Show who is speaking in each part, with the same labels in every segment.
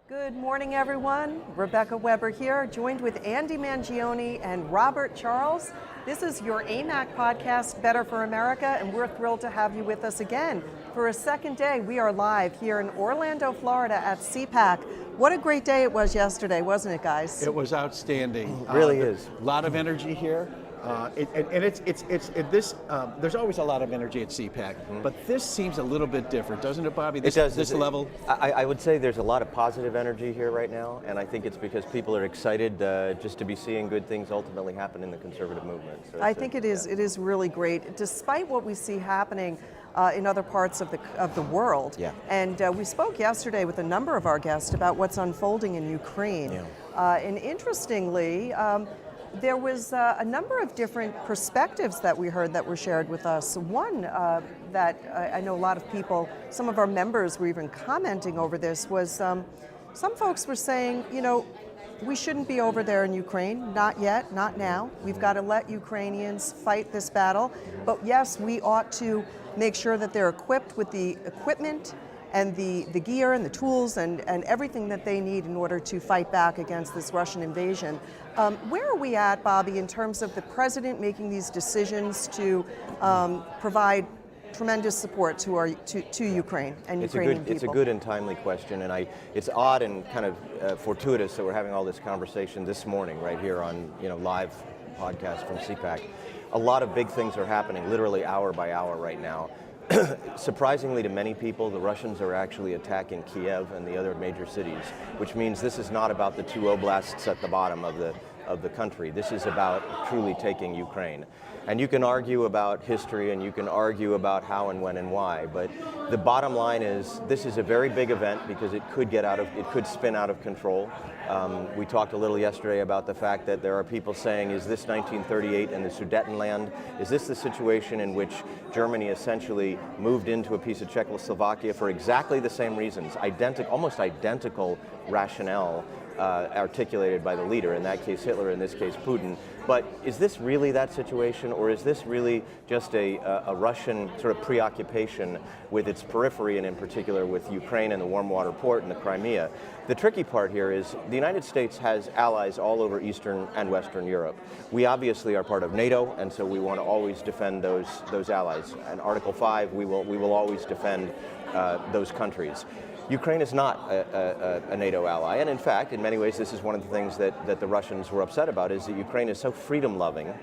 Speaker 1: Good morning, everyone. Rebecca Weber here, joined with Andy Mangione and Robert Charles. This is your AMAC podcast, Better for America, and we're thrilled to have you with us again. For a second day, we are live here in Orlando, Florida at CPAC. What a great day it was yesterday, wasn't it, guys?
Speaker 2: It was outstanding.
Speaker 3: It really is.
Speaker 2: A lot of energy here. There's always a lot of energy at CPAC, but this seems a little bit different, doesn't it, Bobby?
Speaker 3: It does.
Speaker 2: This level?
Speaker 3: I would say there's a lot of positive energy here right now, and I think it's because people are excited just to be seeing good things ultimately happen in the conservative movement. So
Speaker 1: I think it is really great, despite what we see happening in other parts of the world.
Speaker 3: Yeah.
Speaker 1: And we spoke yesterday with a number of our guests about what's unfolding in Ukraine.
Speaker 3: Yeah.
Speaker 1: And interestingly, there was a number of different perspectives that we heard that were shared with us. One that I know a lot of people, some of our members were even commenting over this, was some folks were saying, you know, we shouldn't be over there in Ukraine, not yet, not now. We've got to let Ukrainians fight this battle. But yes, we ought to make sure that they're equipped with the equipment and the gear and the tools and everything that they need in order to fight back against this Russian invasion. Where are we at, Bobby, in terms of the president making these decisions to provide tremendous support to Ukraine and Ukrainian people?
Speaker 3: It's a good and timely question, and it's odd and kind of fortuitous that we're having all this conversation this morning right here on live podcast from CPAC. A lot of big things are happening literally hour by hour right now. Surprisingly to many people, the Russians are actually attacking Kiev and the other major cities, which means this is not about the two oblasts at the bottom of the country. This is about truly taking Ukraine. And you can argue about history and you can argue about how and when and why, but the bottom line is this is a very big event because it could spin out of control. We talked a little yesterday about the fact that there are people saying, is this 1938 and the Sudetenland? Is this the situation in which Germany essentially moved into a piece of Czechoslovakia for exactly the same reasons, almost identical rationale articulated by the leader, in that case Hitler, in this case Putin. But is this really that situation, or is this really just a Russian sort of preoccupation with its periphery, and in particular with Ukraine and the warm water port and the Crimea? The tricky part here is the United States has allies all over Eastern and Western Europe. We obviously are part of NATO, and so we want to always defend those allies. And Article 5, we will always defend those countries. Ukraine is not a NATO ally, and in fact, in many ways, this is one of the things that the Russians were upset about, is that Ukraine is so freedom-loving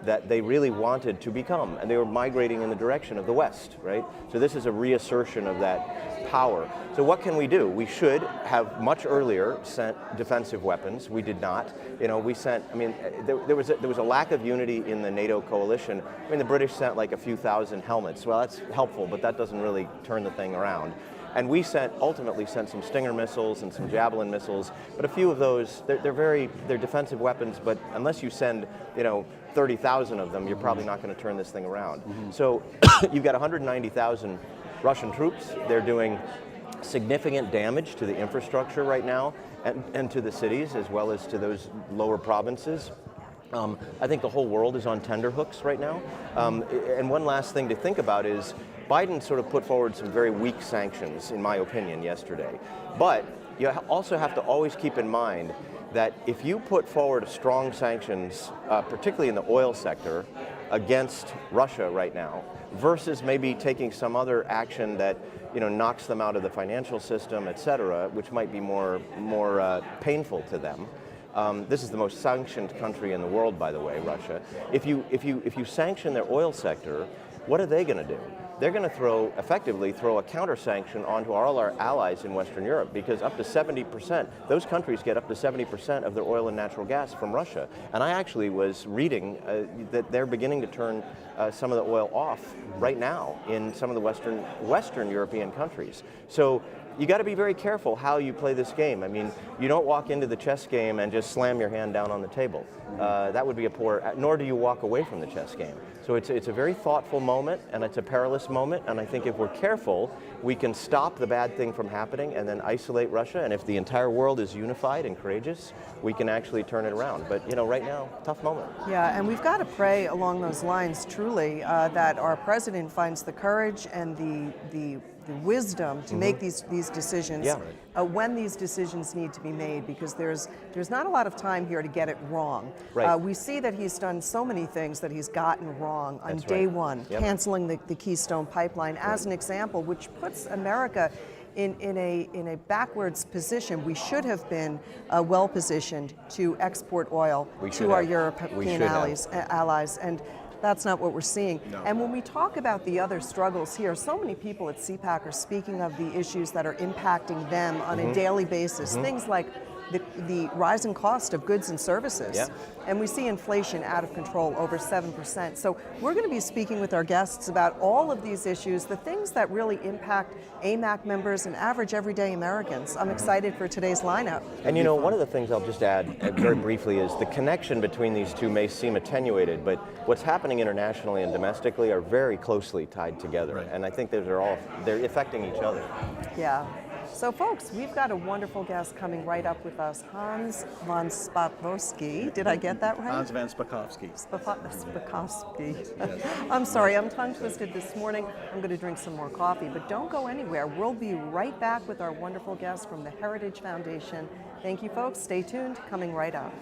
Speaker 3: that they really wanted to become, and they were migrating in the direction of the West, right? So this is a reassertion of that power. So what can we do? We should have much earlier sent defensive weapons. We did not. We sent, there was a lack of unity in the NATO coalition. The British sent like a few thousand helmets. Well, that's helpful, but that doesn't really turn the thing around. And we ultimately sent some Stinger missiles and some Javelin missiles, but a few of those, they're defensive weapons, but unless you send, 30,000 of them, you're probably not going to turn this thing around. So you've got 190,000 Russian troops. They're doing significant damage to the infrastructure right now and to the cities as well as to those lower provinces. I think the whole world is on tenterhooks right now. And one last thing to think about is Biden sort of put forward some very weak sanctions, in my opinion, yesterday. But you also have to always keep in mind that if you put forward strong sanctions, particularly in the oil sector, against Russia right now, versus maybe taking some other action that knocks them out of the financial system, et cetera, which might be more painful to them. This is the most sanctioned country in the world, by the way, Russia. If you sanction their oil sector, what are they going to do? They're going to effectively throw a counter-sanction onto all our allies in Western Europe, because up to 70%, those countries get up to 70% of their oil and natural gas from Russia. And I actually was reading that they're beginning to turn some of the oil off right now in some of the Western European countries. So you got to be very careful how you play this game. You don't walk into the chess game and just slam your hand down on the table. That would be nor do you walk away from the chess game. So it's a very thoughtful moment, and it's a perilous moment, and I think if we're careful, we can stop the bad thing from happening and then isolate Russia, and if the entire world is unified and courageous, we can actually turn it around. But right now, tough moment.
Speaker 1: Yeah, and we've got to pray along those lines, truly, that our president finds the courage and the wisdom to make these decisions
Speaker 3: Yeah.
Speaker 1: when these decisions need to be made, because there's not a lot of time here to get it wrong.
Speaker 3: Right.
Speaker 1: We see that he's done so many things that he's gotten wrong on
Speaker 3: That's
Speaker 1: day
Speaker 3: right.
Speaker 1: one,
Speaker 3: Yep.
Speaker 1: canceling the Keystone Pipeline as an example, which puts America in a backwards position. We should have been well positioned to export oil
Speaker 3: We should
Speaker 1: to our
Speaker 3: have. We
Speaker 1: European
Speaker 3: should have.
Speaker 1: allies, and that's not what we're seeing.
Speaker 2: No.
Speaker 1: And when we talk about the other struggles here, so many people at CPAC are speaking of the issues that are impacting them on a daily basis. Things like the rising cost of goods and services.
Speaker 3: Yeah.
Speaker 1: And we see inflation out of control, over 7%. So we're going to be speaking with our guests about all of these issues, the things that really impact AMAC members and average everyday Americans. I'm excited for today's lineup.
Speaker 3: And you know, one of the things I'll just add very briefly is the connection between these two may seem attenuated, but what's happening internationally and domestically are very closely tied together.
Speaker 2: Right.
Speaker 3: And I think they're affecting each other.
Speaker 1: Yeah. So folks, we've got a wonderful guest coming right up with us, Hans von Spakovsky. Did I get that right?
Speaker 2: Hans van Spakovsky.
Speaker 1: Spakovsky. I'm sorry, I'm tongue twisted this morning. I'm going to drink some more coffee, but don't go anywhere. We'll be right back with our wonderful guest from the Heritage Foundation. Thank you, folks. Stay tuned. Coming right up.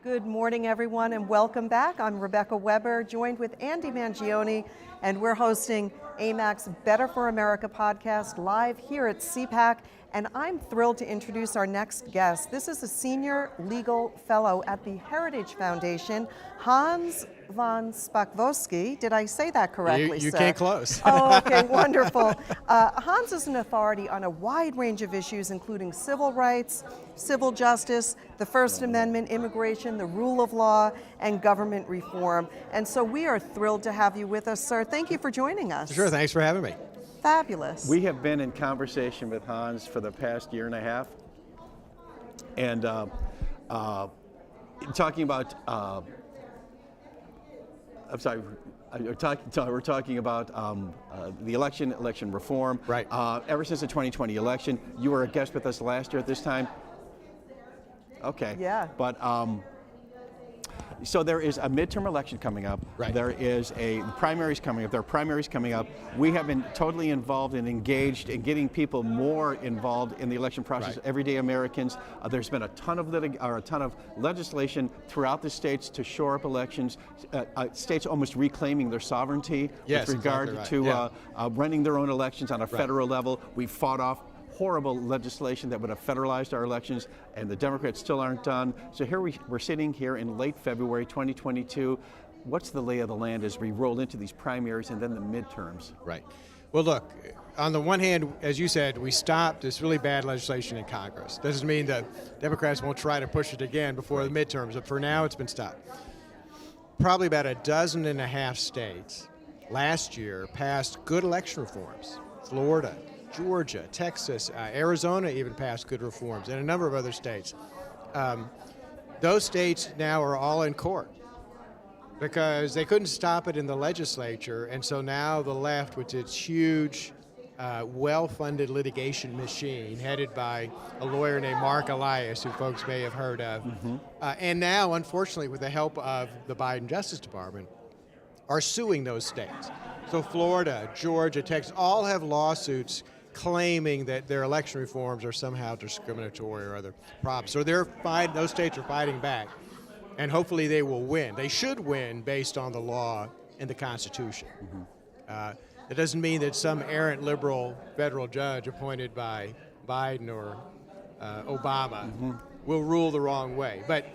Speaker 1: Good morning, everyone, and welcome back. I'm Rebecca Weber, joined with Andy Mangione, and we're hosting AMAC's Better for America podcast live here at CPAC. And I'm thrilled to introduce our next guest. This is a senior legal fellow at the Heritage Foundation, Hans von Spakovsky. Did I say that correctly,
Speaker 4: You
Speaker 1: sir?
Speaker 4: came close.
Speaker 1: Oh, okay, wonderful. Hans is an authority on a wide range of issues, including civil rights, civil justice, the First Amendment, immigration, the rule of law, and government reform. And so we are thrilled to have you with us, sir. Thank you for joining us.
Speaker 4: Sure, thanks for having me.
Speaker 1: Fabulous.
Speaker 2: We have been in conversation with Hans for the past year and a half, and talking about. I'm sorry. We're talking about the election reform.
Speaker 4: Right.
Speaker 2: Ever since the 2020 election, you were a guest with us last year at this time. Okay.
Speaker 1: Yeah.
Speaker 2: But so there is a midterm election coming up.
Speaker 4: Right.
Speaker 2: There is primaries coming up. There are primaries coming up. We have been totally involved and engaged in getting people more involved in the election process.
Speaker 4: Right.
Speaker 2: Everyday Americans. There's been a ton of legislation throughout the states to shore up elections. States almost reclaiming their sovereignty
Speaker 4: Yes,
Speaker 2: with regard
Speaker 4: exactly right.
Speaker 2: to running their own elections on a federal level. We fought off horrible legislation that would have federalized our elections, and the Democrats still aren't done. So here we're sitting here in late February 2022. What's the lay of the land as we roll into these primaries and then the midterms?
Speaker 4: Right. Well, look, on the one hand, as you said, we stopped this really bad legislation in Congress. Doesn't mean that Democrats won't try to push it again before the midterms, but for now it's been stopped. Probably about 12.5 states last year passed good election reforms. Florida, Georgia, Texas, Arizona even passed good reforms, and a number of other states. Those states now are all in court because they couldn't stop it in the legislature, and so now the left, with its huge, well-funded litigation machine headed by a lawyer named Mark Elias, who folks may have heard of, and now, unfortunately, with the help of the Biden Justice Department, are suing those states. So Florida, Georgia, Texas, all have lawsuits claiming that their election reforms are somehow discriminatory or other problems. So those states are fighting back, and hopefully they will win. They should win based on the law and the Constitution. That doesn't mean that some errant liberal federal judge appointed by Biden or Obama will rule the wrong way. But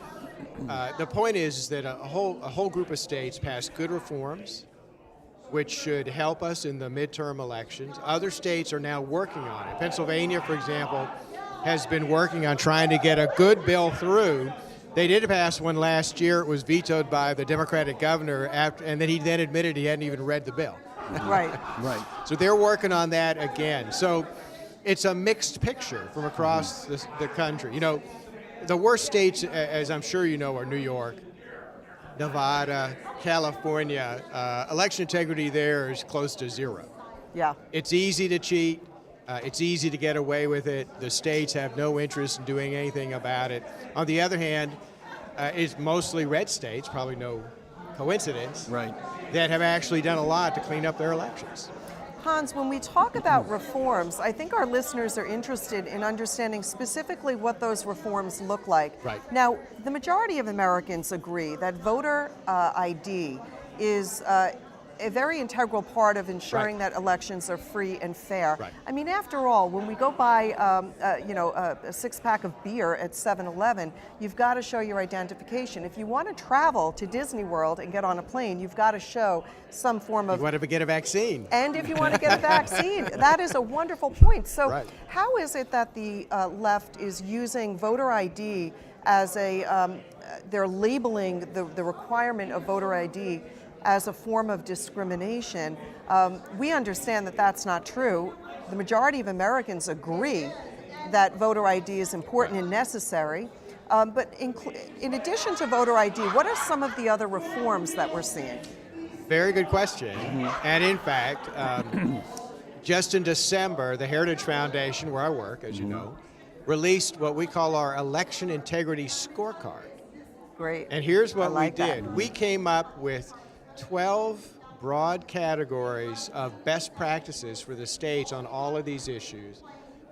Speaker 4: the point is that a whole group of states passed good reforms, which should help us in the midterm elections. Other states are now working on it. Pennsylvania, for example, has been working on trying to get a good bill through. They did pass one last year. It was vetoed by the Democratic governor, and then he admitted he hadn't even read the bill.
Speaker 1: Right.
Speaker 2: Right.
Speaker 4: So they're working on that again. So it's a mixed picture from across the country. You know, the worst states, as I'm sure you know, are New York, Nevada, California. Election integrity there is close to zero.
Speaker 1: Yeah.
Speaker 4: It's easy to cheat. It's easy to get away with it. The states have no interest in doing anything about it. On the other hand, it's mostly red states, probably no coincidence,
Speaker 2: Right.
Speaker 4: that have actually done a lot to clean up their elections.
Speaker 1: Hans, when we talk about reforms, I think our listeners are interested in understanding specifically what those reforms look like.
Speaker 4: Right.
Speaker 1: Now, the majority of Americans agree that voter ID is a very integral part of ensuring that elections are free and fair.
Speaker 4: Right.
Speaker 1: I mean, after all, when we go buy, a six-pack of beer at 7-Eleven, you've got to show your identification. If you want to travel to Disney World and get on a plane, you've got to show some form of...
Speaker 4: You want to get a vaccine.
Speaker 1: And if you want to get a vaccine, that is a wonderful point. So
Speaker 4: Right.
Speaker 1: how is it that the left is using voter ID as they're labeling the requirement of voter ID as a form of discrimination? We understand that that's not true. The majority of Americans agree that voter ID is important and necessary. But in addition to voter ID, what are some of the other reforms that we're seeing?
Speaker 4: Very good question. And in fact, just in December, the Heritage Foundation, where I work, as you know, released what we call our Election Integrity Scorecard.
Speaker 1: Great.
Speaker 4: And here's what
Speaker 1: I like
Speaker 4: we did.
Speaker 1: that.
Speaker 4: We came up with 12 broad categories of best practices for the states on all of these issues,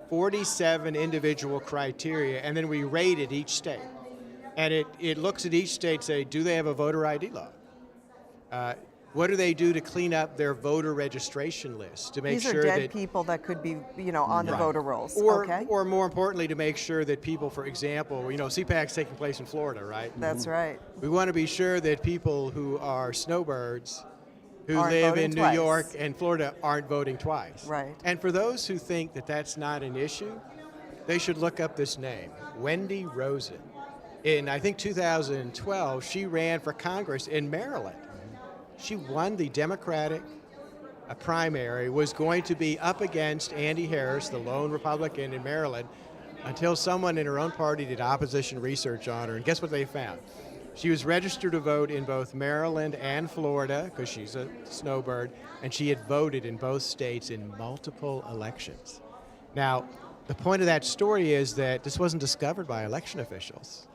Speaker 4: 47 individual criteria, and then we rated each state. And it looks at each state, say, do they have a voter ID law? What do they do to clean up their voter registration list to make
Speaker 1: These
Speaker 4: sure
Speaker 1: are dead
Speaker 4: that
Speaker 1: people that could be, on the voter rolls.
Speaker 4: or,
Speaker 1: okay.
Speaker 4: or more importantly, to make sure that people, for example, CPAC's taking place in Florida, right?
Speaker 1: That's right.
Speaker 4: We want to be sure that people who are snowbirds who
Speaker 1: Aren't
Speaker 4: live
Speaker 1: voting
Speaker 4: in New
Speaker 1: twice.
Speaker 4: York and Florida aren't voting twice.
Speaker 1: Right.
Speaker 4: And for those who think that that's not an issue, they should look up this name, Wendy Rosen. In, I think, 2012, she ran for Congress in Maryland. She won the Democratic primary was going to be up against Andy Harris, the lone Republican in Maryland, until someone in her own party did opposition research on her. And guess what they found? She was registered to vote in both Maryland and Florida, because she's a snowbird, and she had voted in both states in multiple elections. Now, the point of that story is that this wasn't discovered by election officials.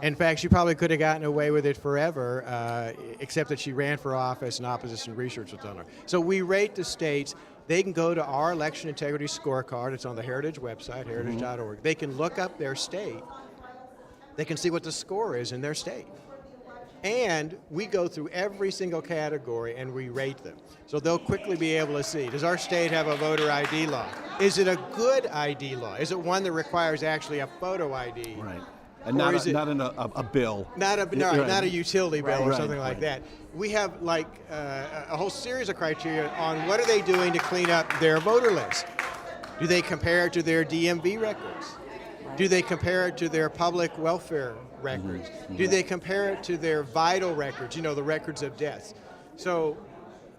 Speaker 4: In fact, she probably could have gotten away with it forever, except that she ran for office and opposition research was done on her. So we rate the states. They can go to our election integrity scorecard. It's on the Heritage website, heritage.org. They can look up their state. They can see what the score is in their state. And we go through every single category and we rate them. So they'll quickly be able to see, does our state have a voter ID law? Is it a good ID law? Is it one that requires actually a photo ID?
Speaker 2: Right. And not a bill.
Speaker 4: Not a utility bill or
Speaker 2: Right,
Speaker 4: something like
Speaker 2: right.
Speaker 4: that. We have like a whole series of criteria on what are they doing to clean up their voter list. Do they compare it to their DMV records? Do they compare it to their public welfare records? Do they compare it to their vital records, the records of deaths? So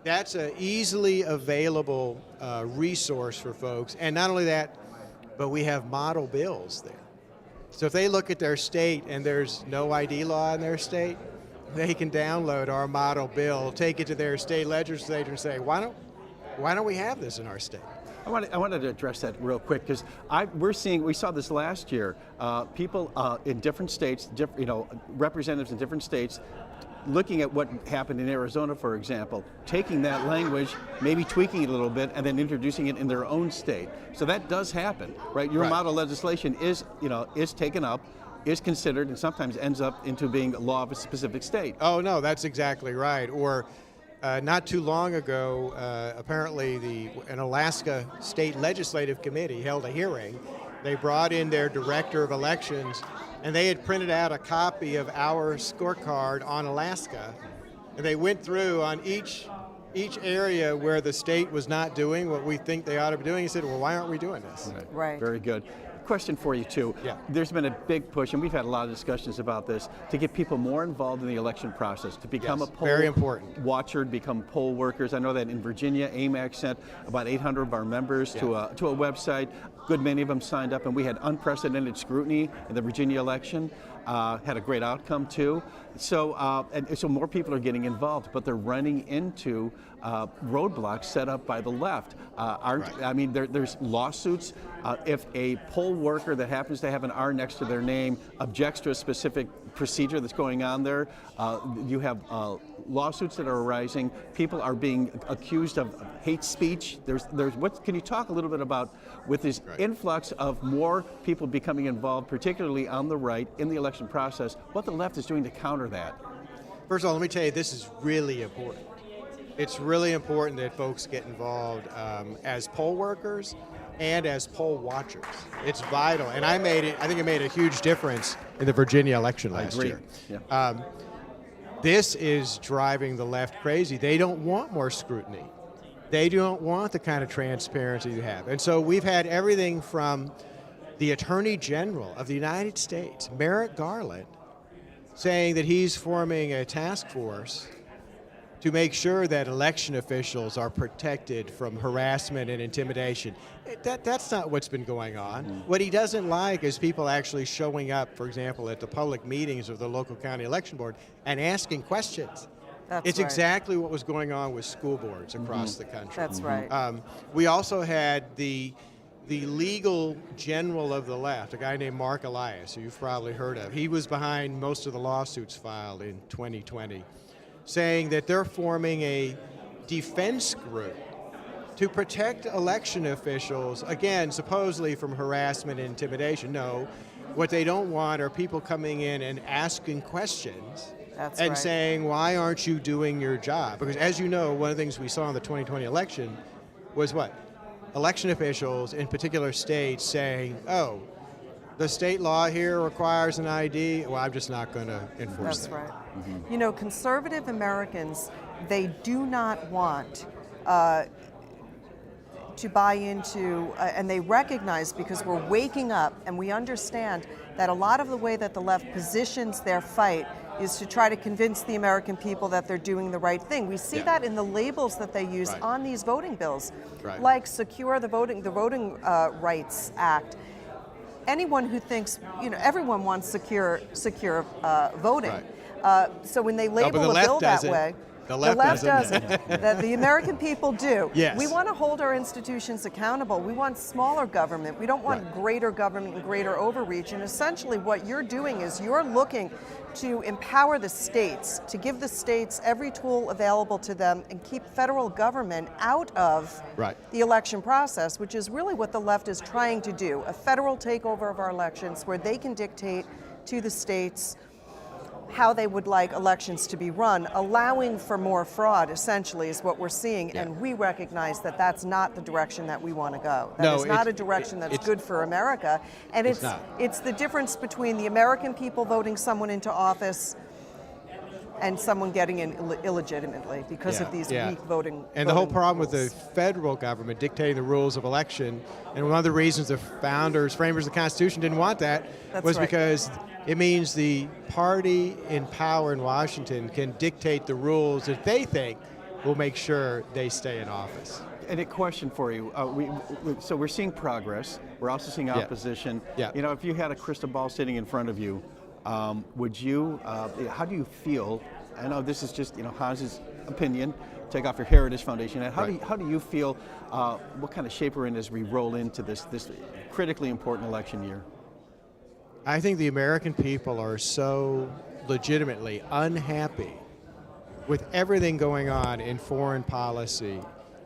Speaker 4: that's an easily available resource for folks. And not only that, but we have model bills there. So if they look at their state and there's no ID law in their state, they can download our model bill, take it to their state legislature and say, why don't we have this in our state?
Speaker 2: I wanted to address that real quick because we saw this last year. People in different states, representatives in different states, looking at what happened in Arizona, for example, taking that language, maybe tweaking it a little bit, and then introducing it in their own state. So that does happen, right? Your model legislation is taken up, is considered, and sometimes ends up into being law of a specific state.
Speaker 4: Oh no, that's exactly right. Or not too long ago, apparently an Alaska State Legislative Committee held a hearing. They brought in their director of elections, and they had printed out a copy of our scorecard on Alaska. And they went through on each area where the state was not doing what we think they ought to be doing. He said, well, why aren't we doing this?
Speaker 1: Right.
Speaker 2: Very good. Question for you too.
Speaker 4: Yeah.
Speaker 2: There's been a big push, and we've had a lot of discussions about this, to get people more involved in the election process, to become a poll
Speaker 4: very important.
Speaker 2: watcher, to become poll workers. I know that in Virginia, AMAC sent about 800 of our members to a website. Good many of them signed up, and we had unprecedented scrutiny in the Virginia election. Had a great outcome too. So so more people are getting involved, but they're running into roadblocks set up by the left. I mean, there's lawsuits. If a poll worker that happens to have an R next to their name objects to a specific procedure that's going on there, you have lawsuits that are arising. People are being accused of hate speech. Can you talk a little bit about, with this influx of more people becoming involved, particularly on the right, in the election process, what the left is doing to counter that?
Speaker 4: First of all, let me tell you, this is really important. It's really important that folks get involved as poll workers and as poll watchers. It's vital, and I think it made a huge difference in the Virginia election last year.
Speaker 2: Yeah.
Speaker 4: This is driving the left crazy. They don't want more scrutiny. They don't want the kind of transparency you have. And so we've had everything from the Attorney General of the United States, Merrick Garland, saying that he's forming a task force to make sure that election officials are protected from harassment and intimidation. That's not what's been going on. What he doesn't like is people actually showing up, for example, at the public meetings of the local county election board and asking questions. It's exactly what was going on with school boards across the country.
Speaker 1: That's right.
Speaker 4: We also had the legal general of the left, a guy named Mark Elias, who you've probably heard of. He was behind most of the lawsuits filed in 2020, saying that they're forming a defense group to protect election officials, again, supposedly from harassment and intimidation. No, what they don't want are people coming in and asking questions saying, why aren't you doing your job? Because as you know, one of the things we saw in the 2020 election was what? Election officials in particular states saying, oh, the state law here requires an ID, well, I'm just not going to enforce that.
Speaker 1: That's right. Conservative Americans, they do not want to buy into, and they recognize, because we're waking up and we understand that a lot of the way that the left positions their fight is to try to convince the American people that they're doing the right thing. We see that in the labels that they use on these voting bills, like Secure the Voting Rights Act. Anyone who thinks, everyone wants secure voting. So when they label a bill that way,
Speaker 4: the left
Speaker 1: doesn't. The American people do.
Speaker 4: Yes.
Speaker 1: We want to hold our institutions accountable. We want smaller government. We don't want greater government and greater overreach. And essentially what you're doing is you're looking to empower the states, to give the states every tool available to them and keep federal government out of the election process, which is really what the left is trying to do, a federal takeover of our elections where they can dictate to the states how they would like elections to be run, allowing for more fraud, essentially, is what we're seeing. And we recognize that that's not the direction that we want to go. That is not a direction that's good for America. And it's the difference between the American people voting someone into office and someone getting in illegitimately because of these weak voting.
Speaker 4: And the whole problem with the federal government dictating the rules of election, and one of the reasons the framers of the Constitution didn't want that was because it means the party in power in Washington can dictate the rules that they think will make sure they stay in office.
Speaker 2: And a question for you. So we're seeing progress. We're also seeing opposition. If you had a crystal ball sitting in front of you, would you, how do you feel? I know this is just, Hans's opinion. Take off your Heritage Foundation. And how do you feel, what kind of shape we're in as we roll into this critically important election year?
Speaker 4: I think the American people are so legitimately unhappy with everything going on in foreign policy,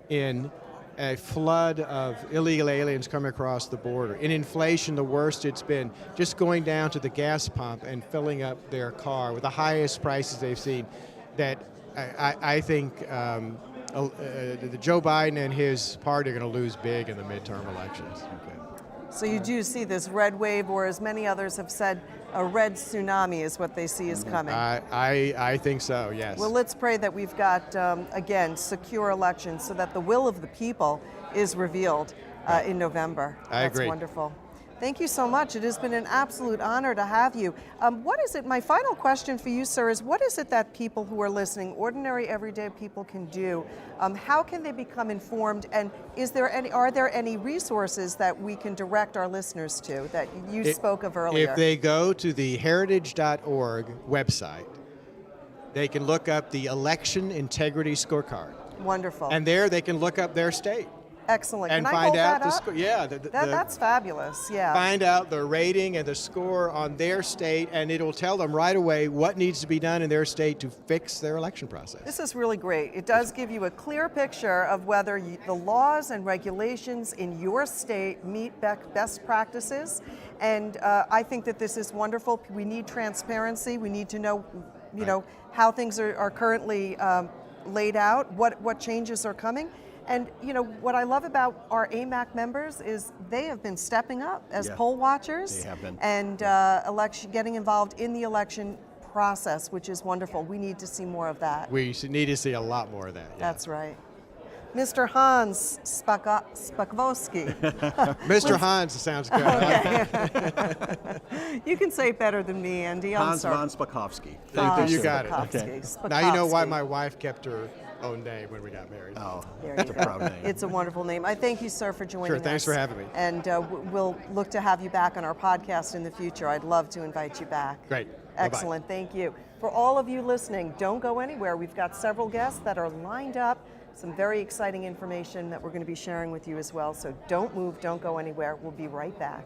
Speaker 4: in a flood of illegal aliens coming across the border, in inflation, the worst it's been, just going down to the gas pump and filling up their car with the highest prices they've seen, that I think Joe Biden and his party are going to lose big in the midterm elections.
Speaker 1: So you do see this red wave, or as many others have said, a red tsunami is what they see is coming.
Speaker 4: I think so, yes.
Speaker 1: Well, let's pray that we've got, again, secure elections so that the will of the people is revealed in November.
Speaker 4: I agree.
Speaker 1: That's wonderful. Thank you so much. It has been an absolute honor to have you. What is it, my final question for you, sir, is what is it that people who are listening, ordinary, everyday people can do? How can they become informed? And are there any resources that we can direct our listeners to that you spoke of earlier?
Speaker 4: If they go to the heritage.org website, they can look up the Election Integrity Scorecard.
Speaker 1: Wonderful.
Speaker 4: And there they can look up their state.
Speaker 1: Excellent.
Speaker 4: And
Speaker 1: Can
Speaker 4: find
Speaker 1: I
Speaker 4: out
Speaker 1: hold
Speaker 4: the score.
Speaker 1: That's fabulous. Yeah.
Speaker 4: Find out the rating and the score on their state, and it'll tell them right away what needs to be done in their state to fix their election process.
Speaker 1: This is really great. It does give you a clear picture of whether the laws and regulations in your state meet best practices, and I think that this is wonderful. We need transparency. We need to know, how things are currently laid out, what changes are coming. And what I love about our AMAC members is they have been stepping up as poll watchers.
Speaker 2: They have been.
Speaker 1: And getting involved in the election process, which is wonderful. We need to see more of that.
Speaker 4: We need to see a lot more of that.
Speaker 1: That's right. Mr. Hans Spakowski.
Speaker 4: Mr. Hans sounds good.
Speaker 1: Okay. You can say it better than me, Andy.
Speaker 2: Hans von Spakowski.
Speaker 4: You got it.
Speaker 1: Okay.
Speaker 4: Now you know why my wife kept her own name when we got married.
Speaker 2: Oh, that's a proud name.
Speaker 1: It's a wonderful name. I thank you, sir, for joining us.
Speaker 4: Sure, thanks for having me.
Speaker 1: And we'll look to have you back on our podcast in the future. I'd love to invite you back.
Speaker 4: Great.
Speaker 1: Excellent.
Speaker 4: Bye-bye.
Speaker 1: Thank you. For all of you listening, don't go anywhere. We've got several guests that are lined up. Some very exciting information that we're going to be sharing with you as well. So don't move, don't go anywhere. We'll be right back.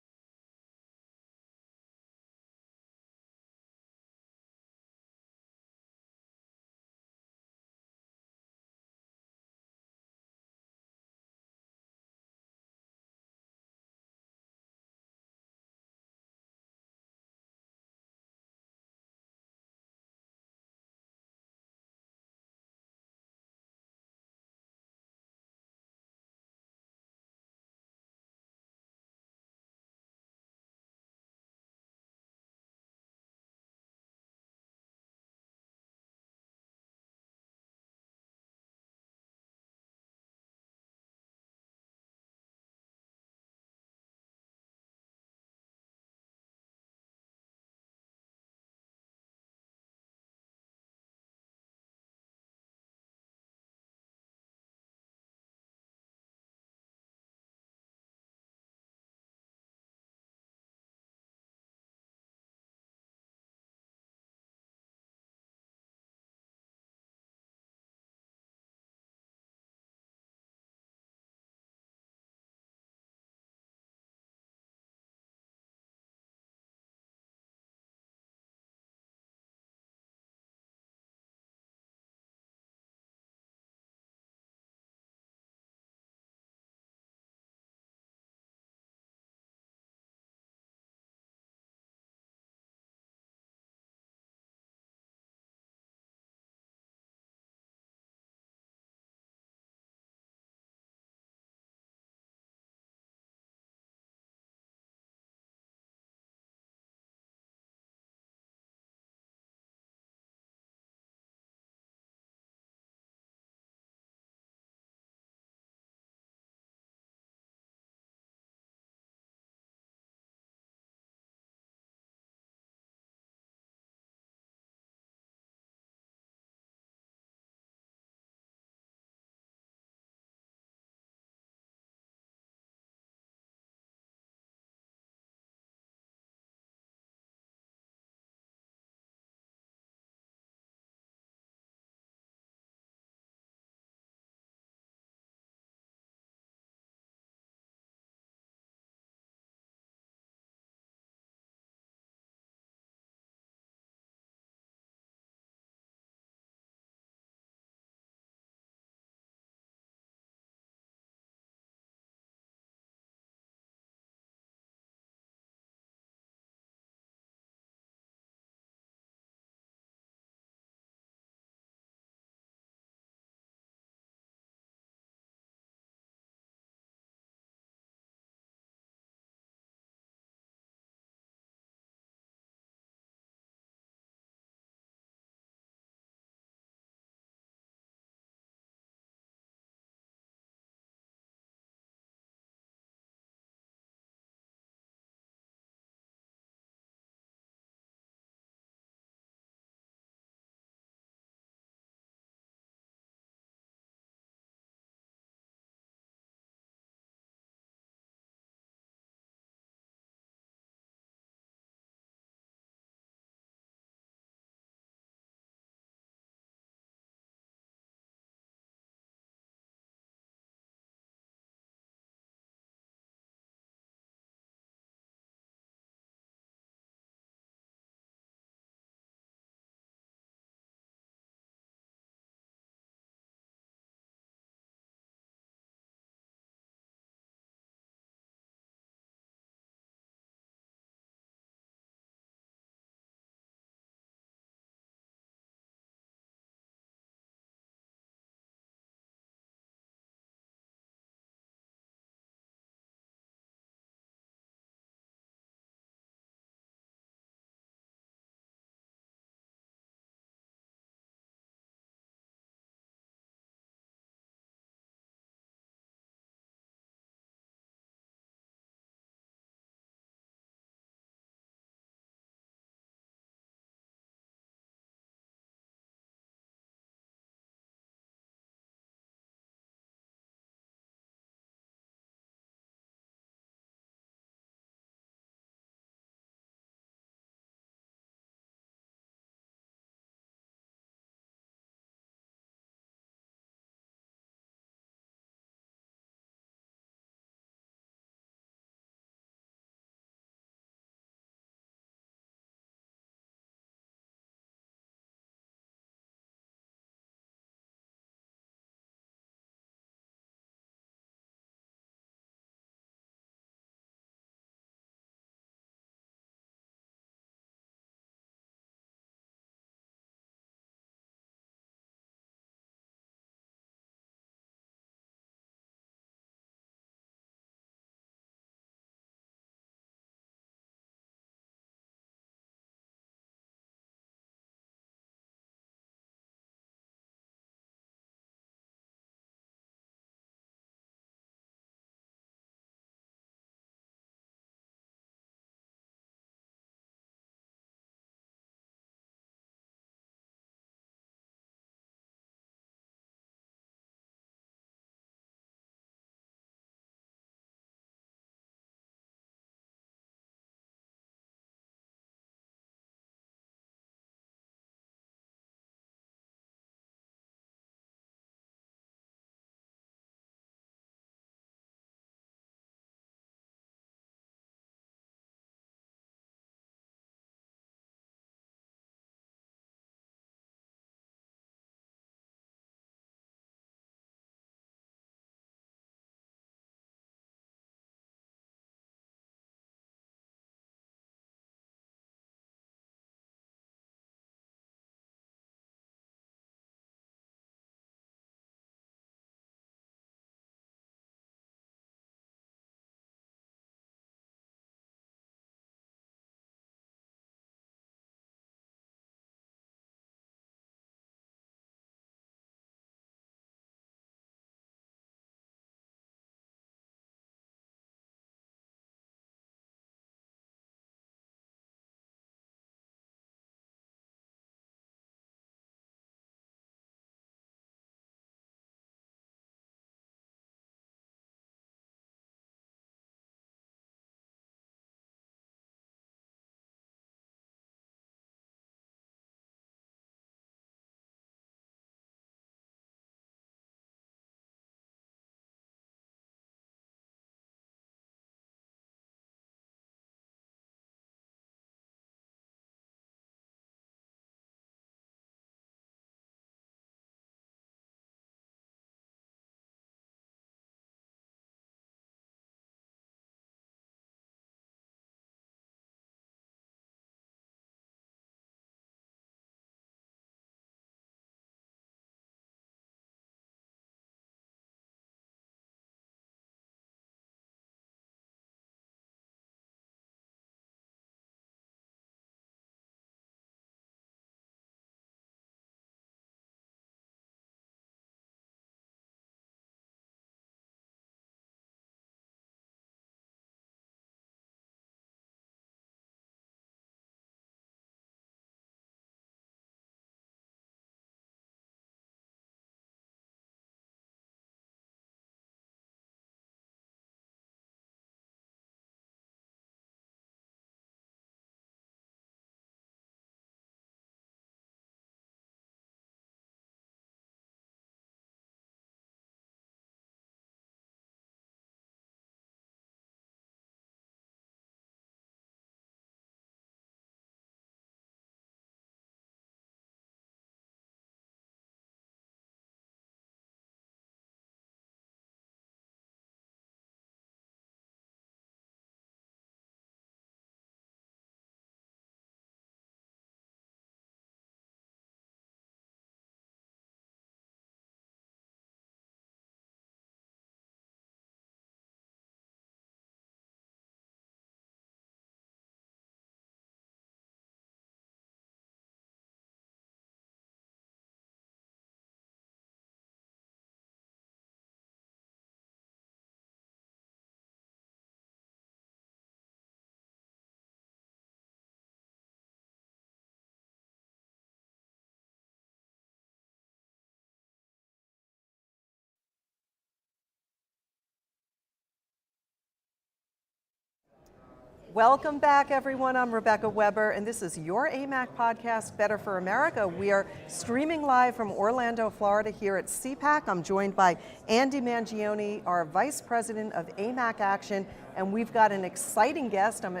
Speaker 1: Welcome back, everyone. I'm Rebecca Weber, and this is your AMAC podcast, Better for America. We are streaming live from Orlando, Florida, here at CPAC. I'm joined by Andy Mangione, our Vice President of AMAC Action, and we've got an exciting guest. I'm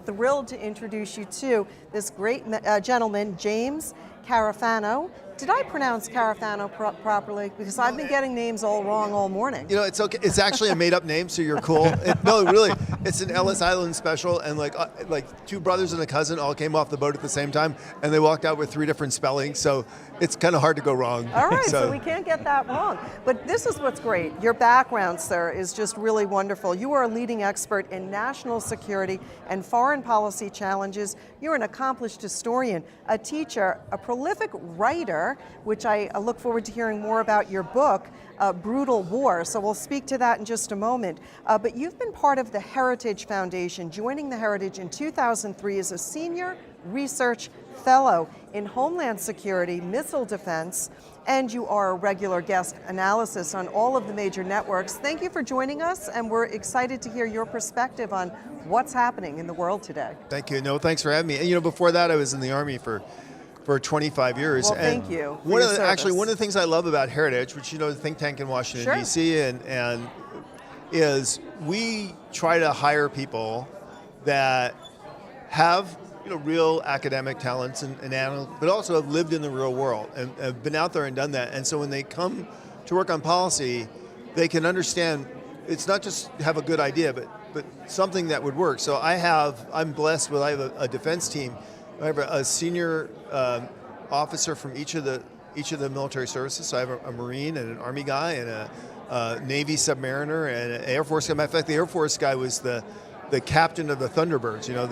Speaker 1: thrilled to introduce you to this great gentleman, James Carafano. Did I pronounce Carafano properly? Because I've been getting names all wrong all morning.
Speaker 5: You know, it's okay. It's actually a made-up name, so you're cool. No, really, it's an Ellis Island special, and like two brothers and a cousin all came off the boat at the same time, and they walked out with 3 different spellings. So it's kind of hard to go wrong.
Speaker 1: All right, so we can't get that wrong. But this is what's great. Your background, sir, is just really wonderful. You are a leading expert in national security and foreign policy challenges. You're an accomplished historian, a teacher, a prolific writer, which I look forward to hearing more about your book, Brutal War. So we'll speak to that in just a moment. But you've been part of the Heritage Foundation, joining the Heritage in 2003 as a senior research fellow in Homeland Security, missile defense, and you are a regular guest analysis on all of the major networks. Thank you for joining us, and we're excited to hear your perspective on what's happening in the world today.
Speaker 5: Thank you. No, thanks for having me. And you know, before that, I was in the Army for 25 years.
Speaker 1: Well,
Speaker 5: and
Speaker 1: thank you.
Speaker 5: One of the things I love about Heritage, which, you know, the think tank in Washington, D.C., and is we try to hire people that have, you know, real academic talents and but also have lived in the real world and have been out there and done that. And so when they come to work on policy, they can understand it's not just have a good idea, but something that would work. So I'm blessed with, I have a defense team. I have a senior officer from each of the military services. So I have a Marine and an Army guy and a Navy submariner and an Air Force guy. In fact, the Air Force guy was the captain of the Thunderbirds. You know,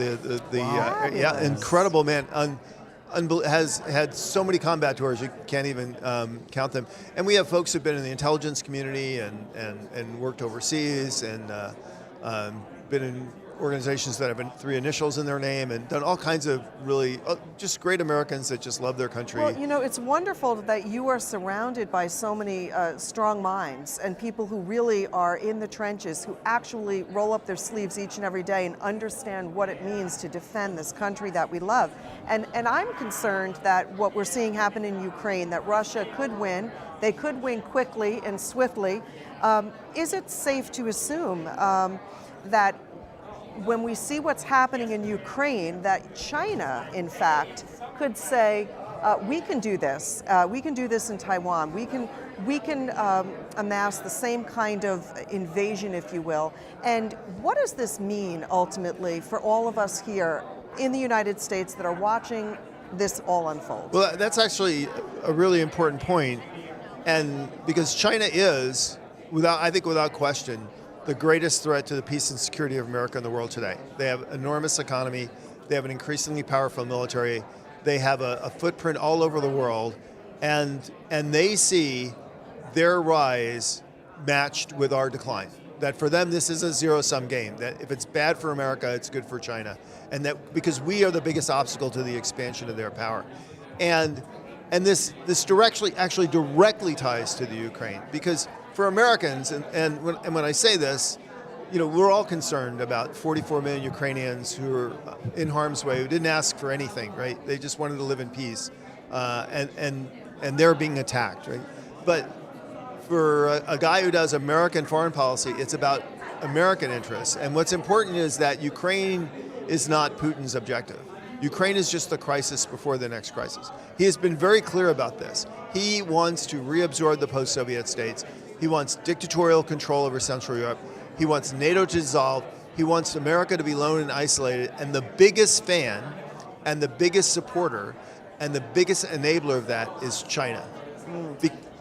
Speaker 5: incredible man. Has had so many combat tours you can't even count them. And we have folks who've been in the intelligence community and worked overseas and been in organizations that have 3 initials in their name and done all kinds of really just great Americans that just love their country.
Speaker 1: Well, you know, it's wonderful that you are surrounded by so many strong minds and people who really are in the trenches, who actually roll up their sleeves each and every day and understand what it means to defend this country that we love. And I'm concerned that what we're seeing happen in Ukraine, that Russia could win, they could win quickly and swiftly. Is it safe to assume that when we see what's happening in Ukraine, that China, in fact, could say, we can do this. We can do this in Taiwan. We can amass the same kind of invasion, if you will. And what does this mean ultimately for all of us here in the United States that are watching this all unfold?
Speaker 5: Well, that's actually a really important point, and because China is, without question, the greatest threat to the peace and security of America and the world today. They have an enormous economy. They have an increasingly powerful military. They have a footprint all over the world, and they see their rise matched with our decline. That for them, this is a zero-sum game. That if it's bad for America, it's good for China, and that because we are the biggest obstacle to the expansion of their power, and this actually directly ties to the Ukraine, because for Americans, and when I say this, you know, we're all concerned about 44 million Ukrainians who are in harm's way, who didn't ask for anything, right? They just wanted to live in peace, and they're being attacked, right? But for a guy who does American foreign policy, it's about American interests. And what's important is that Ukraine is not Putin's objective. Ukraine is just the crisis before the next crisis. He has been very clear about this. He wants to reabsorb the post-Soviet states. He wants dictatorial control over Central Europe. He wants NATO to dissolve. He wants America to be alone and isolated. And the biggest fan and the biggest supporter and the biggest enabler of that is China.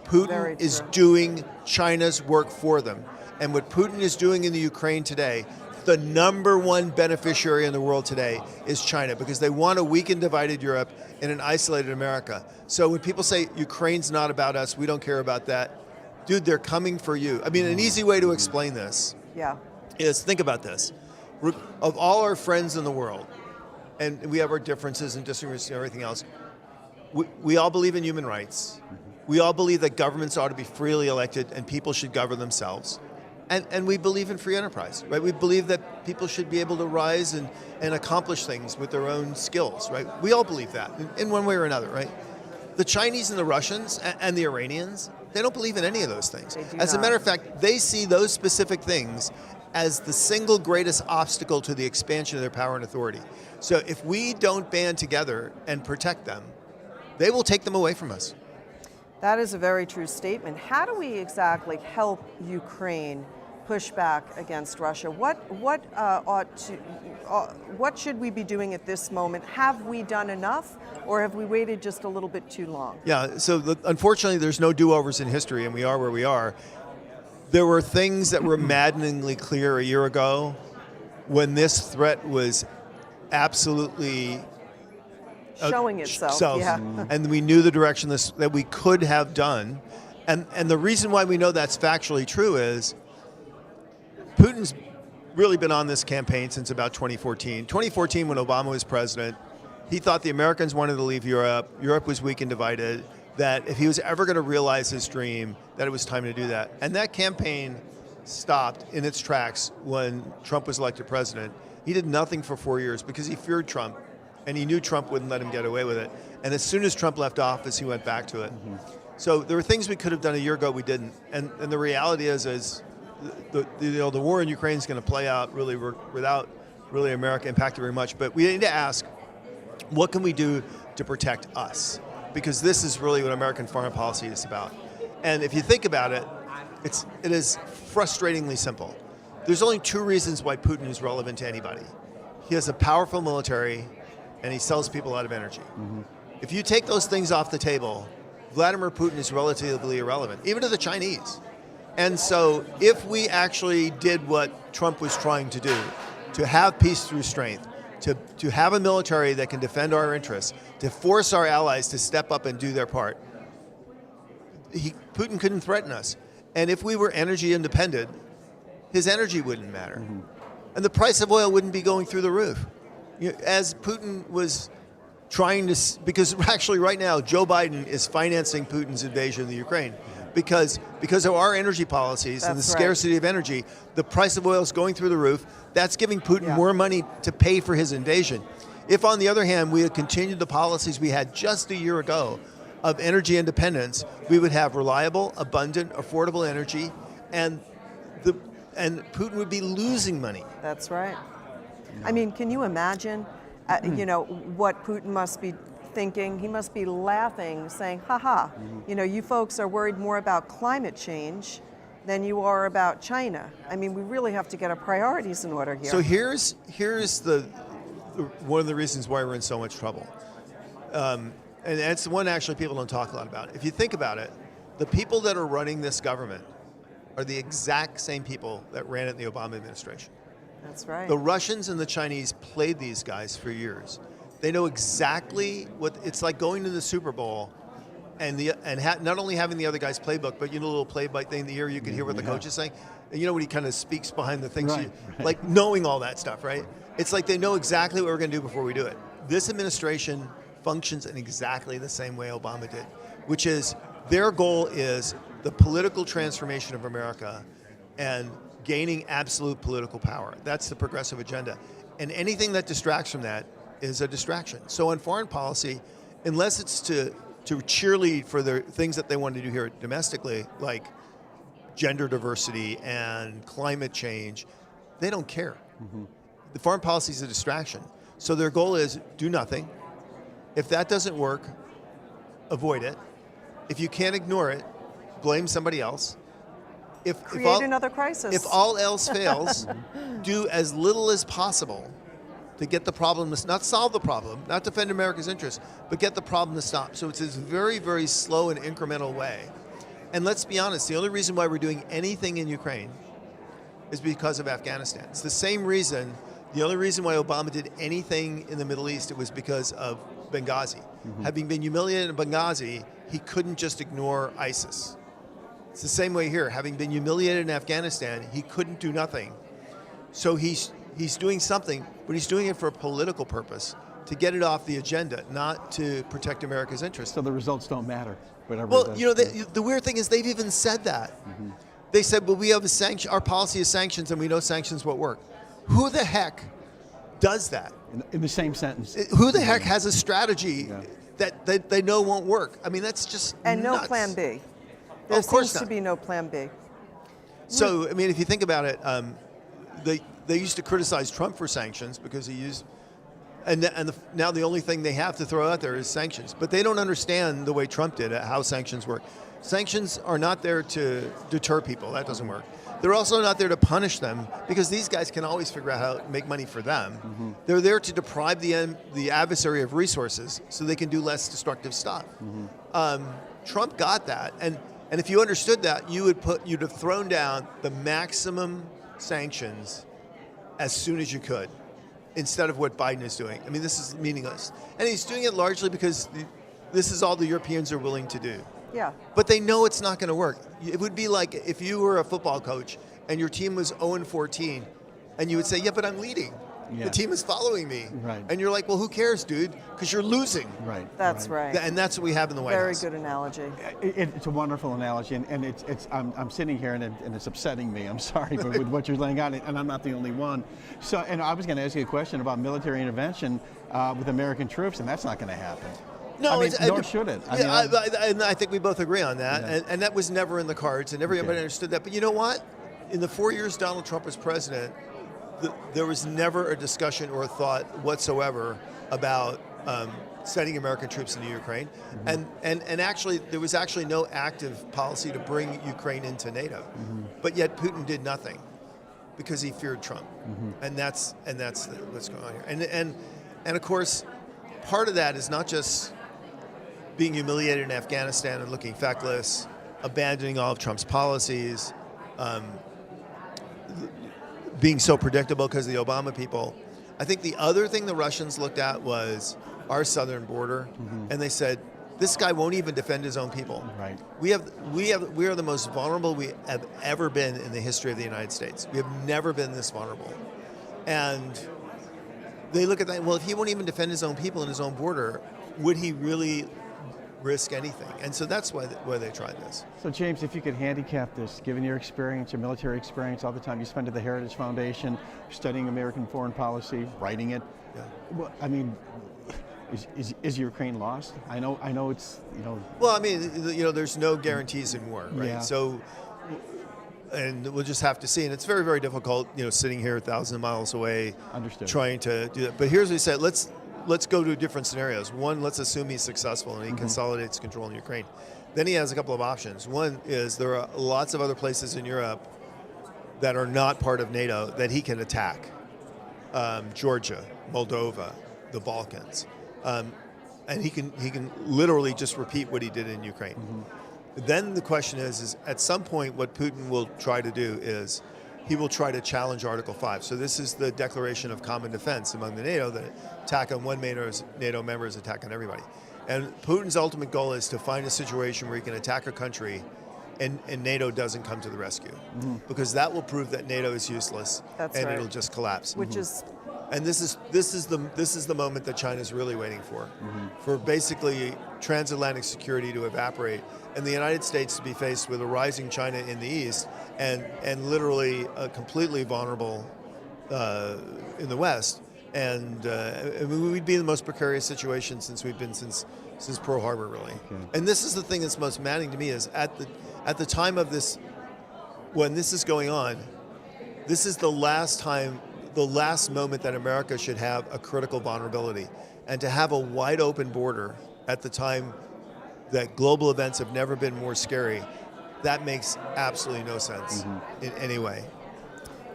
Speaker 5: Putin is doing China's work for them. And what Putin is doing in the Ukraine today, the number one beneficiary in the world today is China, because they want a weak and divided Europe and an isolated America. So when people say Ukraine's not about us, we don't care about that, dude, they're coming for you. I mean, an easy way to explain this is, think about this. Of all our friends in the world, and we have our differences and disagreements and everything else, we all believe in human rights. We all believe that governments ought to be freely elected and people should govern themselves. And we believe in free enterprise, right? We believe that people should be able to rise and accomplish things with their own skills, right? We all believe that in one way or another, right? The Chinese and the Russians and the Iranians, they don't believe in any of those things. As a matter of fact, they see those specific things as the single greatest obstacle to the expansion of their power and authority. So if we don't band together and protect them, they will take them away from us.
Speaker 1: That is a very true statement. How do we exactly help Ukraine push back against Russia? What should we be doing at this moment? Have we done enough, or have we waited just a little bit too long?
Speaker 5: Yeah, so unfortunately there's no do-overs in history, and we are where we are. There were things that were maddeningly clear a year ago when this threat was absolutely
Speaker 1: showing itself. Yeah.
Speaker 5: And we knew the direction that we could have done. And the reason why we know that's factually true is Putin's really been on this campaign since about 2014. 2014, when Obama was president, he thought the Americans wanted to leave Europe. Europe was weak and divided, that if he was ever going to realize his dream, that it was time to do that. And that campaign stopped in its tracks when Trump was elected president. He did nothing for 4 years because he feared Trump, and he knew Trump wouldn't let him get away with it. And as soon as Trump left office, he went back to it. So there were things we could have done a year ago we didn't. And the reality is the war in Ukraine is going to play out really without really America impacting very much. But we need to ask, what can we do to protect us? Because this is really what American foreign policy is about. And if you think about it, it is frustratingly simple. There's only two reasons why Putin is relevant to anybody. He has a powerful military, and he sells people out of energy. If you take those things off the table, Vladimir Putin is relatively irrelevant, even to the Chinese. And so if we actually did what Trump was trying to do, to have peace through strength, to have a military that can defend our interests, to force our allies to step up and do their part, Putin couldn't threaten us. And if we were energy independent, his energy wouldn't matter. And the price of oil wouldn't be going through the roof. As Putin was trying to, because actually right now Joe Biden is financing Putin's invasion of the Ukraine. Because of our energy policies and the scarcity of energy, the price of oil is going through the roof. That's giving Putin more money to pay for his invasion. If, on the other hand, we had continued the policies we had just a year ago of energy independence, we would have reliable, abundant, affordable energy, and Putin would be losing money.
Speaker 1: That's right. I mean, can you imagine, what Putin must be thinking? He must be laughing, saying, "Ha, you folks are worried more about climate change than you are about China." I mean, we really have to get our priorities in order here.
Speaker 5: So here's the one of the reasons why we're in so much trouble, and it's the one actually people don't talk a lot about. If you think about it, the people that are running this government are the exact same people that ran it in the Obama administration.
Speaker 1: That's right.
Speaker 5: The Russians and the Chinese played these guys for years. They know exactly what it's like going to the Super Bowl and not only having the other guy's playbook, but a little play by thing in the ear, you can hear what the coach is saying. And when he kind of speaks behind the things, like knowing all that stuff, right? It's like they know exactly what we're going to do before we do it. This administration functions in exactly the same way Obama did, which is their goal is the political transformation of America and gaining absolute political power. That's the progressive agenda. And anything that distracts from that is a distraction. So on foreign policy, unless it's to cheerlead for the things that they want to do here domestically, like gender diversity and climate change, they don't care. The foreign policy is a distraction. So their goal is do nothing. If that doesn't work, avoid it. If you can't ignore it, blame somebody else.
Speaker 1: Create another crisis.
Speaker 5: If all else fails, do as little as possible to get the problem, not solve the problem, not defend America's interests, but get the problem to stop. So it's this very, very slow and incremental way. And let's be honest, the only reason why we're doing anything in Ukraine is because of Afghanistan. It's the same reason, the only reason why Obama did anything in the Middle East, it was because of Benghazi. Having been humiliated in Benghazi, he couldn't just ignore ISIS. It's the same way here. Having been humiliated in Afghanistan, he couldn't do nothing. So he's doing something, but he's doing it for a political purpose, to get it off the agenda, not to protect America's interests.
Speaker 2: So the results don't matter.
Speaker 5: Well, the weird thing is they've even said that. They said, well, we have a sanction. Our policy is sanctions, and we know sanctions won't work. Who the heck does that?
Speaker 2: In the same sentence.
Speaker 5: Who the heck has a strategy that they know won't work? I mean, that's just
Speaker 1: And
Speaker 5: nuts.
Speaker 1: no plan B. There
Speaker 5: Of course
Speaker 1: seems to
Speaker 5: not.
Speaker 1: be no plan B.
Speaker 5: So, I mean, if you think about it, they used to criticize Trump for sanctions because he used, now the only thing they have to throw out there is sanctions. But they don't understand the way Trump did how sanctions work. Sanctions are not there to deter people. That doesn't work. They're also not there to punish them because these guys can always figure out how to make money for them. They're there to deprive the adversary of resources so they can do less destructive stuff. Trump got that, and if you understood that, you'd have thrown down the maximum sanctions as soon as you could, instead of what Biden is doing. I mean, this is meaningless, and he's doing it largely because this is all the Europeans are willing to do.
Speaker 1: Yeah.
Speaker 5: But they know it's not going to work. It would be like if you were a football coach and your team was 0-14, and you would say, yeah, but I'm leading.
Speaker 2: Yeah.
Speaker 5: The team is following me.
Speaker 2: Right.
Speaker 5: And you're like, well, who cares, dude? Because you're losing.
Speaker 2: Right.
Speaker 1: That's right.
Speaker 5: And that's what we have in the White
Speaker 1: Very
Speaker 5: House.
Speaker 1: good analogy.
Speaker 2: It's a wonderful analogy, and I'm sitting here and it's upsetting me. I'm sorry, but with what you're laying out, and I'm not the only one. So, and I was going to ask you a question about military intervention with American troops, and that's not going to happen.
Speaker 5: No,
Speaker 2: I mean, nor should it.
Speaker 5: I think we both agree on that, and that was never in the cards, and everybody understood that. But you know what? In the 4 years Donald Trump was president, there was never a discussion or a thought whatsoever about sending American troops into Ukraine, and actually there was actually no active policy to bring Ukraine into NATO, but yet Putin did nothing because he feared Trump, and that's what's going on here, and of course, part of that is not just being humiliated in Afghanistan and looking feckless, abandoning all of Trump's policies, being so predictable because of the Obama people. I think the other thing the Russians looked at was our southern border, and they said, this guy won't even defend his own people.
Speaker 2: Right.
Speaker 5: We are the most vulnerable we have ever been in the history of the United States. We have never been this vulnerable. And they look at that, well, if he won't even defend his own people in his own border, would he really risk anything? And so that's why they tried this.
Speaker 2: So James, if you could handicap this, given your experience, your military experience, all the time you spent at the Heritage Foundation, studying American foreign policy, writing it.
Speaker 5: Yeah.
Speaker 2: Well, I mean, is Ukraine lost? I know it's,
Speaker 5: Well, I mean, there's no guarantees in war, right?
Speaker 2: Yeah.
Speaker 5: So, and we'll just have to see. And it's very, very difficult, sitting here 1,000 miles away,
Speaker 2: Understood.
Speaker 5: trying to do that. But here's what he said: let's go to different scenarios. One, let's assume he's successful and he consolidates control in Ukraine. Then he has a couple of options. One is there are lots of other places in Europe that are not part of NATO that he can attack. Georgia, Moldova, the Balkans. And he can literally just repeat what he did in Ukraine. Then the question is at some point what Putin will try to do is he will try to challenge Article 5. So this is the declaration of common defense among the NATO, that attack on one NATO member is attack on everybody. And Putin's ultimate goal is to find a situation where he can attack a country and NATO doesn't come to the rescue. Because that will prove that NATO is useless.
Speaker 1: That's
Speaker 5: and
Speaker 1: right.
Speaker 5: it'll just collapse.
Speaker 1: Which is
Speaker 5: And this is the moment that China's really waiting for basically transatlantic security to evaporate, and the United States to be faced with a rising China in the east, and literally completely vulnerable in the west, and we'd be in the most precarious situation since we've been since Pearl Harbor, really. Okay. And this is the thing that's most maddening to me is at the time of this, when this is going on, this is the last moment that America should have a critical vulnerability. And to have a wide open border at the time that global events have never been more scary, that makes absolutely no sense in any way.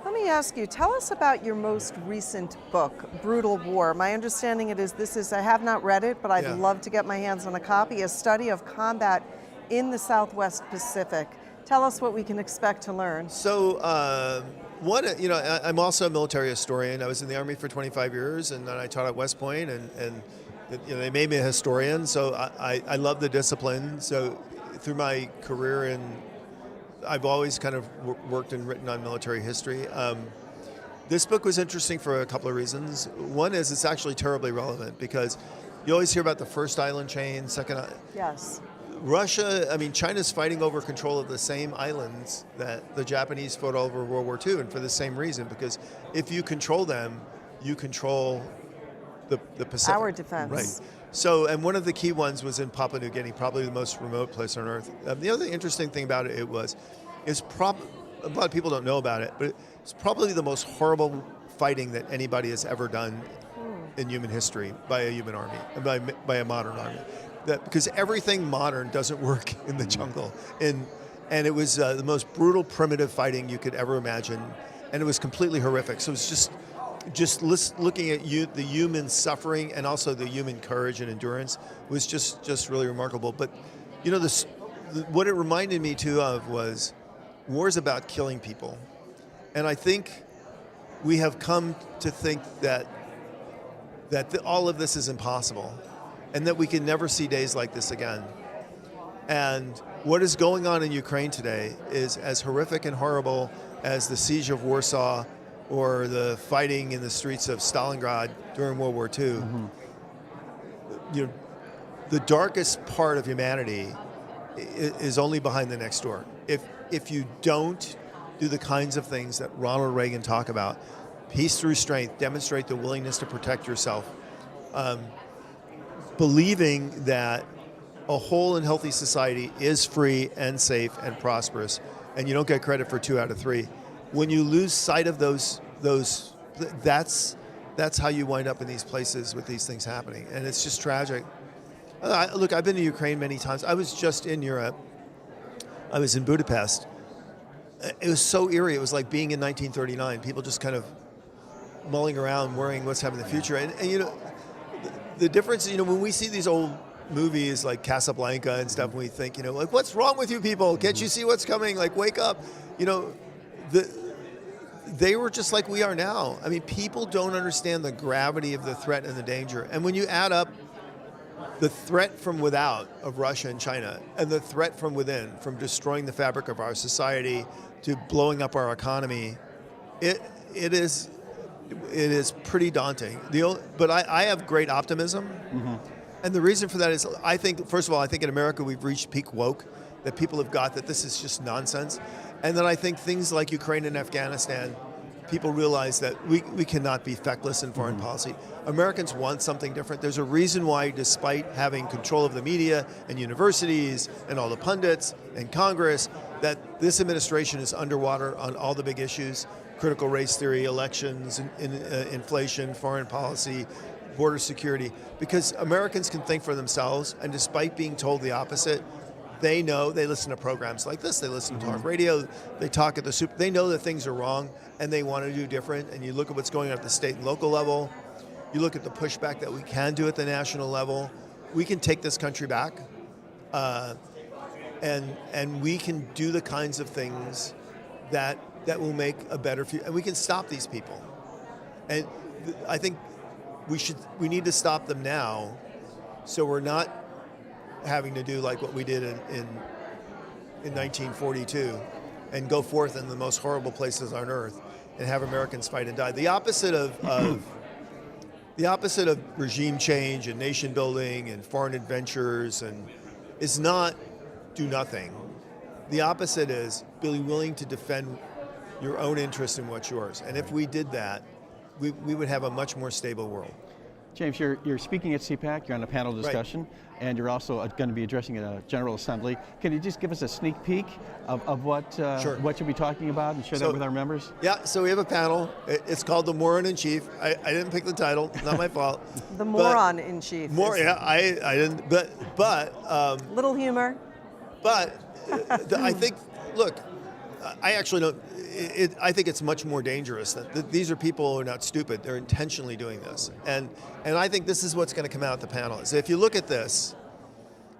Speaker 1: Let me ask you, tell us about your most recent book, Brutal War. My understanding I have not read it, but I'd love to get my hands on a copy, a study of combat in the Southwest Pacific. Tell us what we can expect to learn.
Speaker 5: So, I'm also a military historian. I was in the Army for 25 years, and then I taught at West Point, and they made me a historian. So I love the discipline. So through my career, I've always kind of worked and written on military history. This book was interesting for a couple of reasons. One is it's actually terribly relevant because you always hear about the first island chain, second.
Speaker 1: Yes.
Speaker 5: Russia, I mean, China's fighting over control of the same islands that the Japanese fought over World War II, and for the same reason, because if you control them, you control the Pacific.
Speaker 1: Our defense.
Speaker 5: Right. So, and one of the key ones was in Papua New Guinea, probably the most remote place on Earth. The other interesting thing about it a lot of people don't know about it, but it's probably the most horrible fighting that anybody has ever done in human history by a human army, by a modern army. Because everything modern doesn't work in the jungle. And it was the most brutal, primitive fighting you could ever imagine. And it was completely horrific. So it's just looking at the human suffering and also the human courage and endurance was just really remarkable. But, you know, what it reminded me too of was war's about killing people. And I think we have come to think that all of this is impossible, and that we can never see days like this again. And what is going on in Ukraine today is as horrific and horrible as the siege of Warsaw or the fighting in the streets of Stalingrad during World War II. Mm-hmm. You know, the darkest part of humanity is only behind the next door. If you don't do the kinds of things that Ronald Reagan talked about, peace through strength, demonstrate the willingness to protect yourself, believing that a whole and healthy society is free and safe and prosperous, and you don't get credit for 2 out of 3. When you lose sight of those, that's how you wind up in these places with these things happening, and it's just tragic. Look, I've been to Ukraine many times. I was just in Europe. I was in Budapest. It was so eerie. It was like being in 1939. People just kind of mulling around, worrying what's happening in the future, and you know. The difference, you know, when we see these old movies like Casablanca and stuff, we think, you know, like, what's wrong with you people? Can't you see what's coming? Like, wake up. You know, they were just like we are now. I mean, people don't understand the gravity of the threat and the danger. And when you add up the threat from without of Russia and China and the threat from within, from destroying the fabric of our society to blowing up our economy, it is pretty daunting. But I have great optimism. Mm-hmm. And the reason for that is, I think, first of all, I think in America we've reached peak woke, that people have got that this is just nonsense. And then I think things like Ukraine and Afghanistan, people realize that we cannot be feckless in foreign policy. Americans want something different. There's a reason why, despite having control of the media and universities and all the pundits and Congress, that this administration is underwater on all the big issues: critical race theory, elections, inflation, foreign policy, border security. Because Americans can think for themselves, and despite being told the opposite, they know. They listen to programs like this, they listen to talk radio, they talk at the soup, they know that things are wrong and they want to do different. And you look at what's going on at the state and local level, you look at the pushback that we can do at the national level. We can take this country back, and we can do the kinds of things that will make a better future, and we can stop these people. And I think we need to stop them now, so we're not having to do like what we did in 1942 and go forth in the most horrible places on earth and have Americans fight and die. The opposite of regime change and nation building and foreign adventures is not do nothing. The opposite is be willing to defend your own interest in what's yours. And if we did that, we would have a much more stable world.
Speaker 2: James, you're speaking at CPAC, you're on a panel discussion, right, and you're also going to be addressing a General Assembly. Can you just give us a sneak peek of what
Speaker 5: Sure.
Speaker 2: what you'll be talking about and share that with our members?
Speaker 5: Yeah, so we have a panel. It's called The Moron in Chief. I didn't pick the title, not my fault.
Speaker 1: The Moron in Chief.
Speaker 5: I didn't, but
Speaker 1: little humor.
Speaker 5: But I think, look, I actually don't. I think it's much more dangerous. These are people who are not stupid. They're intentionally doing this, and I think this is what's going to come out at the panel. Is if you look at this,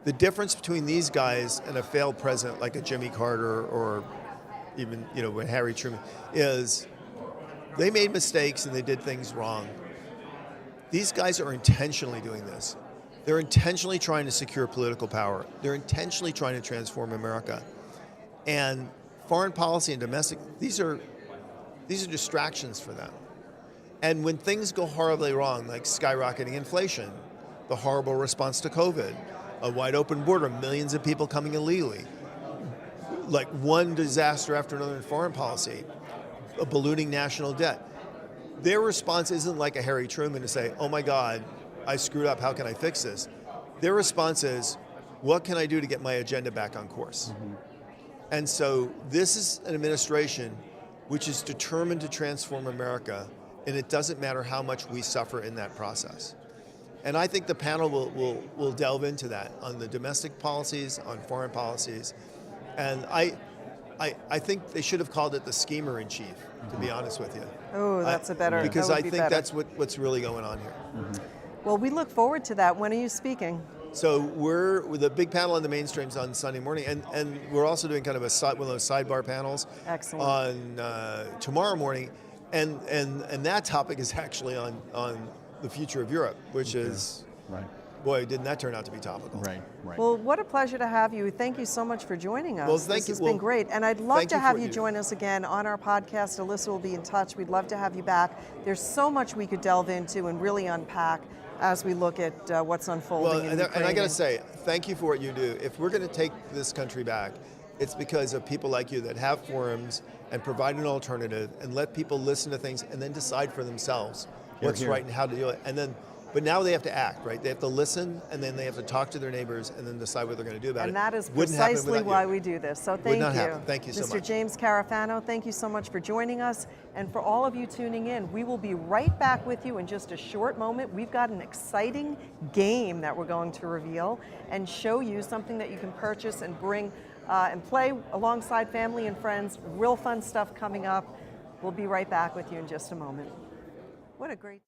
Speaker 5: the difference between these guys and a failed president like a Jimmy Carter or even Harry Truman is they made mistakes and they did things wrong. These guys are intentionally doing this. They're intentionally trying to secure political power. They're intentionally trying to transform America. And foreign policy and domestic, these are distractions for them. And when things go horribly wrong, like skyrocketing inflation, the horrible response to COVID, a wide open border, millions of people coming illegally, like one disaster after another in foreign policy, a ballooning national debt. Their response isn't like a Harry Truman to say, oh my God, I screwed up, how can I fix this? Their response is, what can I do to get my agenda back on course? And so this is an administration which is determined to transform America, and it doesn't matter how much we suffer in that process. And I think the panel will delve into that on the domestic policies, on foreign policies. And I think they should have called it the schemer in chief, to be honest with you.
Speaker 1: Oh, that's a better.
Speaker 5: Because
Speaker 1: that would
Speaker 5: I
Speaker 1: be
Speaker 5: think
Speaker 1: better.
Speaker 5: that's what's really going on here.
Speaker 1: Well, we look forward to that. When are you speaking?
Speaker 5: So we're with a big panel on the mainstreams on Sunday morning, and we're also doing kind of one of those sidebar panels
Speaker 1: Excellent.
Speaker 5: on tomorrow morning, and that topic is actually on the future of Europe, which is,
Speaker 2: Right.
Speaker 5: boy, didn't that turn out to be topical?
Speaker 2: Right.
Speaker 1: Well, what a pleasure to have you. Thank you so much for joining us.
Speaker 5: Well, thank
Speaker 1: this
Speaker 5: you.
Speaker 1: has
Speaker 5: Well,
Speaker 1: been great. And I'd love
Speaker 5: thank
Speaker 1: to
Speaker 5: you for
Speaker 1: have
Speaker 5: what
Speaker 1: you
Speaker 5: you do.
Speaker 1: join us again on our podcast. Alyssa will be in touch. We'd love to have you back. There's so much we could delve into and really unpack as we look at what's unfolding
Speaker 5: Well,
Speaker 1: in
Speaker 5: and
Speaker 1: Ukraine.
Speaker 5: I got to say, thank you for what you do. If we're going to take this country back, it's because of people like you that have forums and provide an alternative and let people listen to things and then decide for themselves what's
Speaker 2: here.
Speaker 5: right and how to do it. And then, but now they have to act, right? They have to listen, and then they have to talk to their neighbors and then decide what they're going to do about it.
Speaker 1: And that is
Speaker 5: Wouldn't happen
Speaker 1: precisely
Speaker 5: without you.
Speaker 1: why we do this. So thank
Speaker 5: not
Speaker 1: you.
Speaker 5: happen. Thank you so
Speaker 1: Mr.
Speaker 5: much.
Speaker 1: James Carafano, thank you so much for joining us. And for all of you tuning in, we will be right back with you in just a short moment. We've got an exciting game that we're going to reveal and show you something that you can purchase and bring and play alongside family and friends. Real fun stuff coming up. We'll be right back with you in just a moment. What a great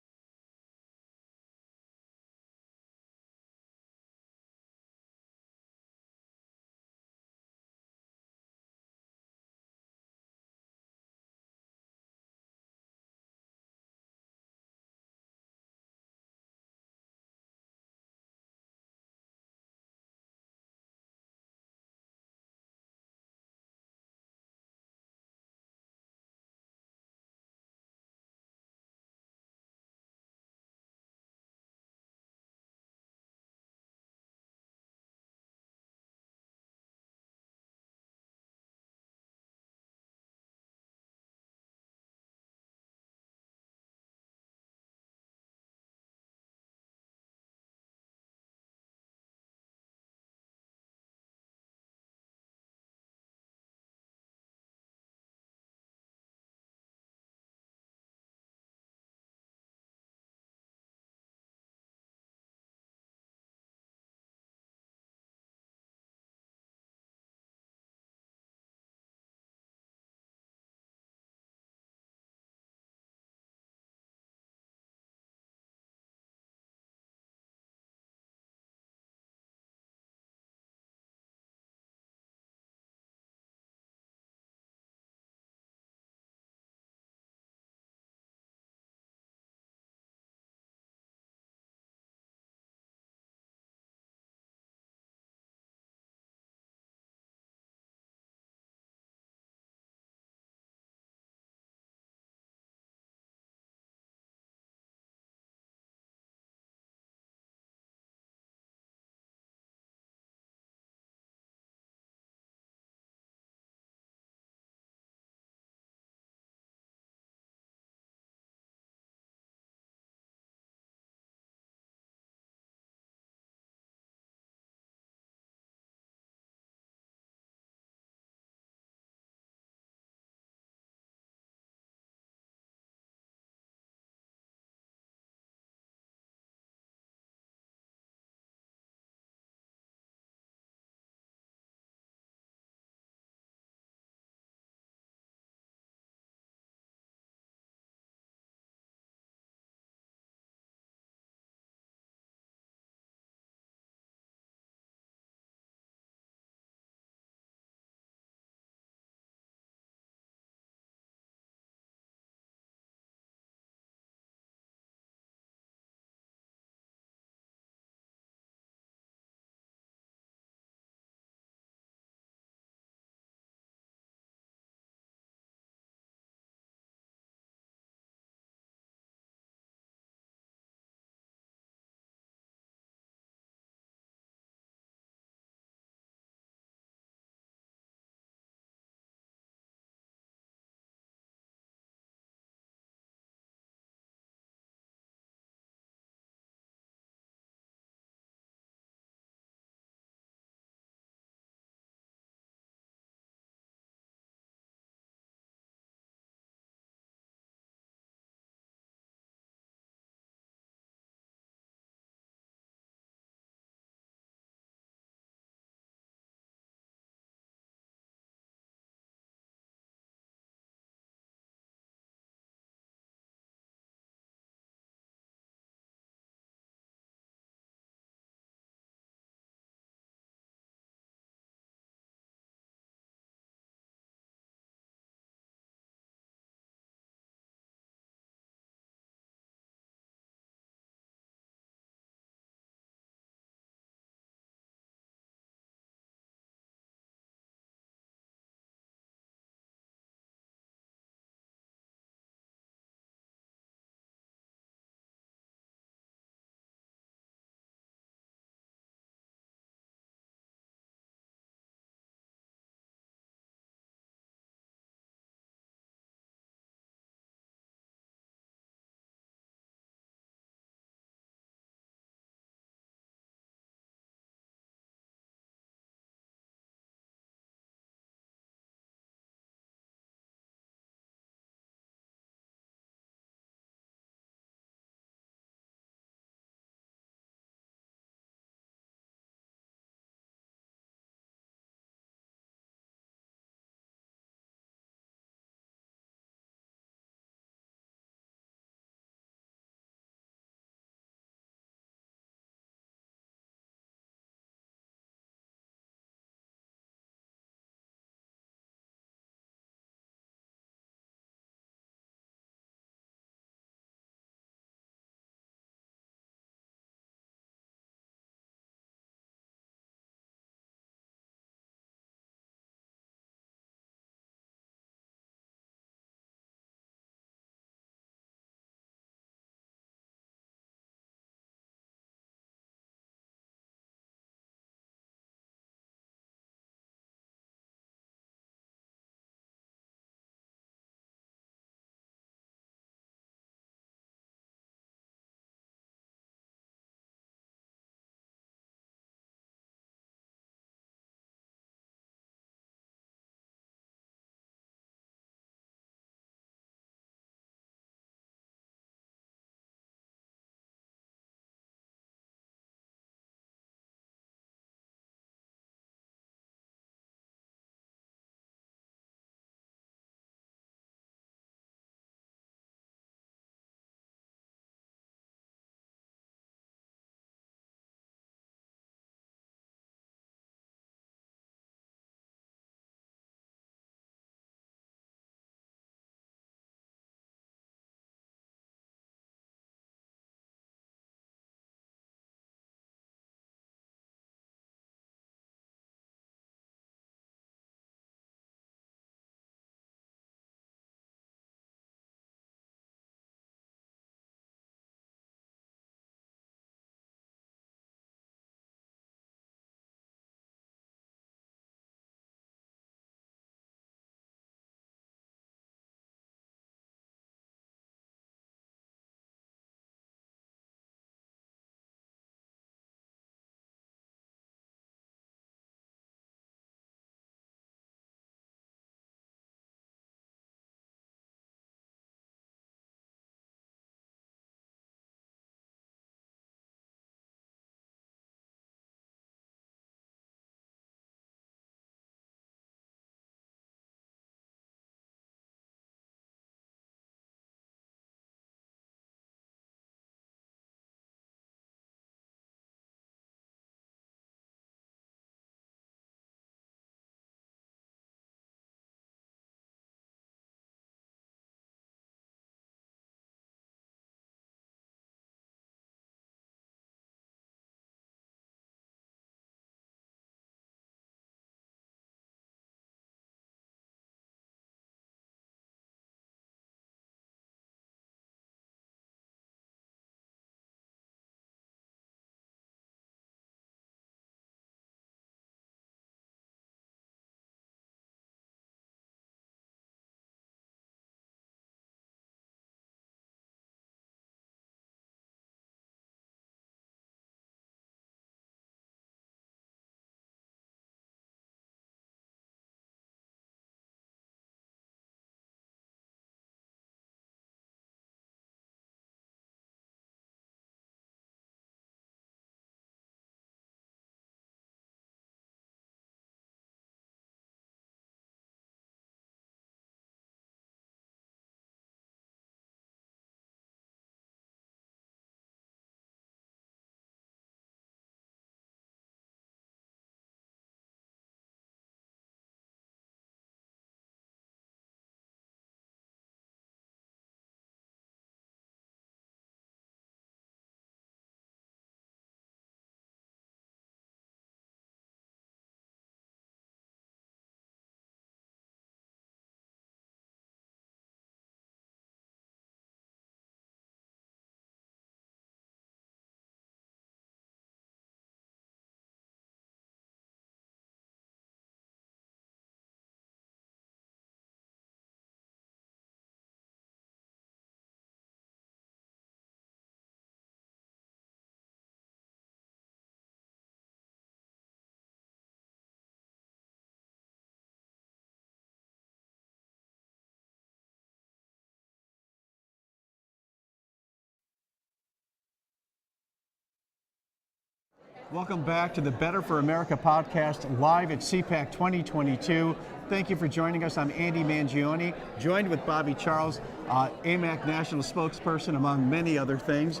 Speaker 2: Welcome back to the Better for America podcast, live at CPAC 2022. Thank you for joining us. I'm Andy Mangione, joined with Bobby Charles, AMAC National Spokesperson, among many other things.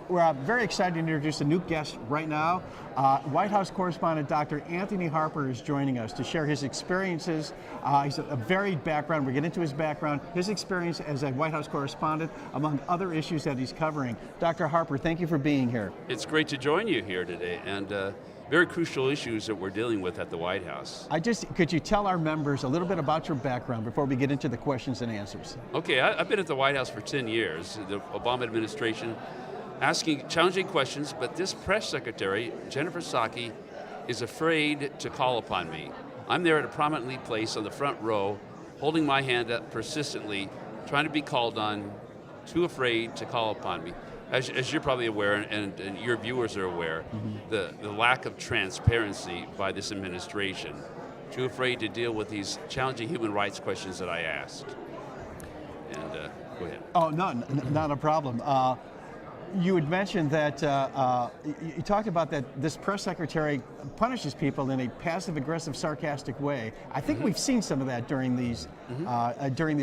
Speaker 2: We're very excited to introduce a new guest right now. White House correspondent Dr. Anthony Harper is joining us to share his experiences. He's a varied background. We'll get into his background, his experience as a White House correspondent, among other issues that he's covering. Dr. Harper, thank you for being here.
Speaker 6: It's great to join you here today, and very crucial issues that we're dealing with at the White House.
Speaker 2: Could you tell our members a little bit about your background before we get into the questions and answers?
Speaker 6: Okay, I've been at the White House for 10 years, the Obama administration, asking challenging questions, but this press secretary, Jennifer Psaki, is afraid to call upon me. I'm there at a prominently placed on the front row, holding my hand up persistently, trying to be called on, too afraid to call upon me. As you're probably aware, and your viewers are aware, the lack of transparency by this administration, too afraid to deal with these challenging human rights questions that I asked. And go ahead.
Speaker 2: Oh, no, not a problem. You had mentioned that you talked about that this press secretary punishes people in a passive-aggressive, sarcastic way. I think we've seen some of that during these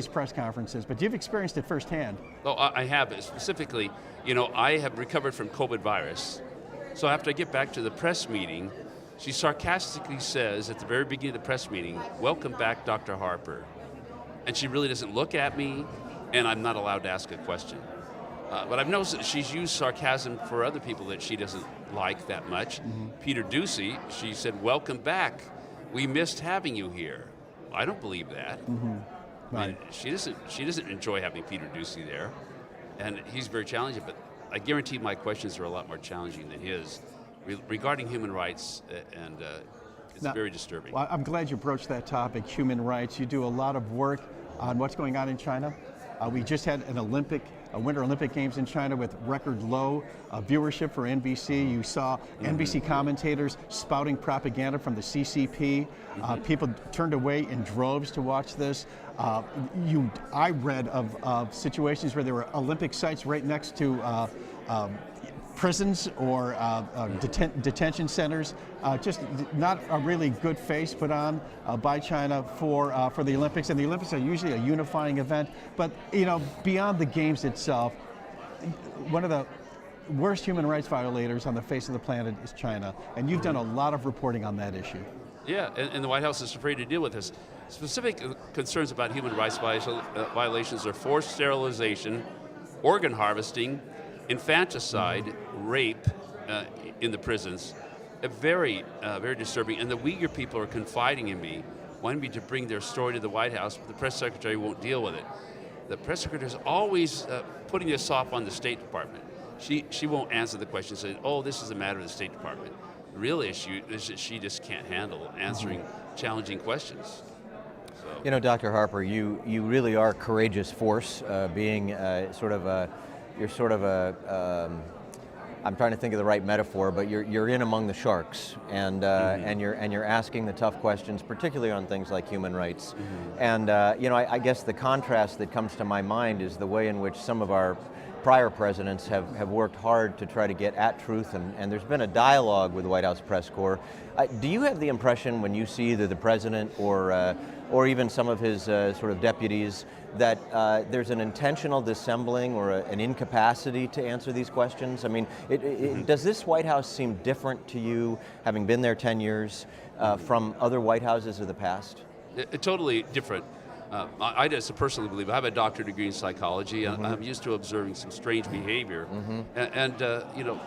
Speaker 2: press conferences, but you've experienced it firsthand.
Speaker 6: Oh, I have. Specifically, I have recovered from COVID virus. So after I get back to the press meeting, she sarcastically says at the very beginning of the press meeting, "Welcome back, Dr. Harper." And she really doesn't look at me, and I'm not allowed to ask a question. But I've noticed that she's used sarcasm for other people that she doesn't like that much. Peter Doocy, she said, "Welcome back. We missed having you here." I don't believe that. I mean, she doesn't enjoy having Peter Doocy there, and he's very challenging. But I guarantee my questions are a lot more challenging than his regarding human rights, and it's very disturbing.
Speaker 2: Well, I'm glad you broached that topic, human rights. You do a lot of work on what's going on in China. We just had a Winter Olympic Games in China with record low viewership for NBC. You saw NBC commentators spouting propaganda from the CCP. People turned away in droves to watch this. I read of situations where there were Olympic sites right next to prisons or detention centers. Just not a really good face put on by China for the Olympics. And the Olympics are usually a unifying event. But beyond the games itself, one of the worst human rights violators on the face of the planet is China. And you've done a lot of reporting on that issue.
Speaker 6: Yeah, and the White House is afraid to deal with this. Specific concerns about human rights violations are forced sterilization, organ harvesting, infanticide, rape in the prisons. Very disturbing. And the Uyghur people are confiding in me, wanting me to bring their story to the White House, but the press secretary won't deal with it. The press secretary is always putting this off on the State Department. She won't answer the question, saying, "Oh, this is a matter of the State Department." The real issue is that she just can't handle answering challenging questions.
Speaker 3: So. Dr. Harper, you really are a courageous force, being you're sort of I'm trying to think of the right metaphor, but you're in among the sharks, and you're asking the tough questions, particularly on things like human rights. And I guess the contrast that comes to my mind is the way in which some of our prior presidents have worked hard to try to get at truth, and there's been a dialogue with the White House press corps. Do you have the impression when you see either the president or even some of his sort of deputies that there's an intentional dissembling or an incapacity to answer these questions? I mean, does this White House seem different to you, having been there 10 years, from other White Houses of the past?
Speaker 6: Totally different. I just personally believe, I have a doctorate degree in psychology, and I'm used to observing some strange behavior. And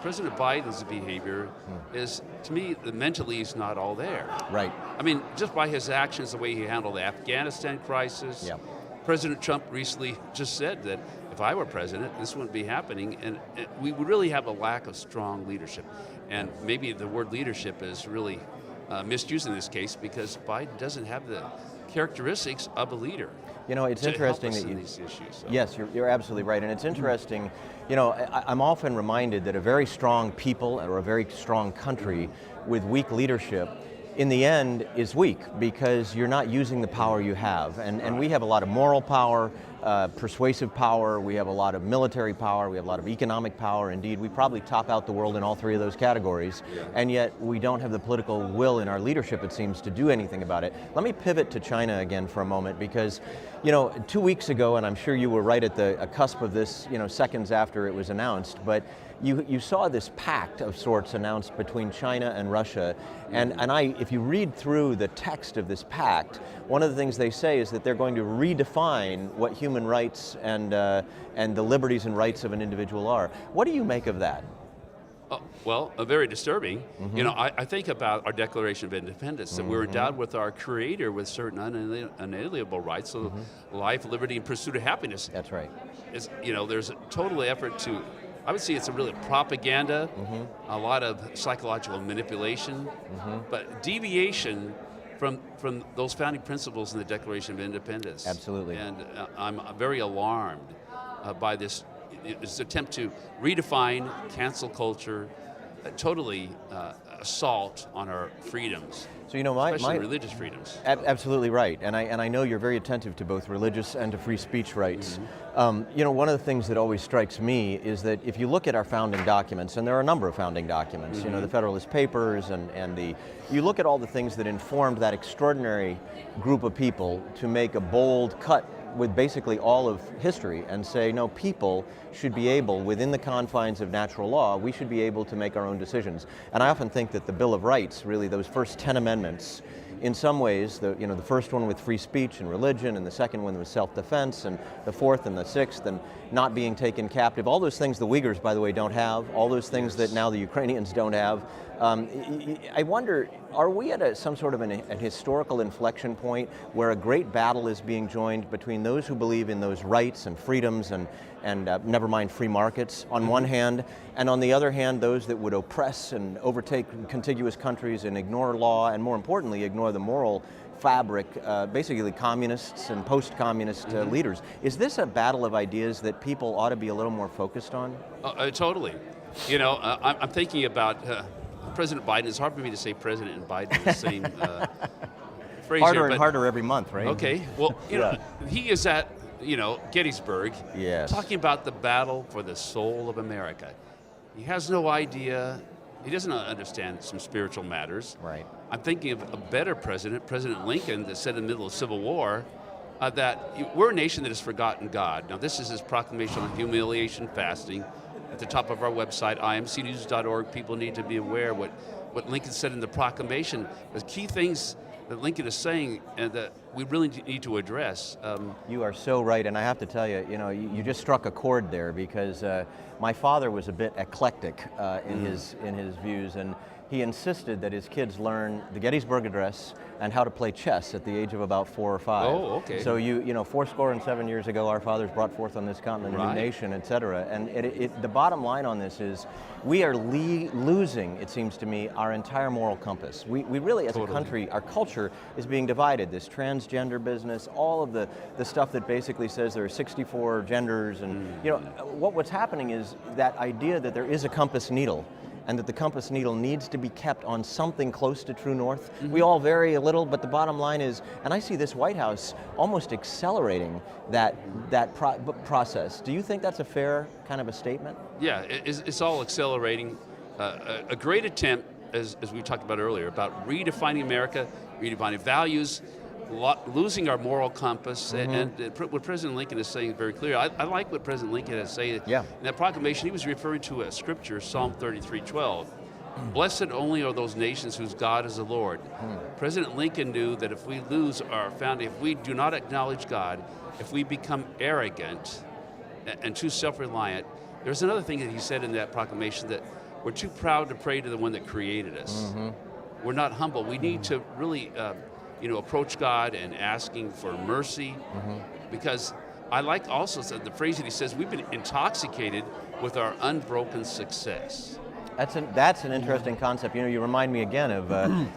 Speaker 6: President Biden's behavior is, to me, mentally he's not all there.
Speaker 3: Right.
Speaker 6: I mean, just by his actions, the way he handled the Afghanistan crisis.
Speaker 3: Yeah.
Speaker 6: President Trump recently just said that if I were president, this wouldn't be happening, and we would really have a lack of strong leadership. And maybe the word leadership is really misused in this case, because Biden doesn't have the characteristics of a leader.
Speaker 3: It's interesting that you.
Speaker 6: These issues, so.
Speaker 3: Yes, you're absolutely right, and it's interesting. I'm often reminded that a very strong people or a very strong country with weak leadership, in the end, is weak because you're not using the power you have, and we have a lot of moral power. persuasive power, we have a lot of military power, we have a lot of economic power. Indeed, we probably top out the world in all three of those categories, and yet we don't have the political will in our leadership, it seems, to do anything about it. Let me pivot to China again for a moment, because 2 weeks ago, and I'm sure you were right at the cusp of this, seconds after it was announced, but you saw this pact of sorts announced between China and Russia, and if you read through the text of this pact, one of the things they say is that they're going to redefine what human rights and the liberties and rights of an individual are. What do you make of that?
Speaker 6: Well, very disturbing. I think about our Declaration of Independence, that we're endowed with our Creator with certain unalienable rights, so life, liberty, and pursuit of happiness.
Speaker 3: That's right.
Speaker 6: There's a total effort to, I would say it's a really propaganda, a lot of psychological manipulation, but deviation from those founding principles in the Declaration of Independence.
Speaker 3: Absolutely.
Speaker 6: And I'm very alarmed by this attempt to redefine cancel culture, totally assault on our freedoms.
Speaker 3: So
Speaker 6: especially religious freedoms.
Speaker 3: Absolutely right, and I know you're very attentive to both religious and to free speech rights. One of the things that always strikes me is that if you look at our founding documents, and there are a number of founding documents, the Federalist Papers, and you look at all the things that informed that extraordinary group of people to make a bold cut with basically all of history and say, no, people should be able, within the confines of natural law, we should be able to make our own decisions. And I often think that the Bill of Rights, really those first 10 amendments, in some ways, the first one with free speech and religion, and the second one with self-defense, and the fourth and the sixth, and not being taken captive, all those things the Uyghurs, by the way, don't have, all those things that now the Ukrainians don't have. I wonder, are we at some sort of a historical inflection point where a great battle is being joined between those who believe in those rights and freedoms and never mind free markets on one hand, and on the other hand, those that would oppress and overtake contiguous countries and ignore law, and more importantly, ignore the moral fabric, basically communists and post-communist leaders. Is this a battle of ideas that people ought to be a little more focused on?
Speaker 6: Totally. I'm thinking about President Biden. It's hard for me to say President and Biden in the same phrase.
Speaker 3: Harder and harder every month, right?
Speaker 6: Okay. Well, he is at Gettysburg, talking about the battle for the soul of America. He has no idea. He doesn't understand some spiritual matters.
Speaker 3: Right.
Speaker 6: I'm thinking of a better president, President Lincoln, that said in the middle of the Civil War that we're a nation that has forgotten God. Now, this is his proclamation on humiliation fasting. At the top of our website, imcnews.org, people need to be aware what Lincoln said in the proclamation. The key things that Lincoln is saying and that we really need to address.
Speaker 3: You are so right, and I have to tell you, you just struck a chord there, because my father was a bit eclectic in his views, and he insisted that his kids learn the Gettysburg Address and how to play chess at the age of about 4 or 5.
Speaker 6: Oh, okay.
Speaker 3: So 7 years ago, our fathers brought forth on this continent a new nation, et cetera. And the bottom line on this is we are losing, it seems to me, our entire moral compass. We really, as a country, our culture is being divided. This transgender business, all of the stuff that basically says there are 64 genders, and what's happening is that idea that there is a compass needle, and that the compass needle needs to be kept on something close to true north. We all vary a little, but the bottom line is, and I see this White House almost accelerating that process. Do you think that's a fair kind of a statement?
Speaker 6: Yeah, it's all accelerating. A great attempt, as we talked about earlier, about redefining America, redefining values, losing our moral compass, and what President Lincoln is saying is very clear. I like what President Lincoln has to say. In that proclamation, he was referring to a scripture, Psalm 33:12. Blessed only are those nations whose God is the Lord. President Lincoln knew that if we lose our founding, if we do not acknowledge God, if we become arrogant and too self-reliant, there's another thing that he said in that proclamation, that we're too proud to pray to the one that created us. We're not humble. We need to really approach God and asking for mercy, because I like also the phrase that he says, we've been intoxicated with our unbroken success.
Speaker 3: That's an interesting concept. You remind me again of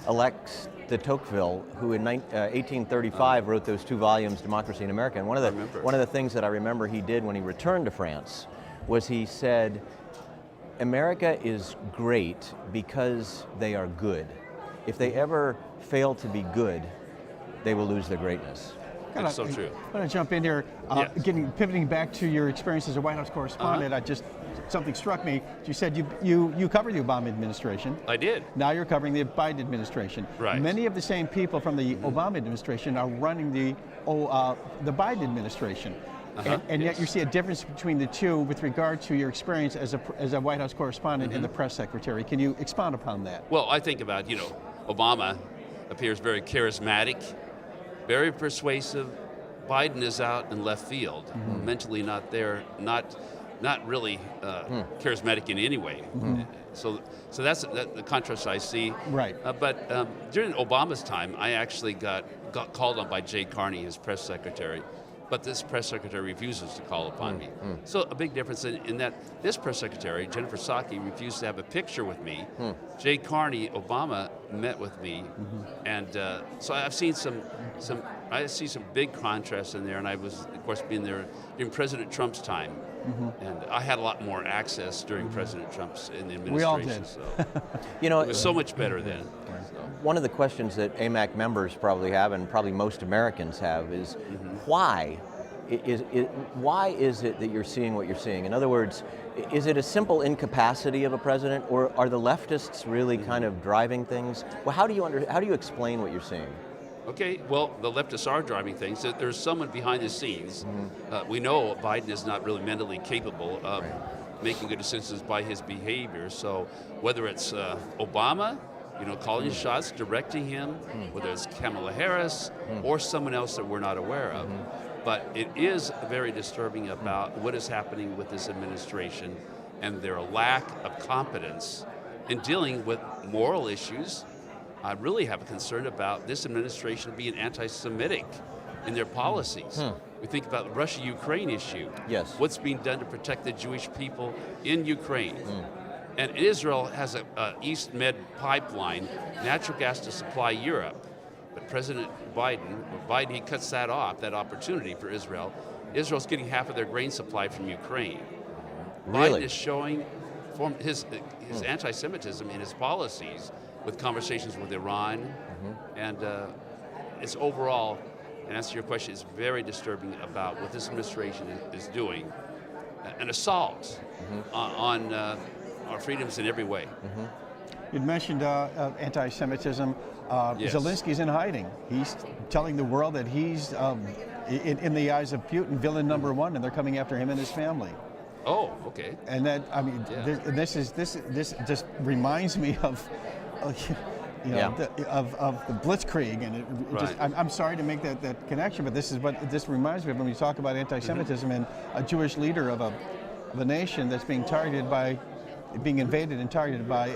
Speaker 3: Alex de Tocqueville, who in 1835 wrote those 2 volumes, Democracy in America. And one of the things that I remember he did when he returned to France was he said, America is great because they are good. If they ever fail to be good, they will lose their greatness.
Speaker 6: It's so true.
Speaker 2: I'm going to jump in here,
Speaker 6: Yes.
Speaker 2: pivoting back to your experience as a White House correspondent. Something struck me. You said you covered the Obama administration.
Speaker 6: I did.
Speaker 2: Now you're covering the Biden administration.
Speaker 6: Right.
Speaker 2: Many of the same people from the Obama administration are running the Biden administration. And yet you see a difference between the two with regard to your experience as a White House correspondent and the press secretary. Can you expound upon that?
Speaker 6: Well, I think about, Obama appears very charismatic, very persuasive. Biden is out in left field, mentally not there, not really charismatic in any way. So that's the contrast I see.
Speaker 2: Right.
Speaker 6: But during Obama's time, I actually got called on by Jay Carney, his press secretary. But this press secretary refuses to call upon me. So a big difference in that this press secretary, Jennifer Psaki, refused to have a picture with me. Jay Carney, Obama met with me, and so I've seen I see some big contrasts in there. And I was, of course, being there during President Trump's time, and I had a lot more access during President Trump's in the administration.
Speaker 2: We all did.
Speaker 6: So
Speaker 3: It
Speaker 6: was so much better then.
Speaker 3: One of the questions that AMAC members probably have, and probably most Americans have, is why is it that you're seeing what you're seeing? In other words, is it a simple incapacity of a president, or are the leftists really kind of driving things? Well, how do you explain what you're seeing?
Speaker 6: Okay, well, the leftists are driving things. There's someone behind the scenes. We know Biden is not really mentally capable of making good decisions by his behavior. So whether it's Obama, calling shots, directing him, whether it's Kamala Harris or someone else that we're not aware of. But it is very disturbing about what is happening with this administration and their lack of competence in dealing with moral issues. I really have a concern about this administration being anti-Semitic in their policies. We think about the Russia-Ukraine issue.
Speaker 3: Yes.
Speaker 6: What's being done to protect the Jewish people in Ukraine. And Israel has a East Med pipeline, natural gas to supply Europe. But President Biden, he cuts that off, that opportunity for Israel. Israel's getting half of their grain supply from Ukraine.
Speaker 3: Really?
Speaker 6: Biden is showing his anti-Semitism in his policies with conversations with Iran. And it's overall, and answer your question, it's very disturbing about what this administration is doing. An assault on our freedoms in every way.
Speaker 2: You'd mentioned anti-Semitism.
Speaker 6: Yes.
Speaker 2: Zelensky's in hiding. He's telling the world that he's, in the eyes of Putin, villain number one, and they're coming after him and his family.
Speaker 6: Oh, okay.
Speaker 2: And that, this just reminds me of, of the Blitzkrieg, and I'm sorry to make that connection, but this is what this reminds me of when we talk about anti-Semitism and a Jewish leader of a nation that's being invaded and targeted by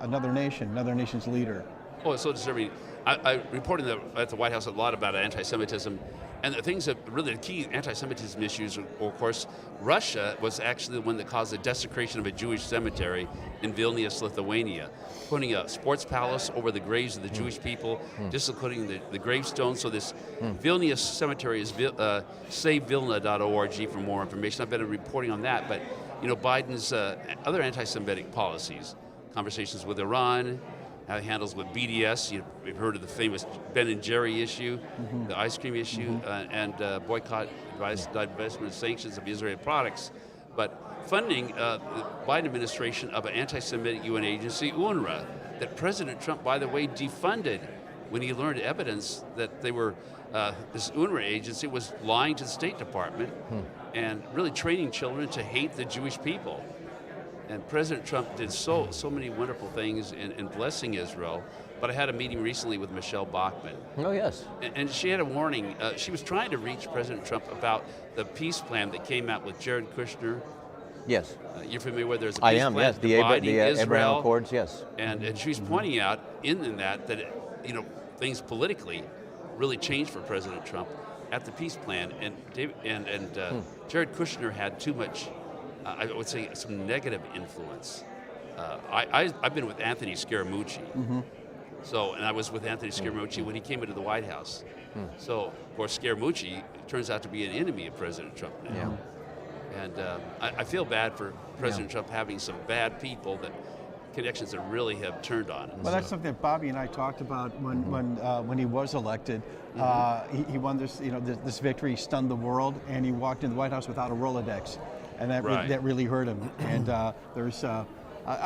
Speaker 2: another nation's leader.
Speaker 6: Oh, it's so disturbing. I reported at the White House a lot about anti-Semitism, and the things that really the key anti-Semitism issues are, of course, Russia was actually the one that caused the desecration of a Jewish cemetery in Vilnius, Lithuania, putting a sports palace over the graves of the Jewish people, dislocating the gravestones. So this Vilnius cemetery is savevilna.org for more information. I've been reporting on that, but Biden's other anti-Semitic policies, conversations with Iran, how he handles with BDS. You've heard of the famous Ben and Jerry issue, the ice cream issue, and boycott, divestment, sanctions of Israeli products. But funding the Biden administration of an anti-Semitic UN agency, UNRWA, that President Trump, by the way, defunded when he learned evidence that they were this UNRWA agency was lying to the State Department and really training children to hate the Jewish people. And President Trump did so many wonderful things in blessing Israel. But I had a meeting recently with Michelle Bachmann.
Speaker 3: Oh, yes.
Speaker 6: And she had a warning. She was trying to reach President Trump about the peace plan that came out with Jared Kushner.
Speaker 3: Yes.
Speaker 6: You're familiar with there's a peace
Speaker 3: I am,
Speaker 6: plan
Speaker 3: yes. The
Speaker 6: dividing
Speaker 3: Abraham
Speaker 6: Israel.
Speaker 3: Accords, yes.
Speaker 6: And she's pointing out in that things politically really changed for President Trump at the peace plan. And Jared Kushner had too much, I would say, some negative influence. I've been with Anthony Scaramucci. And I was with Anthony Scaramucci when he came into the White House. So, of course, Scaramucci turns out to be an enemy of President Trump now.
Speaker 3: Yeah.
Speaker 6: And I feel bad for President Trump having some bad people that connections that really have turned on.
Speaker 2: Well, that's something that Bobby and I talked about when he was elected. He won this, this victory, stunned the world, and he walked in the White House without a Rolodex, and that really hurt him. And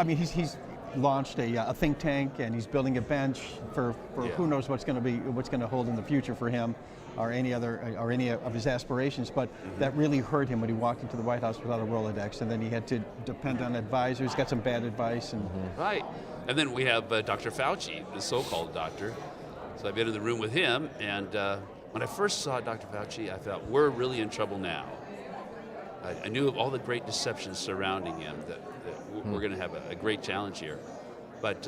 Speaker 2: he's launched a think tank, and he's building a bench for who knows what's going to hold in the future for him, or any of his aspirations. But that really hurt him when he walked into the White House without a Rolodex, and then he had to depend on advisors, got some bad advice. And
Speaker 6: Right. And then we have Dr. Fauci, the so-called doctor. So I've been in the room with him, and when I first saw Dr. Fauci, I thought, we're really in trouble now. I knew of all the great deceptions surrounding him, that we're going to have a great challenge here. But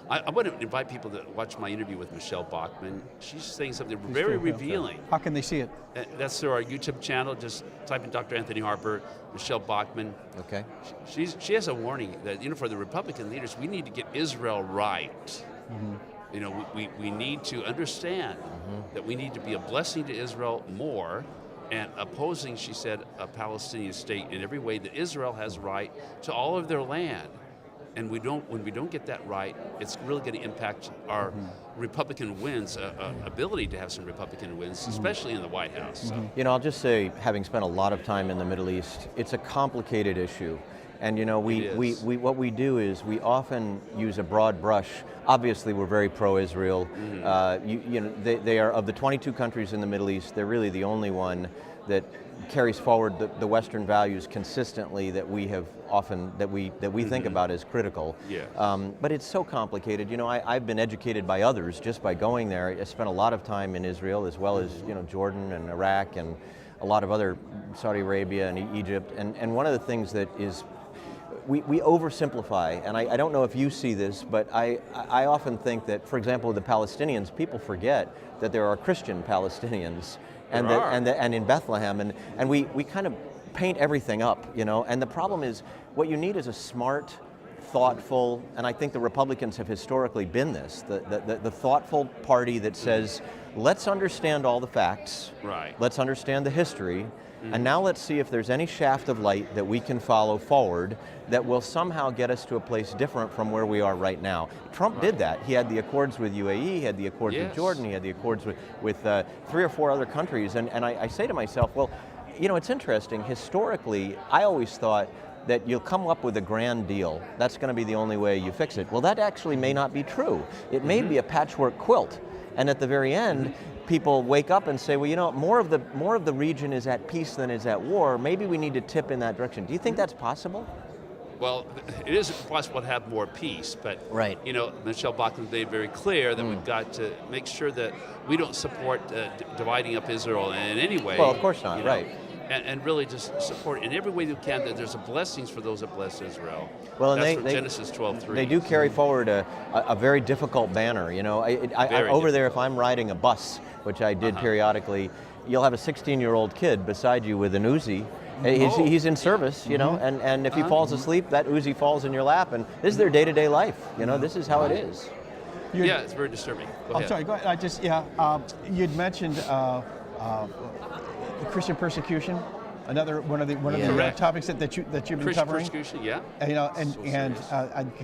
Speaker 6: I want to invite people to watch my interview with Michelle Bachmann. She's saying something very revealing.
Speaker 2: How can they see it?
Speaker 6: That's through our YouTube channel. Just type in Dr. Anthony Harper, Michelle Bachmann.
Speaker 3: Okay.
Speaker 6: She has a warning that, for the Republican leaders, we need to get Israel right. We need to understand that we need to be a blessing to Israel more, and opposing, she said, a Palestinian state in every way that Israel has right to all of their land. And when we don't get that right, it's really going to impact our Republican wins, ability to have some Republican wins, especially in the White House. So.
Speaker 3: I'll just say, having spent a lot of time in the Middle East, it's a complicated issue. And what we do is we often use a broad brush. Obviously, we're very pro-Israel. They are, of the 22 countries in the Middle East, they're really the only one that carries forward the Western values consistently that we have often that we think about as critical.
Speaker 6: Yeah.
Speaker 3: But it's so complicated. I've been educated by others just by going there. I spent a lot of time in Israel, as well as Jordan and Iraq and a lot of other, Saudi Arabia and Egypt. And one of the things that is we oversimplify, and I don't know if you see this, but I often think that, for example, the Palestinians, people forget that there are Christian Palestinians and in Bethlehem, and we kind of paint everything up, and the problem is what you need is a smart, thoughtful, and I think the Republicans have historically been this, the thoughtful party that says, let's understand all the facts, let's understand the history, and now let's see if there's any shaft of light that we can follow forward that will somehow get us to a place different from where we are right now. Trump did that. He had the accords with UAE, he had the accords with Jordan, he had the accords with 3 or 4 other countries, and I say to myself, well, it's interesting. Historically, I always thought that you'll come up with a grand deal. That's going to be the only way you fix it. Well, that actually may not be true. It may be a patchwork quilt, and at the very end, people wake up and say, well, more of the region is at peace than is at war. Maybe we need to tip in that direction. Do you think that's possible?
Speaker 6: Well, it is possible to have more peace, but Michelle Bachmann made very clear that we've got to make sure that we don't support dividing up Israel in any way.
Speaker 3: Well, of course not, right.
Speaker 6: And really just support in every way we can that there's a blessings for those that bless Israel.
Speaker 3: Well, and
Speaker 6: that's from Genesis 12:3.
Speaker 3: They do carry forward a very difficult banner. Over there, if I'm riding a bus, which I did periodically, you'll have a 16-year-old kid beside you with an Uzi. He's in service, and if he falls asleep, that Uzi falls in your lap, and this is their day-to-day life. This is how it is.
Speaker 6: It's very disturbing. Go ahead.
Speaker 2: Sorry, go ahead. You'd mentioned Christian persecution, another one of the topics that you've been
Speaker 6: Christian
Speaker 2: covering.
Speaker 6: Persecution, yeah.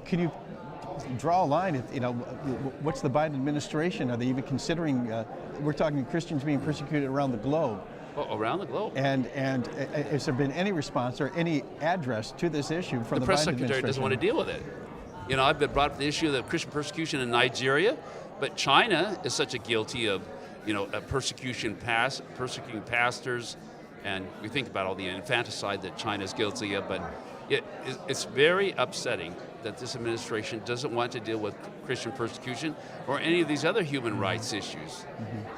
Speaker 2: Can you draw a line? What's the Biden administration? Are they even considering? We're talking Christians being persecuted around the globe.
Speaker 6: Oh, around the globe.
Speaker 2: And has there been any response or any address to this issue from the Biden administration?
Speaker 6: The press secretary doesn't want to deal with it. I've been brought up the issue of Christian persecution in Nigeria, but China is such a guilty of persecuting pastors, and we think about all the infanticide that China is guilty of, but it's very upsetting that this administration doesn't want to deal with Christian persecution or any of these other human rights issues.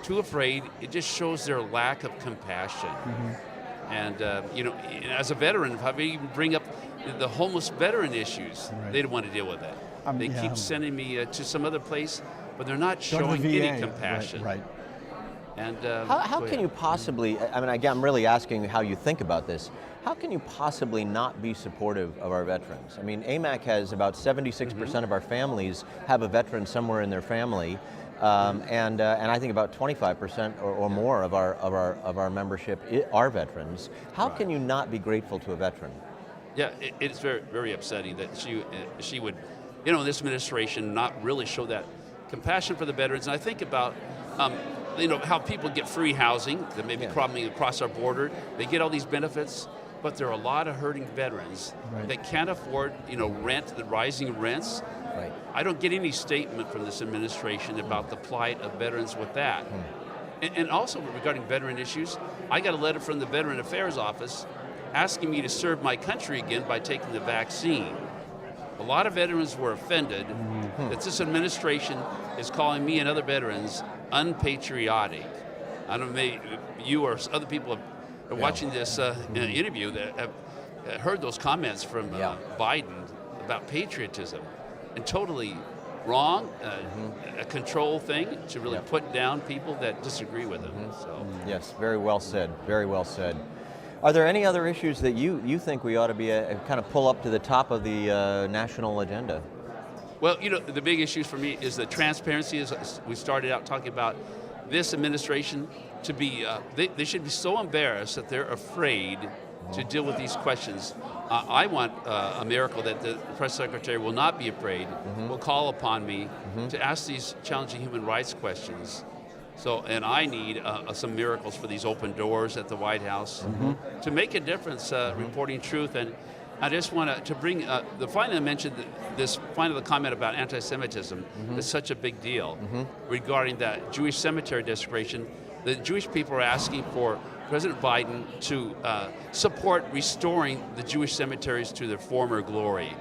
Speaker 6: Too afraid. It just shows their lack of compassion. And as a veteran, if I even bring up the homeless veteran issues, they don't want to deal with that. They keep sending me to some other place, but they're not showing any compassion.
Speaker 2: Right.
Speaker 6: And
Speaker 3: how can you possibly, again, I'm really asking how you think about this. How can you possibly not be supportive of our veterans? AMAC has about 76% of our families have a veteran somewhere in their family, and I think about 25% or more of our membership are veterans. How can you not be grateful to a veteran?
Speaker 6: Yeah, it's very, very upsetting that she would this administration not really show that compassion for the veterans. And I think about, how people get free housing that may be coming across our border. They get all these benefits, but there are a lot of hurting veterans that can't afford, rent, the rising rents.
Speaker 3: Right.
Speaker 6: I don't get any statement from this administration about the plight of veterans with that. And also regarding veteran issues, I got a letter from the Veteran Affairs Office asking me to serve my country again by taking the vaccine. A lot of veterans were offended that this administration is calling me and other veterans unpatriotic. I don't know, maybe you or other people are watching this interview that have heard those comments from Biden about patriotism, and totally wrong, a control thing to really put down people that disagree with him. So.
Speaker 3: Yes, very well said, very well said. Are there any other issues that you think we ought to be kind of pull up to the top of the national agenda?
Speaker 6: Well, the big issues for me is the transparency, as we started out talking about. This administration to be, they should be so embarrassed that they're afraid to deal with these questions. I want a miracle that the press secretary will not be afraid, will call upon me to ask these challenging human rights questions. So, and I need some miracles for these open doors at the White House to make a difference, reporting truth. And I just want to bring, finally I mentioned this final comment about anti-Semitism is such a big deal regarding that Jewish cemetery desecration. The Jewish people are asking for President Biden to support restoring the Jewish cemeteries to their former glory,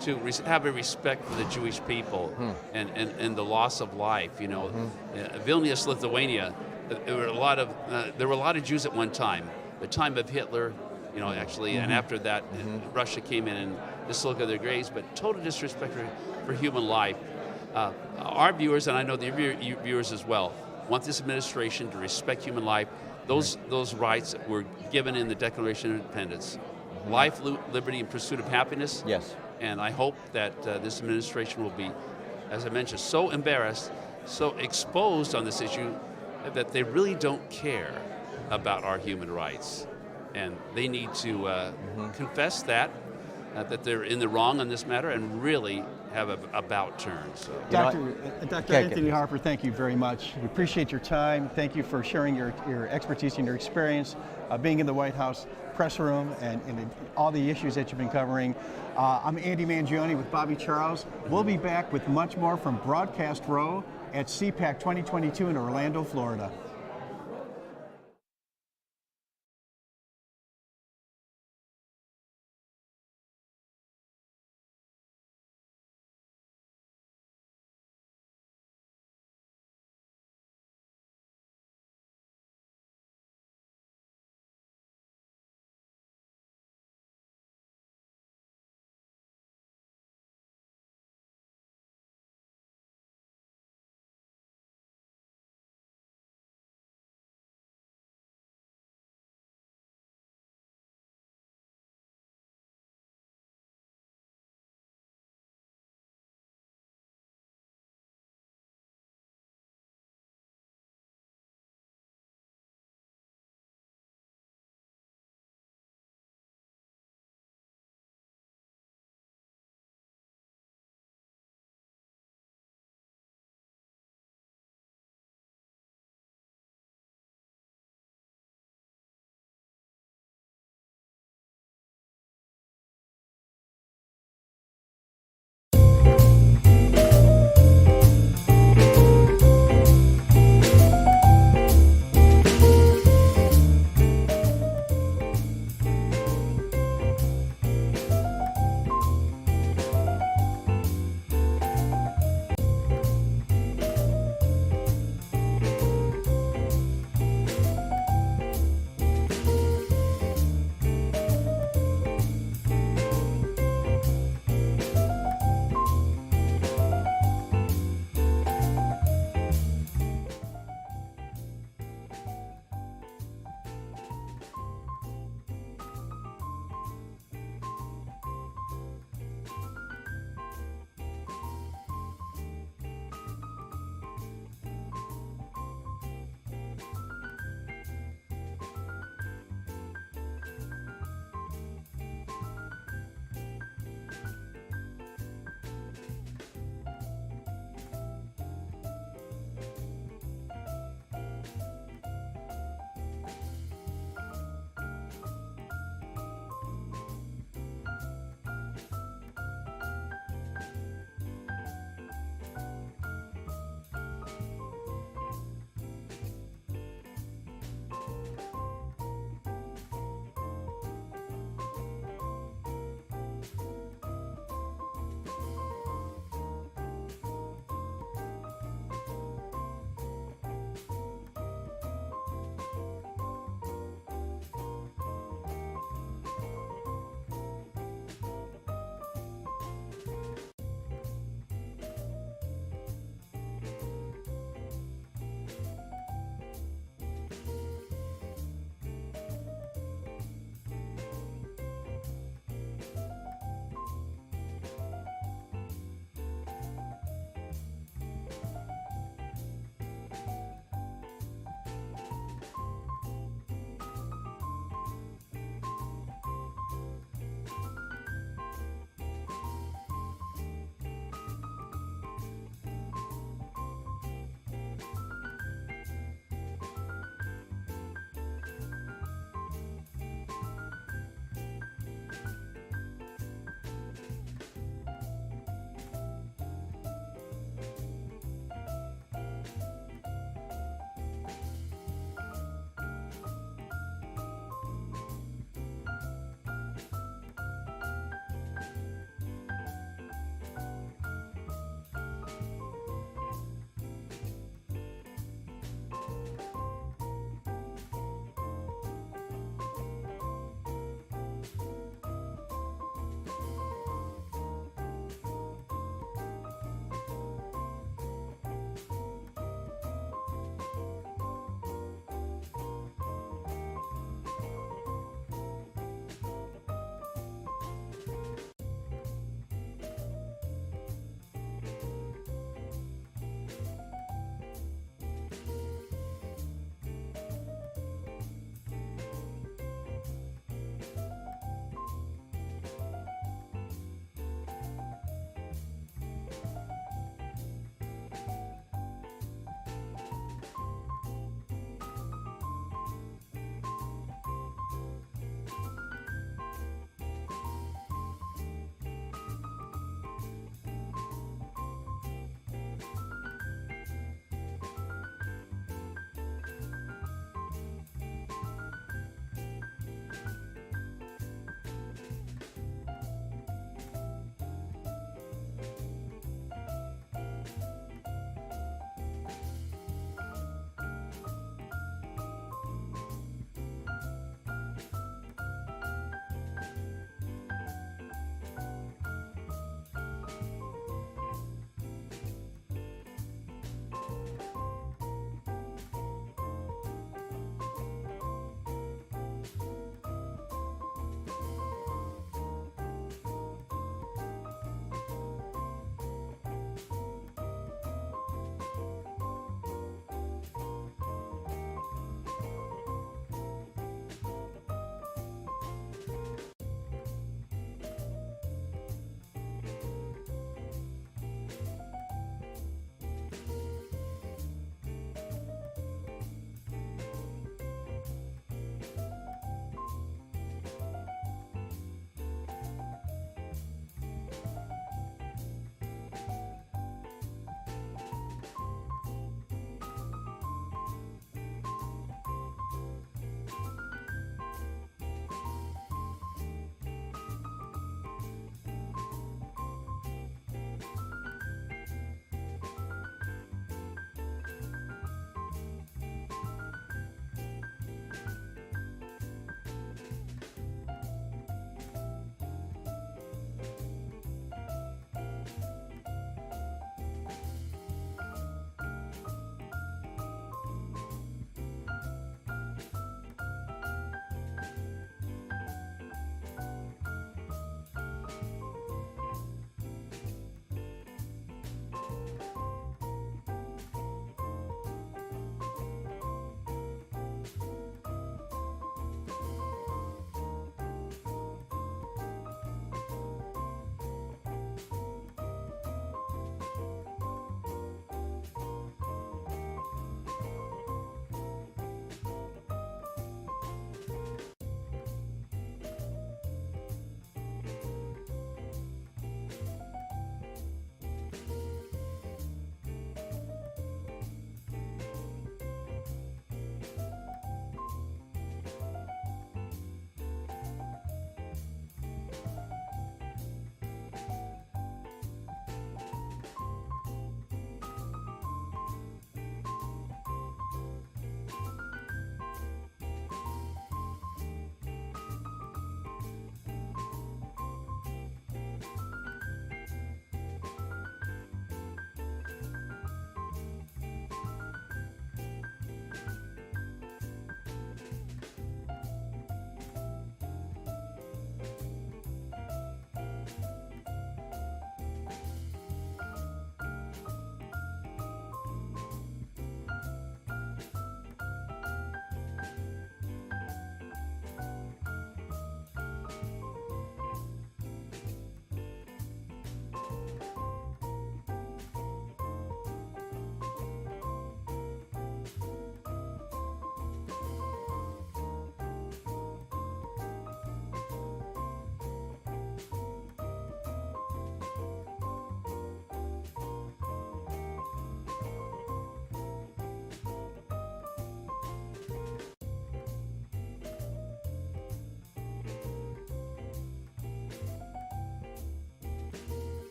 Speaker 6: to have a respect for the Jewish people and the loss of life. Vilnius, Lithuania, there were a lot of Jews at one time. The time of Hitler, actually, and after that, Russia came in and just look at their graves, but total disrespect for human life. Our viewers, and I know the viewers as well, want this administration to respect human life. Those rights that were given in the Declaration of Independence. Life, liberty, and pursuit of happiness.
Speaker 3: Yes.
Speaker 6: And I hope that this administration will be, as I mentioned, so embarrassed, so exposed on this issue that they really don't care about our human rights. And they need to confess that they're in the wrong on this matter and really have a about turn. So.
Speaker 2: Dr. Anthony Harper, thank you very much. We appreciate your time. Thank you for sharing your expertise and your experience being in the White House press room and all the issues that you've been covering. I'm Andy Mangione with Bobby Charles. We'll be back with much more from Broadcast Row at CPAC 2022 in Orlando, Florida.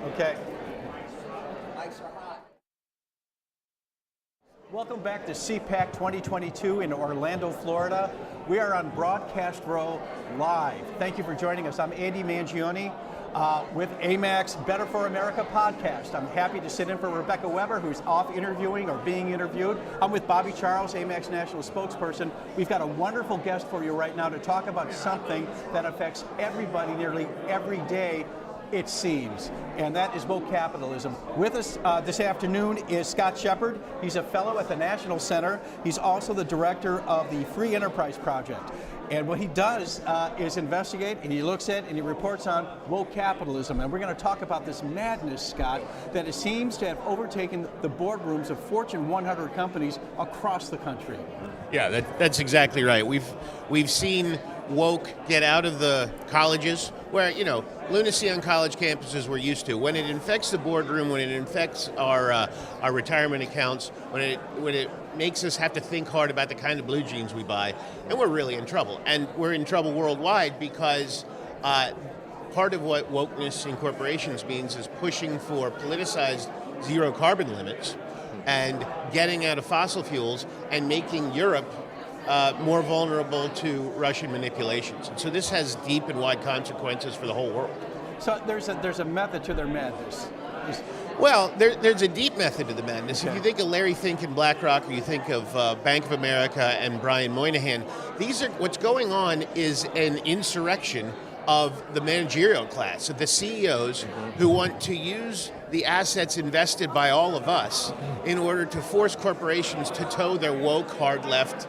Speaker 2: Okay. Welcome back to CPAC 2022 in Orlando, Florida. We are on Broadcast Row Live. Thank you for joining us. I'm Andy Mangione with AMAC's Better for America podcast. I'm happy to sit in for Rebecca Weber, who's off interviewing or being interviewed. I'm with Bobby Charles, AMAC's National Spokesperson. We've got a wonderful guest for you right now to talk about something that affects everybody nearly every day, it seems, and that is woke capitalism. With us this afternoon is Scott Shepard. He's a fellow at the National Center. He's also the director of the Free Enterprise Project. And what he does is investigate, and he looks at and he reports on woke capitalism. And we're going to talk about this madness, Scott, that it seems to have overtaken the boardrooms of Fortune 100 companies across the country.
Speaker 7: Yeah, that's exactly right. We've seen woke get out of the colleges where, lunacy on college campuses we're used to. When it infects the boardroom, when it infects our retirement accounts, when it makes us have to think hard about the kind of blue jeans we buy, and we're really in trouble. And we're in trouble worldwide because part of what wokeness in corporations means is pushing for politicized zero carbon limits and getting out of fossil fuels and making Europe more vulnerable to Russian manipulations. And so this has deep and wide consequences for the whole world.
Speaker 2: So there's a method to their madness.
Speaker 7: Well, there's a deep method to the madness. Okay. If you think of Larry Fink and BlackRock, or you think of Bank of America and Brian Moynihan, what's going on is an insurrection of the managerial class, of the CEOs who want to use the assets invested by all of us in order to force corporations to toe their woke, hard left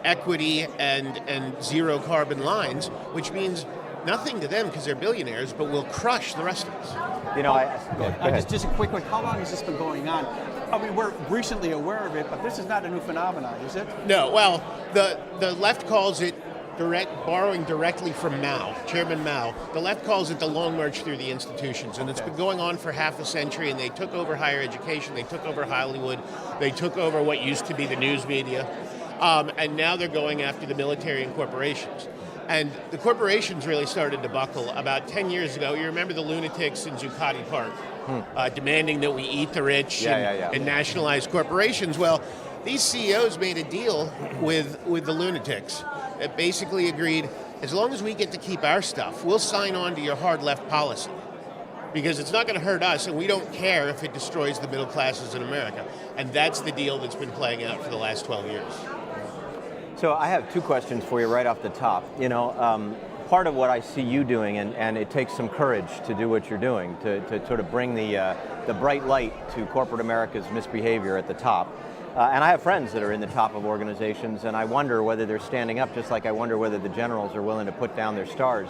Speaker 7: equity and zero carbon lines, which means nothing to them because they're billionaires, but will crush the rest of us.
Speaker 2: Just a quick one. How long has this been going on? I mean, we're recently aware of it, but this is not a new phenomenon, is it?
Speaker 7: No. Well, the left calls it borrowing directly from Mao, Chairman Mao. The left calls it the long march through the institutions, and it's been going on for half a century, and they took over higher education, they took over Hollywood, they took over what used to be the news media, and now they're going after the military and corporations. And the corporations really started to buckle about 10 years ago. You remember the lunatics in Zuccotti Park demanding that we eat the rich and nationalize corporations. Well, these CEOs made a deal with the lunatics that basically agreed, as long as we get to keep our stuff, we'll sign on to your hard left policy. Because it's not going to hurt us, and we don't care if it destroys the middle classes in America. And that's the deal that's been playing out for the last 12 years.
Speaker 3: So I have two questions for you right off the top. Part of what I see you doing, and it takes some courage to do what you're doing, to sort of bring the bright light to corporate America's misbehavior at the top. And I have friends that are in the top of organizations, and I wonder whether they're standing up, just like I wonder whether the generals are willing to put down their stars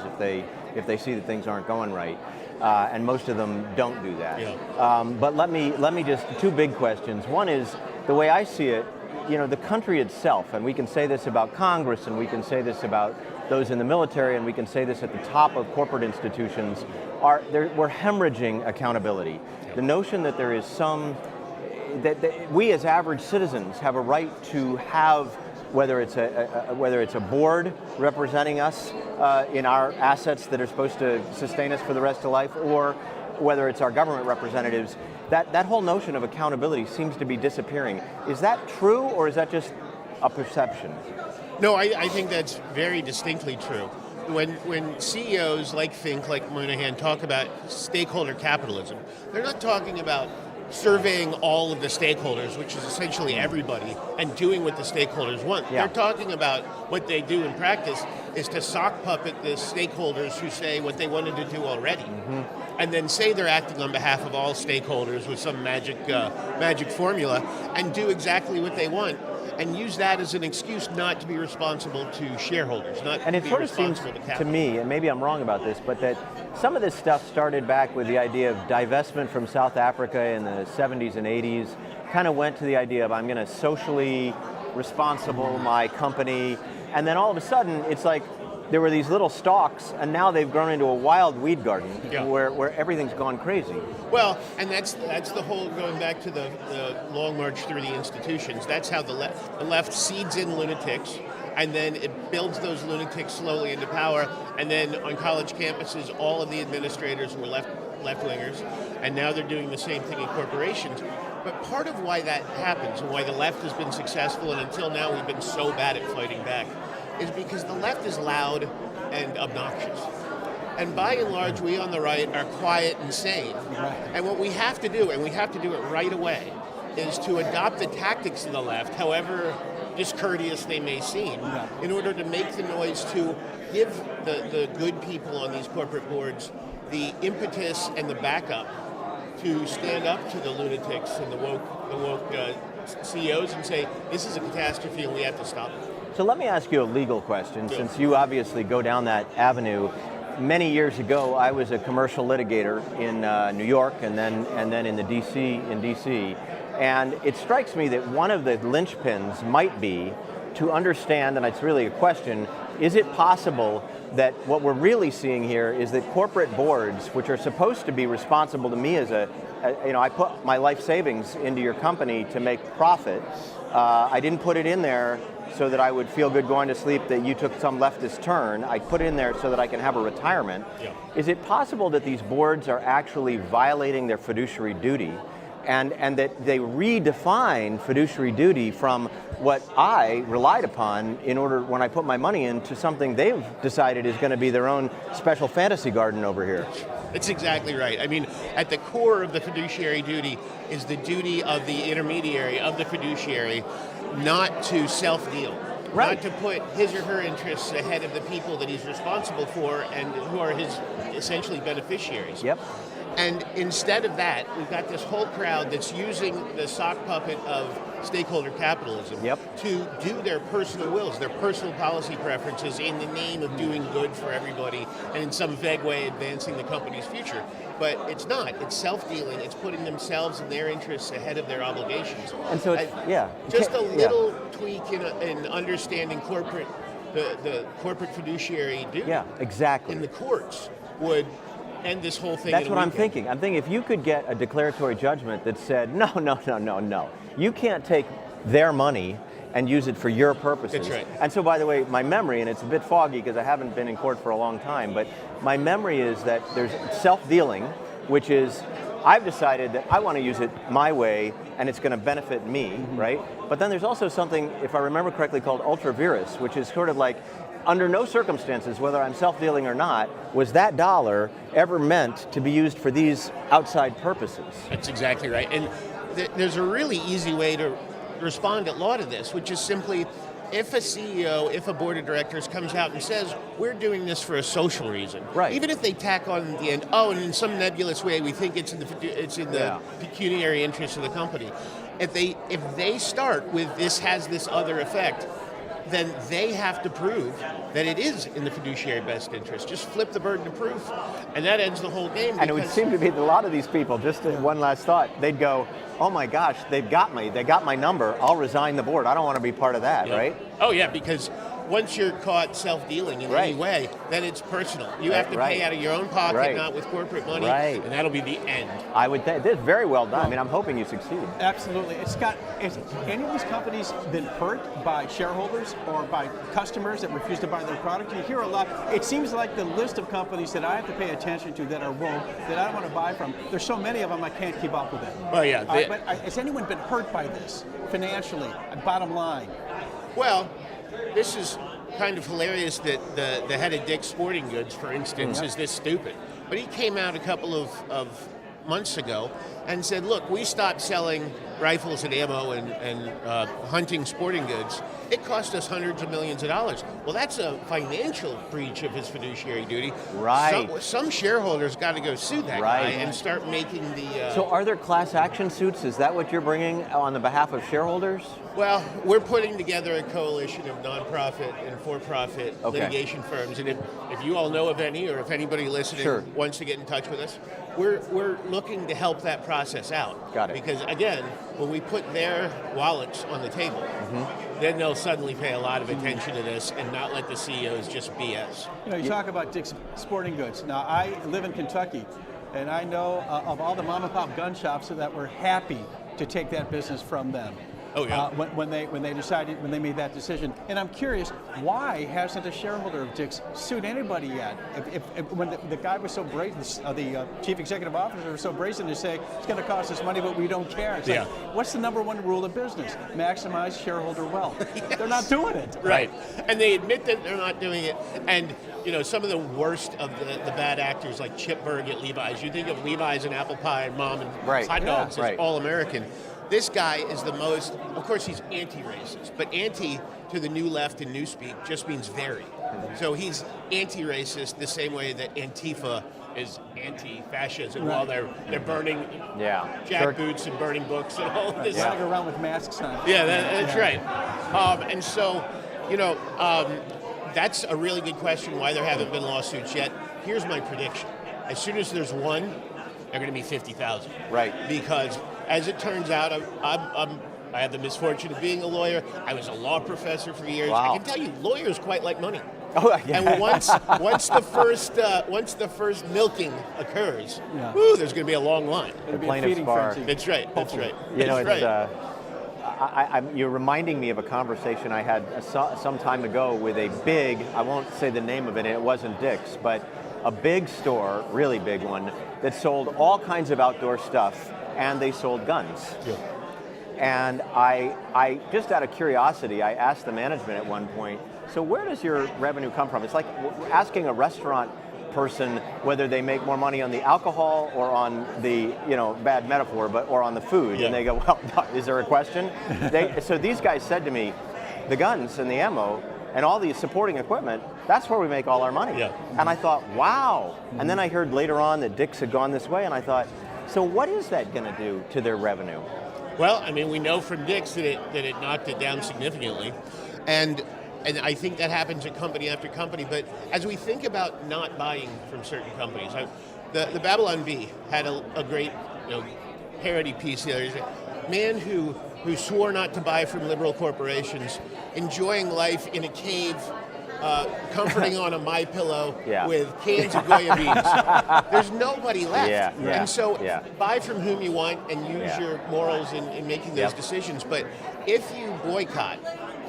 Speaker 3: if they see that things aren't going right. And most of them don't do that. Yeah. But let me just, two big questions. One is, the way I see it, the country itself, and we can say this about Congress, and we can say this about those in the military, and we can say this at the top of corporate institutions, we're hemorrhaging accountability. The notion that there is that we as average citizens have a right to have, whether it's a board representing us in our assets that are supposed to sustain us for the rest of life, or whether it's our government representatives, that whole notion of accountability seems to be disappearing. Is that true, or is that just a perception?
Speaker 7: No, I think that's very distinctly true. When CEOs like Fink, like Moynihan, talk about stakeholder capitalism, they're not talking about surveying all of the stakeholders, which is essentially everybody, and doing what the stakeholders want. Yeah. They're talking about what they do in practice is to sock puppet the stakeholders who say what they wanted to do already. And then say they're acting on behalf of all stakeholders with some magic formula, and do exactly what they want, and use that as an excuse not to be responsible to shareholders,
Speaker 3: and it sort of seems to me, and maybe I'm wrong about this, but that some of this stuff started back with the idea of divestment from South Africa in the 70s and 80s, kind of went to the idea of I'm going to socially responsible my company, and then all of a sudden it's like there were these little stalks, and now they've grown into a wild weed garden where everything's gone crazy.
Speaker 7: Well, and that's the whole, going back to the long march through the institutions. That's how the left seeds in lunatics, and then it builds those lunatics slowly into power, and then on college campuses, all of the administrators were left-wingers, and now they're doing the same thing in corporations. But part of why that happens, and why the left has been successful, and until now we've been so bad at fighting back, is because the left is loud and obnoxious. And by and large, we on the right are quiet and sane. Right. And what we have to do, and we have to do it right away, is to adopt the tactics of the left, however discourteous they may seem, in order to make the noise, to give the good people on these corporate boards the impetus and the backup to stand up to the lunatics and the woke CEOs and say, this is a catastrophe and we have to stop it.
Speaker 3: So let me ask you a legal question, since you obviously go down that avenue. Many years ago, I was a commercial litigator in New York and then in DC. And it strikes me that one of the linchpins might be to understand, and it's really a question, is it possible that what we're really seeing here is that corporate boards, which are supposed to be responsible to me as I put my life savings into your company to make profit. I didn't put it in there so that I would feel good going to sleep that you took some leftist turn. I put it in there so that I can have a retirement. Yeah. Is it possible that these boards are actually violating their fiduciary duty, and that they redefine fiduciary duty from what I relied upon in order, when I put my money into something they've decided is going to be their own special fantasy garden over here?
Speaker 7: That's exactly right. I mean, at the core of the fiduciary duty is the duty of the intermediary, of the fiduciary, not to self-deal. Right. Not to put his or her interests ahead of the people that he's responsible for and who are his essentially beneficiaries.
Speaker 3: Yep.
Speaker 7: And instead of that, we've got this whole crowd that's using the sock puppet of stakeholder capitalism to do their personal wills, their personal policy preferences in the name of doing good for everybody and in some vague way advancing the company's future. But it's not. It's self-dealing. It's putting themselves and their interests ahead of their obligations.
Speaker 3: And so it's,
Speaker 7: just a little tweak in understanding the corporate fiduciary duty.
Speaker 3: Yeah, exactly.
Speaker 7: In the courts would end this whole thing.
Speaker 3: That's what I'm thinking. I'm thinking if you could get a declaratory judgment that said, no, you can't take their money and use it for your purposes.
Speaker 7: That's right.
Speaker 3: And so, by the way, my memory, and it's a bit foggy because I haven't been in court for a long time, but my memory is that there's self-dealing, which is I've decided that I want to use it my way and it's going to benefit me, right? But then there's also something, if I remember correctly, called ultra vires, which is sort of like, under no circumstances, whether I'm self-dealing or not, was that dollar ever meant to be used for these outside purposes.
Speaker 7: That's exactly right. And there's a really easy way to respond at law to this, which is simply, if a CEO, if a board of directors comes out and says, we're doing this for a social reason,
Speaker 3: right.
Speaker 7: Even if they tack on at the end, and in some nebulous way we think it's in the pecuniary interest of the company. If they start with this has this other effect, then they have to prove that it is in the fiduciary best interest. Just flip the burden of proof, and that ends the whole game.
Speaker 3: And it would seem to be that a lot of these people, just one last thought, they'd go, oh my gosh, they've got me, they got my number, I'll resign the board, I don't want to be part of that, right?
Speaker 7: Oh yeah, because once you're caught self-dealing in any way, then it's personal. You have to pay out of your own pocket, not with corporate money, and that'll be the end.
Speaker 3: I would think, this is very well done. I mean, I'm hoping you succeed.
Speaker 2: Absolutely. Has any of these companies been hurt by shareholders or by customers that refuse to buy their product? You hear a lot. It seems like the list of companies that I have to pay attention to that are woke, that I don't want to buy from, there's so many of them I can't keep up with it.
Speaker 7: Well, yeah.
Speaker 2: But has anyone been hurt by this financially, bottom line?
Speaker 7: Well, this is kind of hilarious that the head of Dick's Sporting Goods, for instance, is this stupid. But he came out a couple of months ago and said, look, we stopped selling rifles and ammo and hunting sporting goods. It cost us hundreds of millions of dollars. Well, that's a financial breach of his fiduciary duty.
Speaker 3: Right.
Speaker 7: Some shareholders got to go sue that guy and start making the...
Speaker 3: So are there class action suits? Is that what you're bringing on the behalf of shareholders?
Speaker 7: Well, we're putting together a coalition of nonprofit and for-profit litigation firms, and if you all know of any, or if anybody listening wants to get in touch with us, we're looking to help that process out.
Speaker 3: Got it.
Speaker 7: Because again, when we put their wallets on the table, then they'll suddenly pay a lot of attention to this and not let the CEOs just BS.
Speaker 2: You talk about Dick's Sporting Goods. Now, I live in Kentucky, and I know of all the mom and pop gun shops that were happy to take that business from them.
Speaker 7: Oh, yeah.
Speaker 2: When they made that decision. And I'm curious, why hasn't a shareholder of Dick's sued anybody yet? When the guy was so brazen, the chief executive officer was so brazen to say it's going to cost us money, but we don't care. It's like, what's the number one rule of business? Maximize shareholder wealth. Yes. They're not doing it.
Speaker 7: Right. And they admit that they're not doing it. And some of the worst of the bad actors like Chip Berg at Levi's. You think of Levi's and apple pie and mom and hot dogs as all American. This guy is the most, of course he's anti-racist, but anti to the new left and newspeak just means very. So he's anti-racist the same way that Antifa is anti-fascism while they're burning jackboots and burning books and all of this.
Speaker 2: Running around with masks on.
Speaker 7: Yeah, that's right. And so, that's a really good question, why there haven't been lawsuits yet. Here's my prediction. As soon as there's one, they're going to be 50,000.
Speaker 3: Right.
Speaker 7: Because as it turns out, I had the misfortune of being a lawyer. I was a law professor for years.
Speaker 3: Wow.
Speaker 7: I can tell you, lawyers quite like money.
Speaker 3: Oh, yeah.
Speaker 7: And once the first milking occurs, there's going to be a long line.
Speaker 2: It'll be a feeding frenzy.
Speaker 7: That's right. That's right.
Speaker 3: You're reminding me of a conversation I had some time ago with a big, I won't say the name of it, and it wasn't Dick's, but a big store, really big one, that sold all kinds of outdoor stuff, and they sold guns.
Speaker 7: Yeah.
Speaker 3: And I just out of curiosity, I asked the management at one point, so where does your revenue come from? It's like asking a restaurant person whether they make more money on the alcohol or on the, bad metaphor, or on the food. Yeah. And they go, well, is there a question? So these guys said to me, the guns and the ammo and all the supporting equipment, that's where we make all our money.
Speaker 7: Yeah.
Speaker 3: And I thought, wow. And then I heard later on that Dick's had gone this way, and I thought, so what is that going to do to their revenue?
Speaker 7: Well, we know from Dick's that it knocked it down significantly. And I think that happens at company after company. But as we think about not buying from certain companies, the Babylon Bee had a great parody piece the other day. Man who swore not to buy from liberal corporations, enjoying life in a cave, comforting on a MyPillow with cans of Goya beans. There's nobody left. And so buy from whom you want and use your morals in making those decisions. But if you boycott,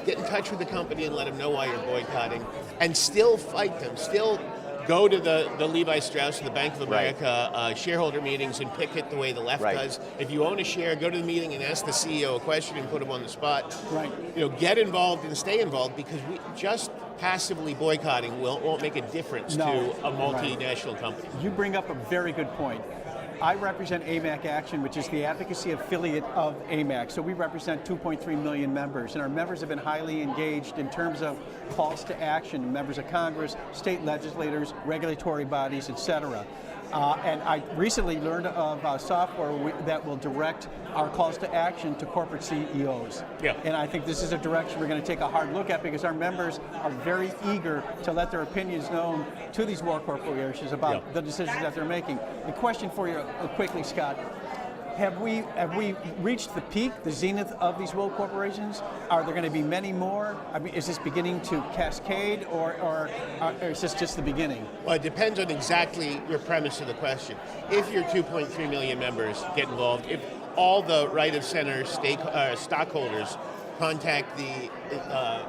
Speaker 7: get in touch with the company and let them know why you're boycotting, and still fight them, still go to the Levi Strauss or the Bank of America shareholder meetings and picket the way the left does. If you own a share, go to the meeting and ask the CEO a question and put him on the spot. Right. Get involved and stay involved, because we just passively boycotting won't make a difference to a multinational company.
Speaker 2: You bring up a very good point. I represent AMAC Action, which is the advocacy affiliate of AMAC. So we represent 2.3 million members, and our members have been highly engaged in terms of calls to action, members of Congress, state legislators, regulatory bodies, etc. And I recently learned of software that will direct our calls to action to corporate CEOs. Yeah. And I think this is a direction we're going to take a hard look at, because our members are very eager to let their opinions known to these war corporations about the decisions that they're making. The question for you quickly, Scott, have we reached the peak, the zenith of these world corporations? Are there going to be many more? Is this beginning to cascade, or is this just the beginning?
Speaker 7: Well, it depends on exactly your premise of the question. If your 2.3 million members get involved, if all the right of center stockholders contact the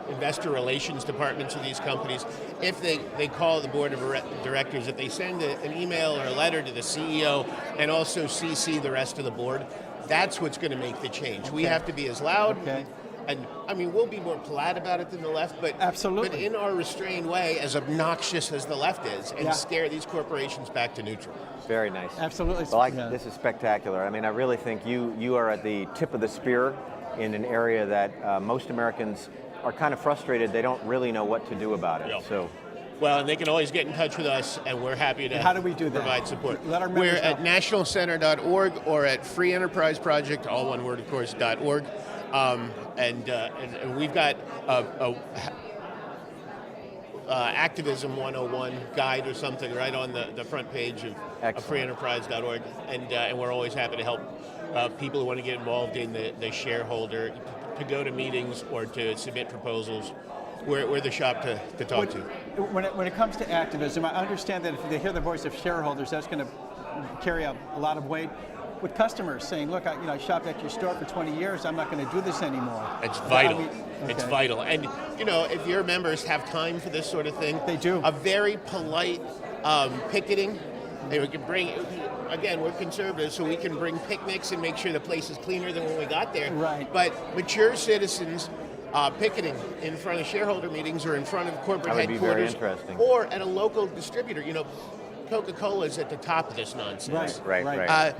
Speaker 7: investor relations departments of these companies, if they call the board of directors, if they send an email or a letter to the CEO and also CC the rest of the board, that's what's going to make the change. We have to be as loud, and we'll be more polite about it than the left, but absolutely, but in our restrained way, as obnoxious as the left is, and scare these corporations back to neutral.
Speaker 3: Very nice.
Speaker 2: Absolutely.
Speaker 3: Well, this is spectacular. I really think you are at the tip of the spear in an area that most Americans are kind of frustrated. They don't really know what to do about it. So,
Speaker 7: well, and they can always get in touch with us, and we're happy to
Speaker 2: how do we do that?
Speaker 7: Provide support.
Speaker 2: Let our
Speaker 7: we're
Speaker 2: members
Speaker 7: at nationalcenter.org or at Free Enterprise Project, all one word, of course, .org. And we've got a Activism 101 guide or something right on the front page of freeenterprise.org, and we're always happy to help people who want to get involved in the shareholder, to go to meetings or to submit proposals. We're the shop to talk to.
Speaker 2: When it comes to activism, I understand that if they hear the voice of shareholders, that's going to carry a lot of weight with customers saying, look, I shopped at your store for 20 years, I'm not going to do this anymore.
Speaker 7: It's vital.
Speaker 2: Okay.
Speaker 7: It's vital. And, if your members have time for this sort of thing,
Speaker 2: they do.
Speaker 7: A very polite picketing, and we can bring, again, we're conservatives, so we can bring picnics and make sure the place is cleaner than when we got there.
Speaker 2: Right.
Speaker 7: But mature citizens picketing in front of shareholder meetings or in front of corporate
Speaker 3: That would be very
Speaker 7: headquarters
Speaker 3: interesting.
Speaker 7: or at a local distributor. Coca-Cola is at the top of this nonsense.
Speaker 3: Right.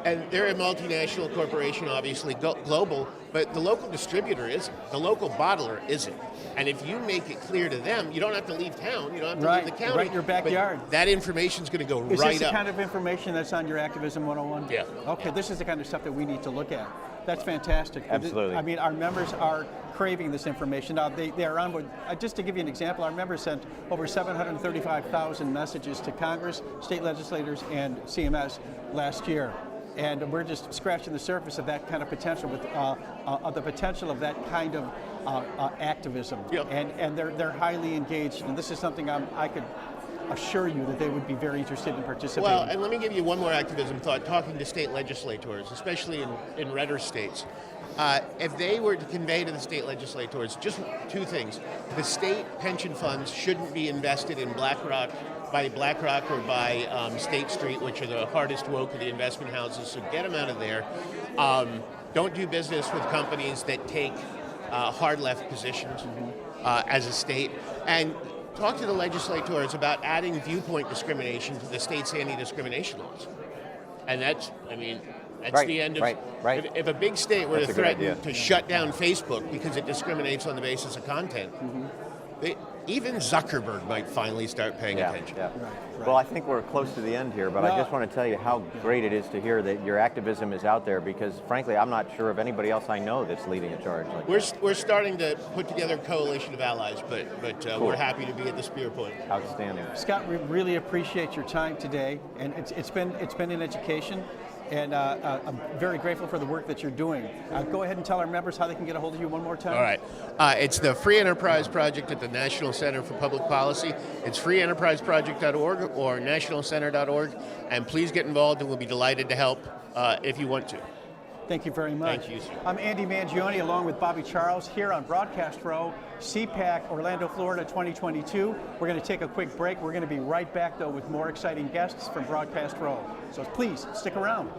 Speaker 7: And they're a multinational corporation, obviously global, but the local distributor isn't. The local bottler isn't. And if you make it clear to them, you don't have to leave town, you don't have to leave the county.
Speaker 2: Right in your backyard.
Speaker 7: But that information's going to go
Speaker 2: Is
Speaker 7: right
Speaker 2: this the
Speaker 7: up.
Speaker 2: kind of information that's on your Activism 101?
Speaker 7: Yeah.
Speaker 2: Okay, this is the kind of stuff that we need to look at. That's fantastic.
Speaker 3: Absolutely.
Speaker 2: I mean, our members are craving this information. Now, they are on board. Just to give you an example, our members sent over 735,000 messages to Congress, state legislators, and CMS last year. And we're just scratching the surface of that kind of potential, with of the potential of that kind of activism.
Speaker 7: Yep.
Speaker 2: And they're highly engaged. And this is something I could assure you that they would be very interested in participating.
Speaker 7: Well, and let me give you one more activism thought, talking to state legislators, especially in redder states. If they were to convey to the state legislators just two things: the state pension funds shouldn't be invested in BlackRock or by State Street, which are the hardest woke of the investment houses, so get them out of there. Don't do business with companies that take hard left positions as a state. And talk to the legislators about adding viewpoint discrimination to the state's anti-discrimination laws. And that's
Speaker 3: Right,
Speaker 7: the end of
Speaker 3: right.
Speaker 7: If a big state were
Speaker 3: That's
Speaker 7: to
Speaker 3: a good
Speaker 7: threaten
Speaker 3: idea.
Speaker 7: to shut down Facebook because it discriminates on the basis of content, even Zuckerberg might finally start paying attention.
Speaker 3: Yeah. Well, I think we're close to the end here, but I just want to tell you how great it is to hear that your activism is out there, because frankly, I'm not sure of anybody else I know that's leading a charge like that.
Speaker 7: We're starting to put together a coalition of allies, but
Speaker 3: Cool.
Speaker 7: we're happy to be at the spear point.
Speaker 3: Outstanding.
Speaker 2: Scott, we really appreciate your time today, and it's been an education, and I'm very grateful for the work that you're doing. Go ahead and tell our members how they can get a hold of you one more time.
Speaker 7: All right. It's the Free Enterprise Project at the National Center for Public Policy. It's freeenterpriseproject.org or nationalcenter.org, and please get involved, and we'll be delighted to help if you want to.
Speaker 2: Thank you very much.
Speaker 7: Thank you, sir.
Speaker 2: I'm Andy Mangione, along with Bobby Charles, here on Broadcast Row, CPAC Orlando, Florida 2022. We're going to take a quick break. We're going to be right back, though, with more exciting guests from Broadcast Row. So please, stick around.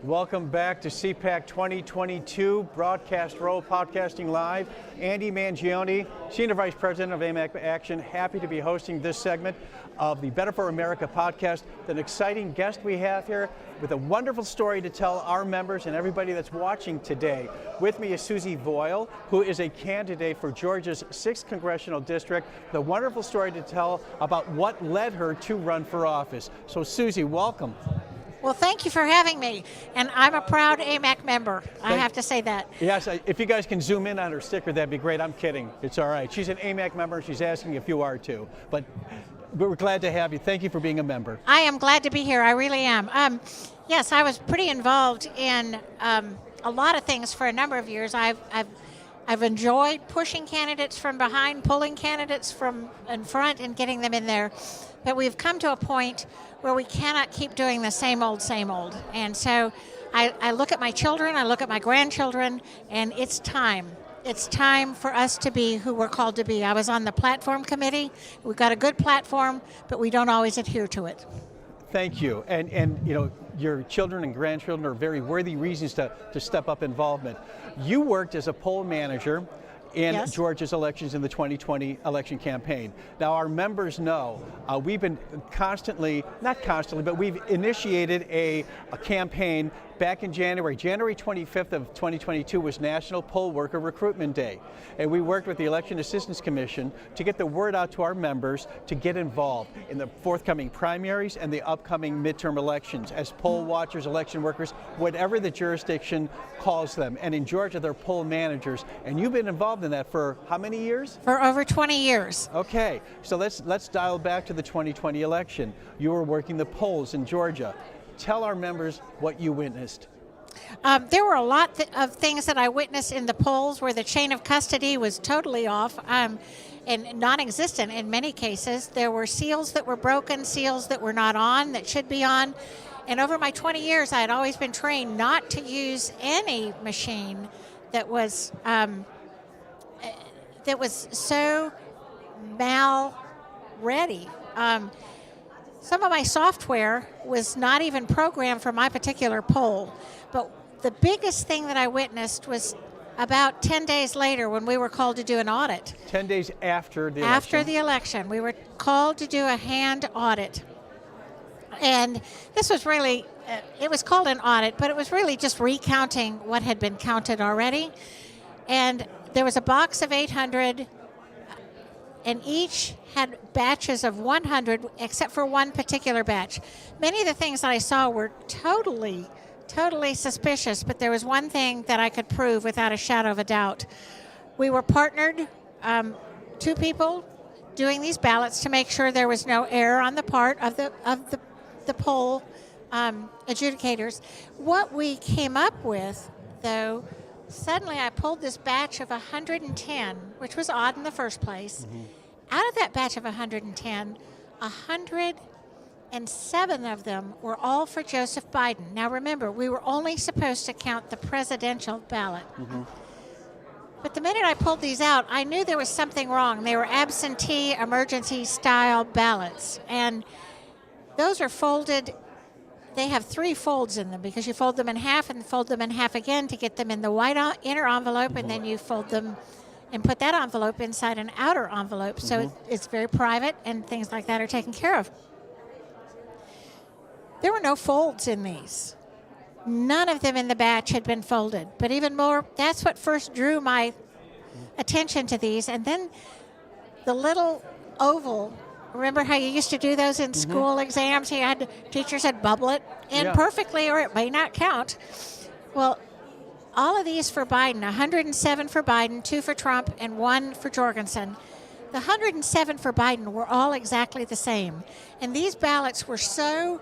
Speaker 2: Welcome back to CPAC 2022, Broadcast Row, Podcasting Live. Andy Mangione, Senior Vice President of AMAC Action, happy to be hosting this segment of the Better for America podcast. An exciting guest we have here with a wonderful story to tell our members and everybody that's watching today. With me is Susie Voyle, who is a candidate for Georgia's 6th Congressional District. The wonderful story to tell about what led her to run for office. So Susie, welcome.
Speaker 8: Well, thank you for having me, and I'm a proud AMAC member. I have to say that.
Speaker 2: Yes, if you guys can zoom in on her sticker, that'd be great. I'm kidding. It's all right. She's an AMAC member. She's asking if you are too. But we're glad to have you. Thank you for being a member.
Speaker 8: I am glad to be here. I really am. Yes, I was pretty involved in a lot of things for a number of years. I've enjoyed pushing candidates from behind, pulling candidates from in front, and getting them in there. But we've come to a point where we cannot keep doing the same old, same old. And so I look at my children, I look at my grandchildren, and it's time. It's time for us to be who we're called to be. I was on the platform committee. We've got a good platform, but we don't always adhere to it.
Speaker 2: Thank you. And you know, your children and grandchildren are very worthy reasons to step up involvement. You worked as a poll manager in
Speaker 8: Yes.
Speaker 2: Georgia's elections in the 2020 election campaign. Now, our members know we've been but we've initiated a campaign back in January. January 25th of 2022 was National Poll Worker Recruitment Day. And we worked with the Election Assistance Commission to get the word out to our members to get involved in the forthcoming primaries and the upcoming midterm elections as poll watchers, election workers, whatever the jurisdiction calls them. And in Georgia, they're poll managers. And you've been involved in that for how many years?
Speaker 8: For over 20 years.
Speaker 2: Okay, so let's dial back to the 2020 election. You were working the polls in Georgia. Tell our members what you witnessed.
Speaker 8: There were a lot of things that I witnessed in the polls where the chain of custody was totally off and non-existent in many cases. There were seals that were broken, seals that were not on, that should be on. And over my 20 years, I had always been trained not to use any machine that was so mal-ready. Some of my software was not even programmed for my particular poll. But the biggest thing that I witnessed was about 10 days later when we were called to do an audit.
Speaker 2: 10 days after the election?
Speaker 8: After the election. We were called to do a hand audit. And this was really, it was called an audit, but it was really just recounting what had been counted already. And there was a box of 800, and each had batches of 100, except for one particular batch. Many of the things that I saw were totally suspicious, but there was one thing that I could prove without a shadow of a doubt. We were partnered, two people doing these ballots to make sure there was no error on the part of the poll adjudicators. What we came up with, though, suddenly I pulled this batch of 110, which was odd in the first place. Mm-hmm. Out of that batch of 110, 107 of them were all for Joseph Biden. Now remember, we were only supposed to count the presidential ballot. Mm-hmm. But the minute I pulled these out, I knew there was something wrong. They were absentee, emergency style ballots. And those are folded. They have 3 folds in them because you fold them in half and fold them in half again to get them in the white inner envelope, and then you fold them and put that envelope inside an outer envelope. So it's very private, and things like that are taken care of. There were no folds in these. None of them in the batch had been folded. But even more, that's what first drew my attention to these. And then the little oval. Remember how you used to do those in school exams? Teachers had bubble it in perfectly, or it may not count. Well, all of these for Biden, 107 for Biden, 2 for Trump, and 1 for Jorgensen. The 107 for Biden were all exactly the same. And these ballots were so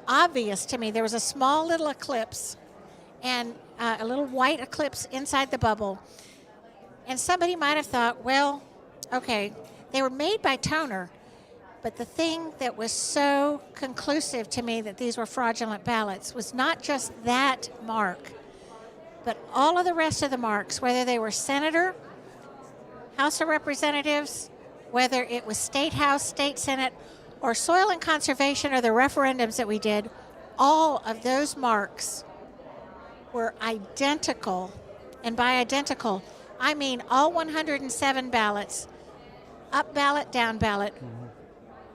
Speaker 8: obvious to me. There was a small little eclipse, and a little white eclipse inside the bubble. And somebody might have thought, well, okay, they were made by toner. But the thing that was so conclusive to me that these were fraudulent ballots was not just that mark, but all of the rest of the marks, whether they were senator, House of Representatives, whether it was state house, state senate, or soil and conservation, or the referendums that we did, all of those marks were identical, and by identical, I mean all 107 ballots, up ballot, down ballot,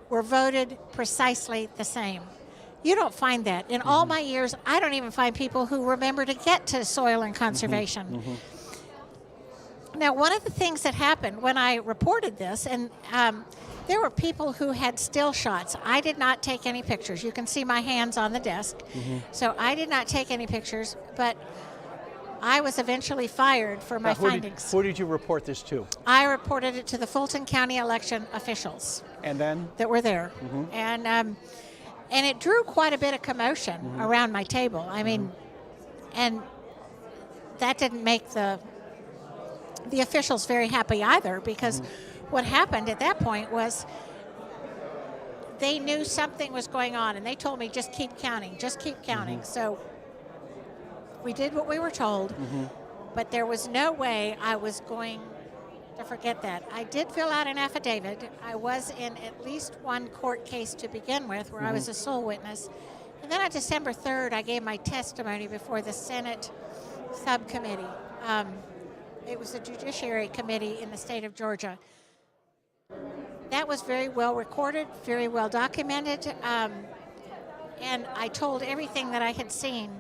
Speaker 8: were voted precisely the same. You don't find that. In all my years, I don't even find people who remember to get to soil and conservation. Now, one of the things that happened when I reported this, and there were people who had still shots. I did not take any pictures. You can see my hands on the desk. So I did not take any pictures, but I was eventually fired for my findings.
Speaker 2: Who did you report this to?
Speaker 8: I reported it to the Fulton County election officials.
Speaker 2: And then?
Speaker 8: That were there. And it drew quite a bit of commotion around my table. I mean, and that didn't make the officials very happy either, because what happened at that point was they knew something was going on, and they told me, just keep counting, just keep counting. So we did what we were told, but there was no way I was going to forget that. I did fill out an affidavit. I was in at least one court case to begin with where I was a sole witness. And then on December 3rd, I gave my testimony before the Senate subcommittee. It was a judiciary committee in the state of Georgia. That was very well recorded, very well documented, and I told everything that I had seen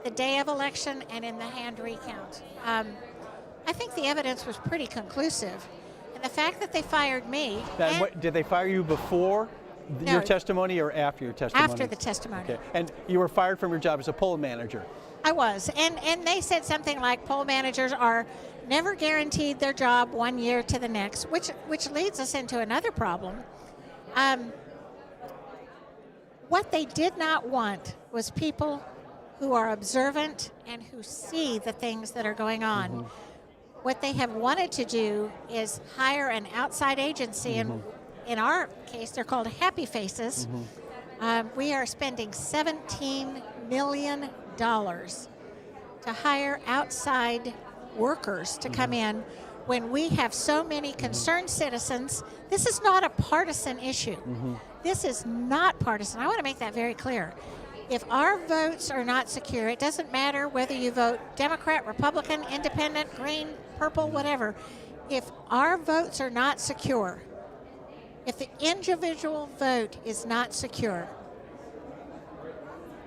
Speaker 8: the day of election and in the hand recount. I think the evidence was pretty conclusive. And the fact that they fired me...
Speaker 2: Did they fire you before your testimony or after your testimony?
Speaker 8: After the testimony.
Speaker 2: Okay. And you were fired from your job as a poll manager?
Speaker 8: I was. And they said something like poll managers are never guaranteed their job 1 year to the next, which leads us into another problem. What they did not want was people who are observant and who see the things that are going on. What they have wanted to do is hire an outside agency, and in our case, they're called Happy Faces. We are spending $17 million to hire outside workers to come in when we have so many concerned citizens. This is not a partisan issue. This is not partisan. I want to make that very clear. If our votes are not secure, it doesn't matter whether you vote Democrat, Republican, Independent, Green, Purple, whatever. If our votes are not secure, if the individual vote is not secure,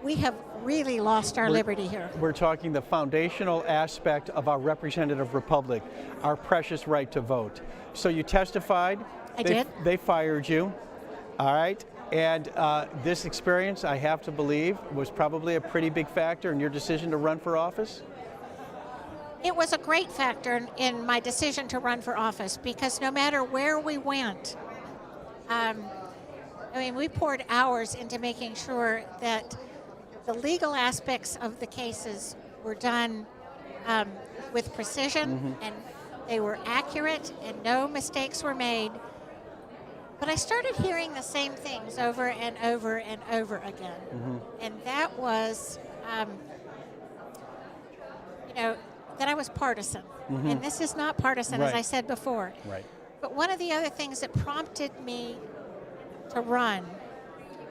Speaker 8: we have really lost our liberty here.
Speaker 2: We're talking the foundational aspect of our representative republic, our precious right to vote. So you testified.
Speaker 8: I did.
Speaker 2: They fired you. All right. And this experience, I have to believe, was probably a pretty big factor in your decision to run for office?
Speaker 8: It was a great factor in my decision to run for office, because no matter where we went, we poured hours into making sure that the legal aspects of the cases were done with precision, and they were accurate, and no mistakes were made. But I started hearing the same things over and over and over again. And that was, that I was partisan. And this is not partisan, as I said before. But one of the other things that prompted me to run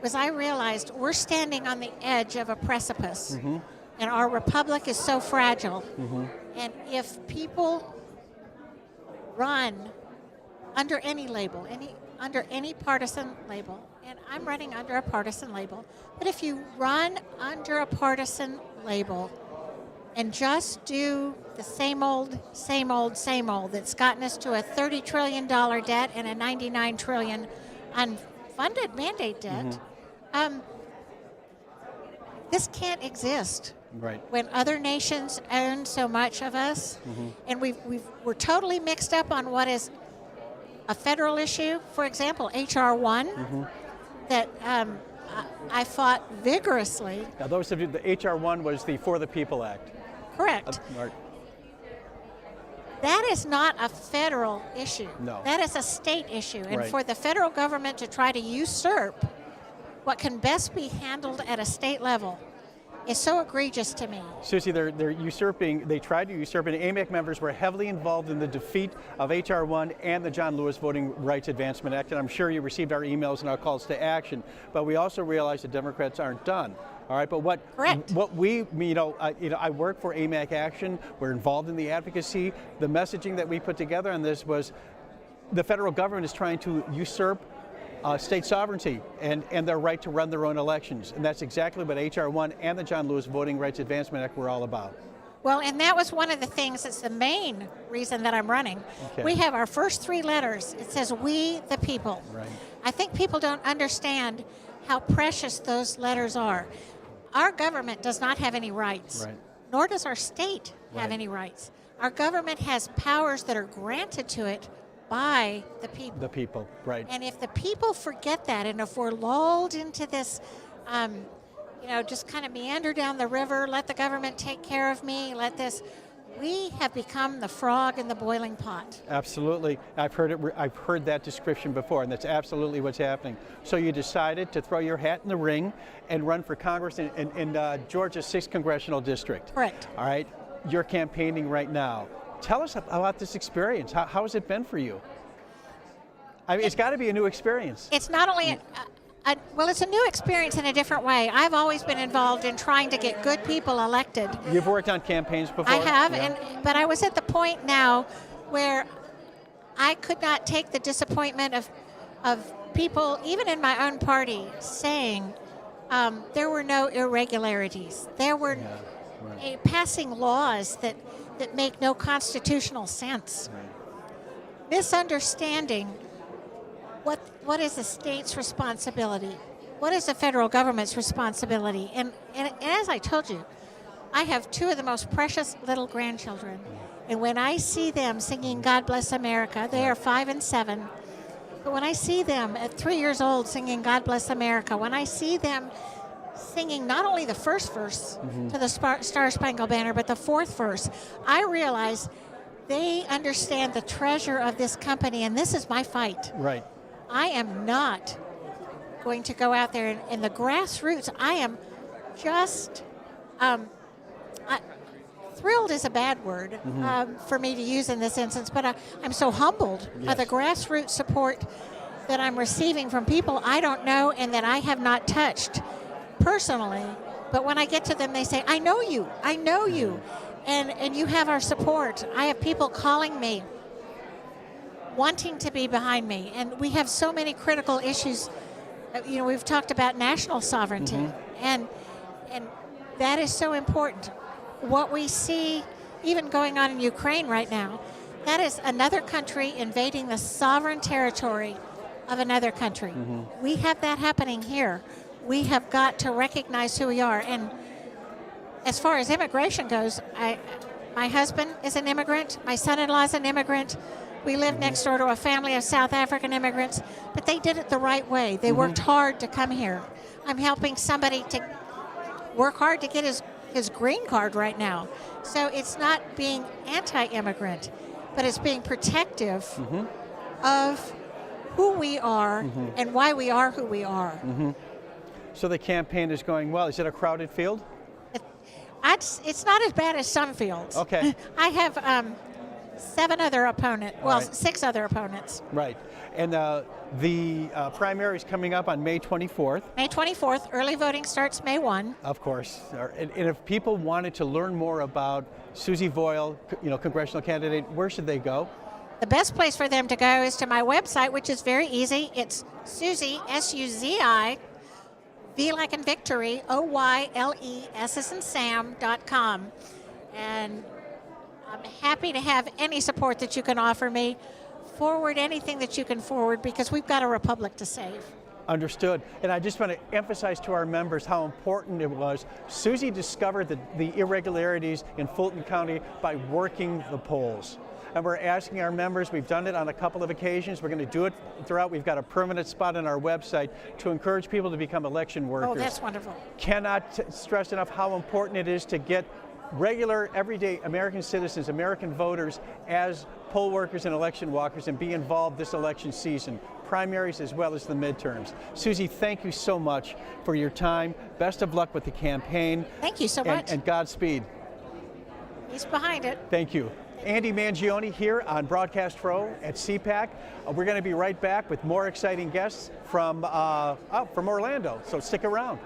Speaker 8: was I realized we're standing on the edge of a precipice. And our republic is so fragile. And if people run under any label, under any partisan label, and I'm running under a partisan label, but if you run under a partisan label and just do the same old that's gotten us to a $30 trillion debt and a $99 trillion unfunded mandate debt, this can't exist. When other nations own so much of us, and we're totally mixed up on what is a federal issue. For example, H.R. 1, that I fought vigorously.
Speaker 2: Now, those of you, the H.R. 1 was the For the People Act.
Speaker 8: Correct. That is not a federal issue.
Speaker 2: No.
Speaker 8: That is a state issue. And for the federal government to try to usurp what can best be handled at a state level is so egregious to me.
Speaker 2: Susie, they're usurping, they tried to usurp, and AMAC members were heavily involved in the defeat of H.R. 1 and the John Lewis Voting Rights Advancement Act, and I'm sure you received our emails and our calls to action, but we also realized the Democrats aren't done. All right, but
Speaker 8: Correct.
Speaker 2: what we, I work for AMAC Action. We're involved in the advocacy. The messaging that we put together on this was the federal government is trying to usurp state sovereignty and their right to run their own elections. And that's exactly what H.R. 1 and the John Lewis Voting Rights Advancement Act were all about.
Speaker 8: Well, and that was one of the things that's the main reason that I'm running.
Speaker 2: Okay.
Speaker 8: We have our first 3 letters. It says, "We the people."
Speaker 2: Right.
Speaker 8: I think people don't understand how precious those letters are. Our government does not have any rights,
Speaker 2: Right.
Speaker 8: nor does our state have
Speaker 2: Right.
Speaker 8: any rights. Our government has powers that are granted to it by the people.
Speaker 2: The people, right.
Speaker 8: And if the people forget that, and if we're lulled into this, just kind of meander down the river, let the government take care of me, we have become the frog in the boiling pot.
Speaker 2: Absolutely. I've heard that description before, and that's absolutely what's happening. So you decided to throw your hat in the ring and run for Congress in Georgia's 6th Congressional District.
Speaker 8: Correct.
Speaker 2: All right. You're campaigning right now. Tell us about this experience. How has it been for you? I mean, it's got to be a new experience.
Speaker 8: It's not only it's a new experience in a different way. I've always been involved in trying to get good people elected.
Speaker 2: You've worked on campaigns before?
Speaker 8: I have,
Speaker 2: Yeah.
Speaker 8: but I was at the point now where I could not take the disappointment of people, even in my own party, saying there were no irregularities. There were passing laws that make no constitutional sense.
Speaker 2: Right.
Speaker 8: Misunderstanding what is the state's responsibility? What is the federal government's responsibility? And as I told you, I have 2 of the most precious little grandchildren. And when I see them singing God Bless America, they are 5 and 7. But when I see them at 3 years old singing God Bless America, when I see them singing not only the first verse to the Star Spangled Banner, but the 4th verse, I realize they understand the treasure of this company, and this is my fight.
Speaker 2: Right.
Speaker 8: I am not going to go out there in the grassroots. I am just thrilled is a bad word for me to use in this instance, but I'm so humbled by the grassroots support that I'm receiving from people I don't know and that I have not touched personally. But when I get to them, they say, I know you, and you have our support. I have people calling me, wanting to be behind me, and we have so many critical issues. We've talked about national sovereignty, and that is so important. What we see even going on in Ukraine right now, that is another country invading the sovereign territory of another country. We have that happening here. We have got to recognize who we are. And as far as immigration goes, my husband is an immigrant, my son-in-law is an immigrant. We live next door to a family of South African immigrants, but they did it the right way. They worked hard to come here. I'm helping somebody to work hard to get his green card right now. So it's not being anti-immigrant, but it's being protective of who we are and why we are who we are.
Speaker 2: So the campaign is going well. Is it a crowded field?
Speaker 8: It's not as bad as some fields.
Speaker 2: Okay.
Speaker 8: I have 6 other opponents.
Speaker 2: Right. And the primary is coming up on May 24th.
Speaker 8: May 24th, early voting starts May 1.
Speaker 2: Of course. And if people wanted to learn more about Susie Voyle, congressional candidate, where should they go?
Speaker 8: The best place for them to go is to my website, which is very easy. It's Susie, S-U-Z-I, V like in victory, O-Y-L-E, S as in Sam.com. And I'm happy to have any support that you can offer me. Forward anything that you can forward, because we've got a republic to save.
Speaker 2: Understood. And I just want to emphasize to our members how important it was. Susie discovered the irregularities in Fulton County by working the polls. And we're asking our members, we've done it on a couple of occasions, we're going to do it throughout. We've got a permanent spot on our website to encourage people to become election workers.
Speaker 8: Oh, that's wonderful.
Speaker 2: Cannot stress enough how important it is to get regular, everyday American citizens, American voters as poll workers and election walkers and be involved this election season, primaries as well as the midterms. Susie, thank you so much for your time. Best of luck with the campaign.
Speaker 8: Thank you so much.
Speaker 2: And Godspeed.
Speaker 8: He's behind it.
Speaker 2: Thank you. Andy Mangione here on Broadcast Row at CPAC. We're going to be right back with more exciting guests from Orlando, so stick around.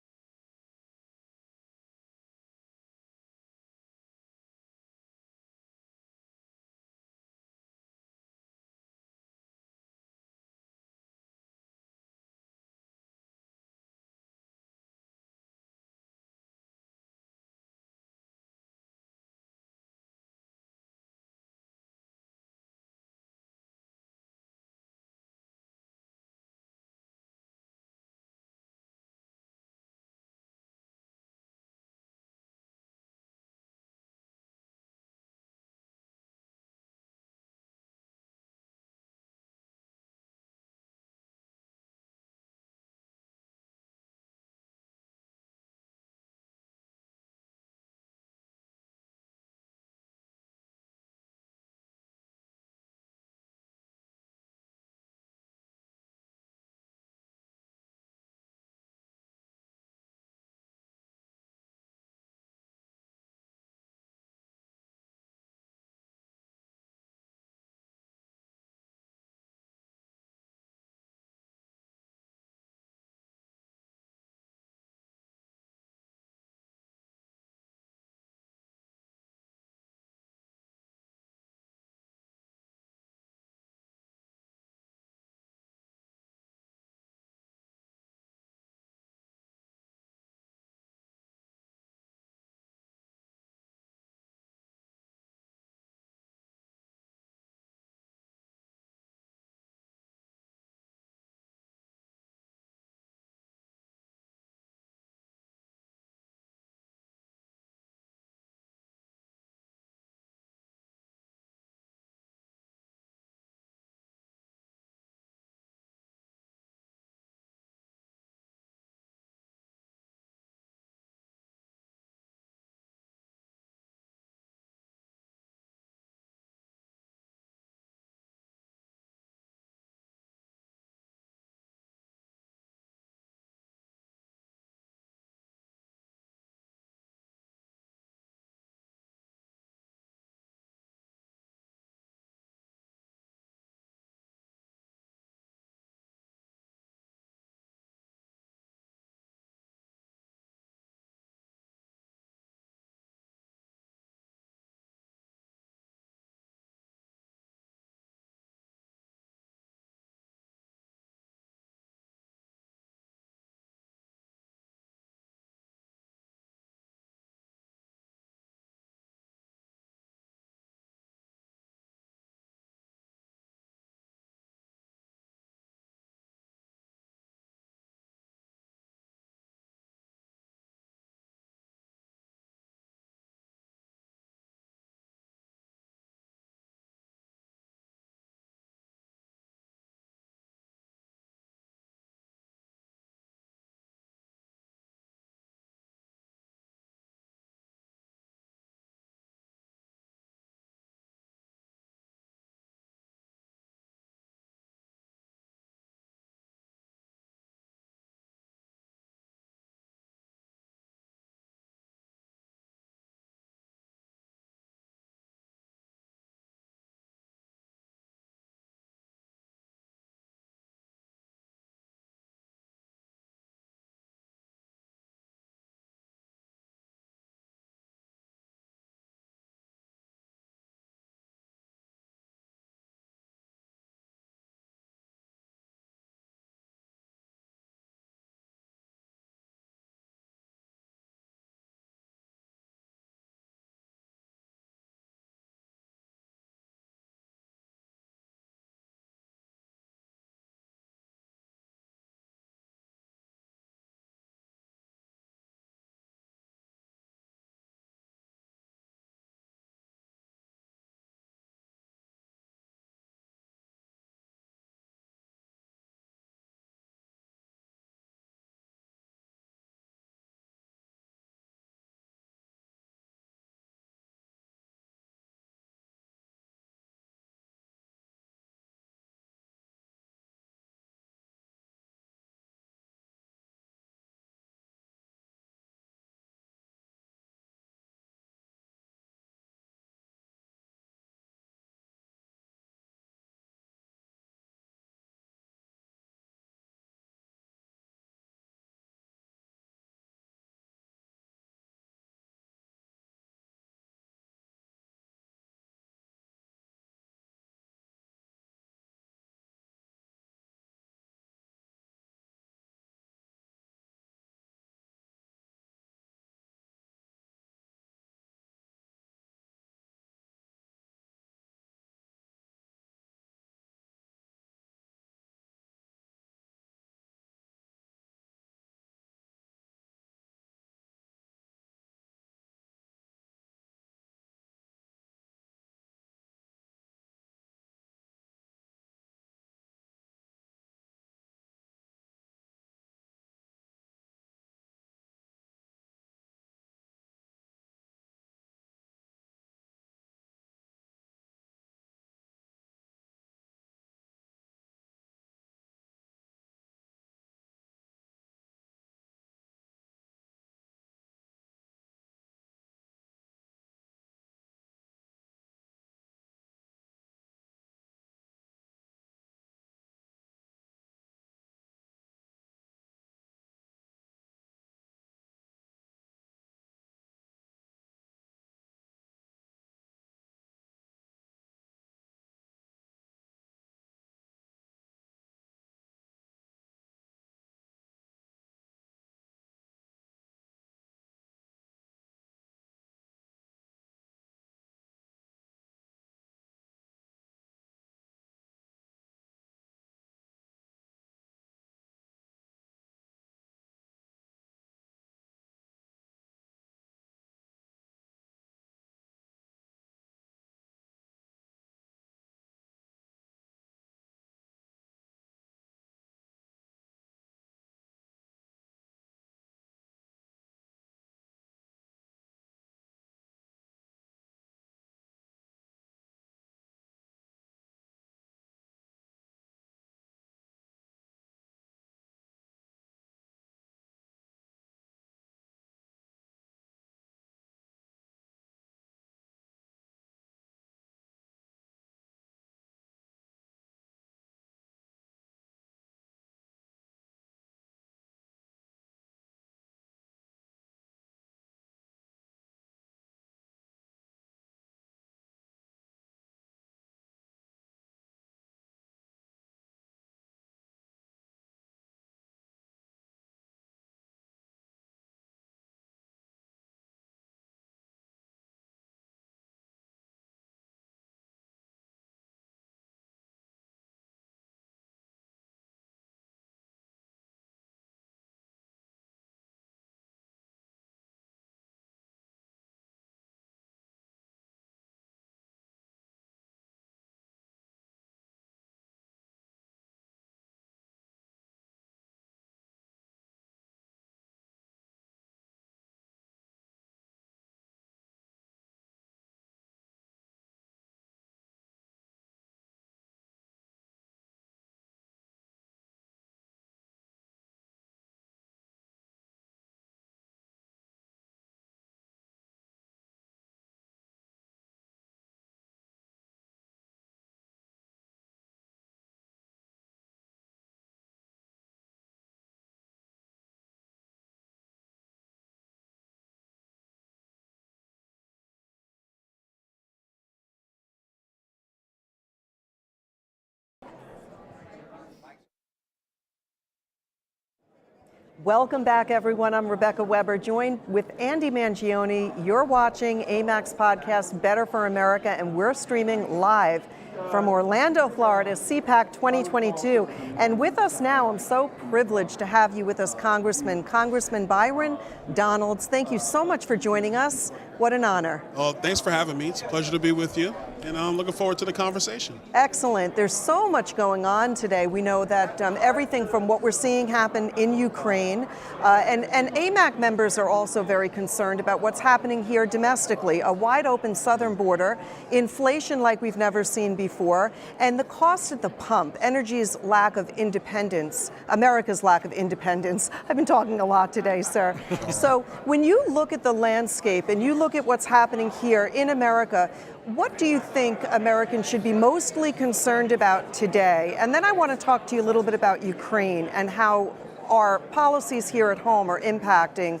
Speaker 1: Welcome back, everyone. I'm Rebecca Weber, joined with Andy Mangione. You're watching AMAC's podcast, Better for America, and we're streaming live from Orlando, Florida, CPAC 2022. And with us now, I'm so privileged to have you with us, Congressman Byron Donalds. Thank you so much for joining us. What an honor.
Speaker 9: Well, thanks for having me. It's a pleasure to be with you, and I'm looking forward to the conversation.
Speaker 1: Excellent. There's so much going on today. We know that everything from what we're seeing happen in Ukraine, and AMAC members are also very concerned about what's happening here domestically. A wide open southern border, inflation like we've never seen before, and the cost at the pump, energy's lack of independence, America's lack of independence. I've been talking a lot today, sir. So when you look at the landscape and you look at what's happening here in America, what do you think Americans should be mostly concerned about today? And then I want to talk to you a little bit about Ukraine and how our policies here at home are impacting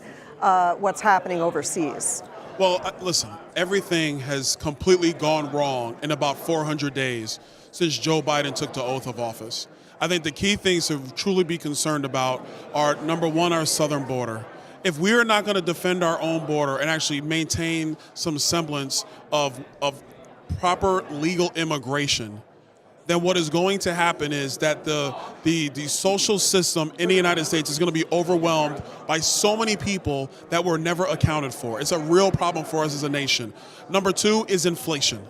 Speaker 1: what's happening overseas.
Speaker 9: Well, listen, everything has completely gone wrong in about 400 days since Joe Biden took the oath of office. I think the key things to truly be concerned about are, number one, our southern border. If we are not going to defend our own border and actually maintain some semblance of proper legal immigration, then what is going to happen is that the social system in the United States is going to be overwhelmed by so many people that were never accounted for. It's a real problem for us as a nation. Number two is inflation.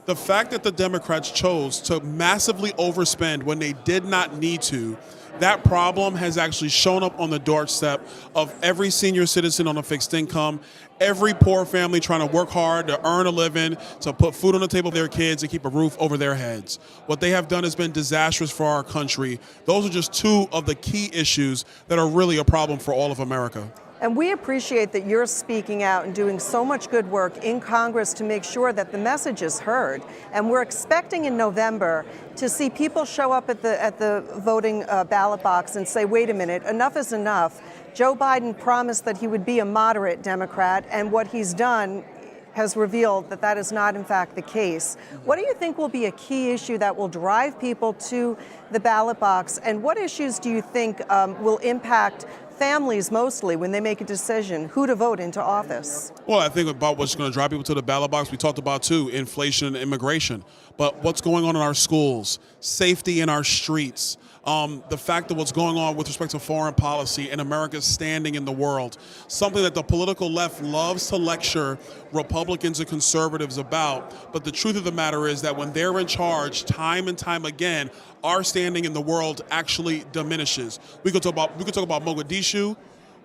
Speaker 9: The fact that the Democrats chose to massively overspend when they did not need to, that problem has actually shown up on the doorstep of every senior citizen on a fixed income, every poor family trying to work hard to earn a living, to put food on the table for their kids and keep a roof over their heads. What they have done has been disastrous for our country. Those are just two of the key issues that are really a problem for all of America.
Speaker 1: And we appreciate that you're speaking out and doing so much good work in Congress to make sure that the message is heard. And we're expecting in November to see people show up at the voting ballot box and say, wait a minute, enough is enough. Joe Biden promised that he would be a moderate Democrat, and what he's done has revealed that that is not, in fact, the case. What do you think will be a key issue that will drive people to the ballot box, and what issues do you think will impact families mostly when they make a decision who to vote into office?
Speaker 9: Well, I think about what's going to drive people to the ballot box, we talked about too, inflation and immigration. But what's going on in our schools, safety in our streets, the fact that what's going on with respect to foreign policy and America's standing in the world, something that the political left loves to lecture Republicans and conservatives about. But the truth of the matter is that when they're in charge, time and time again, our standing in the world actually diminishes. We could talk about Mogadishu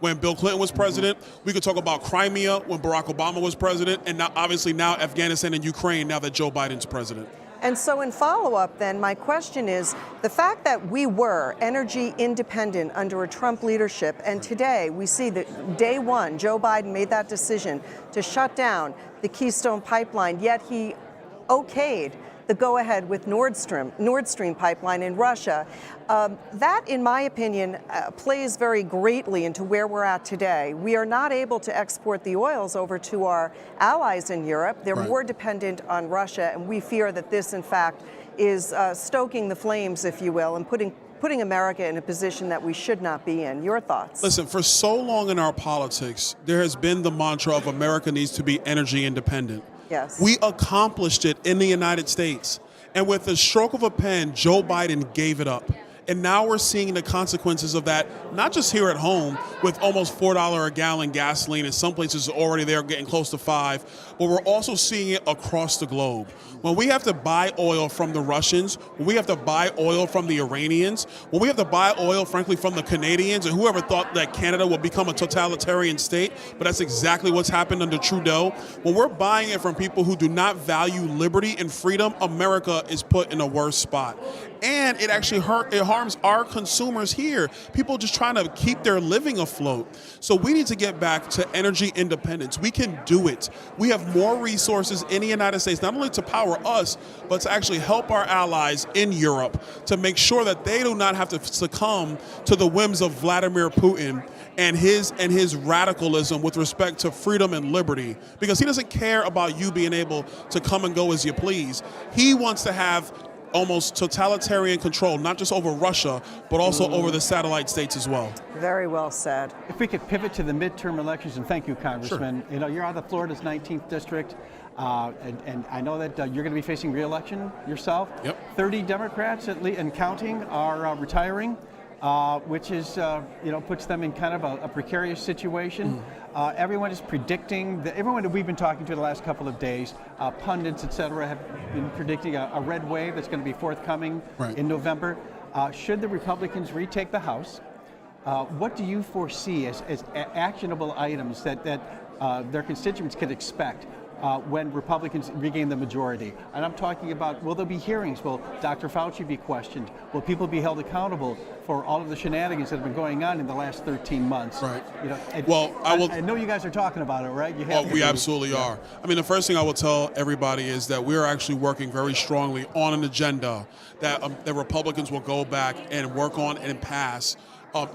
Speaker 9: when Bill Clinton was president. We could talk about Crimea when Barack Obama was president, and now obviously now Afghanistan and Ukraine now that Joe Biden's president.
Speaker 1: And so in follow-up then, my question is, the fact that we were energy independent under a Trump leadership, and today we see that day one, Joe Biden made that decision to shut down the Keystone Pipeline, yet he okayed the go-ahead with Nord Stream pipeline in Russia. That, in my opinion, plays very greatly into where we're at today. We are not able to export the oils over to our allies in Europe. They're more dependent on Russia, and we fear that this, in fact, is stoking the flames, if you will, and putting America in a position that we should not be in. Your thoughts?
Speaker 9: Listen, for so long in our politics, there has been the mantra of America needs to be energy independent.
Speaker 1: Yes.
Speaker 9: We accomplished it in the United States. And with the stroke of a pen, Joe Biden gave it up. And now we're seeing the consequences of that, not just here at home with almost $4 a gallon gasoline, in some places already there getting close to $5, but we're also seeing it across the globe. When we have to buy oil from the Russians, when we have to buy oil from the Iranians, when we have to buy oil, frankly, from the Canadians, and whoever thought that Canada would become a totalitarian state, but that's exactly what's happened under Trudeau. When we're buying it from people who do not value liberty and freedom, America is put in a worse spot. And it actually harms our consumers here. People just trying to keep their living afloat. So we need to get back to energy independence. We can do it. We have more resources in the United States, not only to power us, but to actually help our allies in Europe to make sure that they do not have to succumb to the whims of Vladimir Putin and his radicalism with respect to freedom and liberty, because he doesn't care about you being able to come and go as you please. He wants to have almost totalitarian control, not just over Russia, but also over the satellite states as well.
Speaker 1: Very well said.
Speaker 2: If we could pivot to the midterm elections, and thank you, Congressman. Sure. You know, you're out of Florida's 19th district, and I know that you're going to be facing re-election yourself.
Speaker 9: Yep.
Speaker 2: 30 Democrats and counting are retiring, which is puts them in kind of a precarious situation. Everyone is predicting everyone that we've been talking to the last couple of days, pundits, et cetera, have been predicting a red wave that's going to be forthcoming in November. Should the Republicans retake the House, what do you foresee as actionable items that their constituents could expect when Republicans regain the majority? And I'm talking about, will there be hearings? Will Dr. Fauci be questioned? Will people be held accountable for all of the shenanigans that have been going on in the last 13 months?
Speaker 9: Right.
Speaker 2: You know,
Speaker 9: well,
Speaker 2: I know you guys are talking about it, right? You have
Speaker 9: we absolutely are. I mean, the first thing I will tell everybody is that we are actually working very strongly on an agenda that the Republicans will go back and work on and pass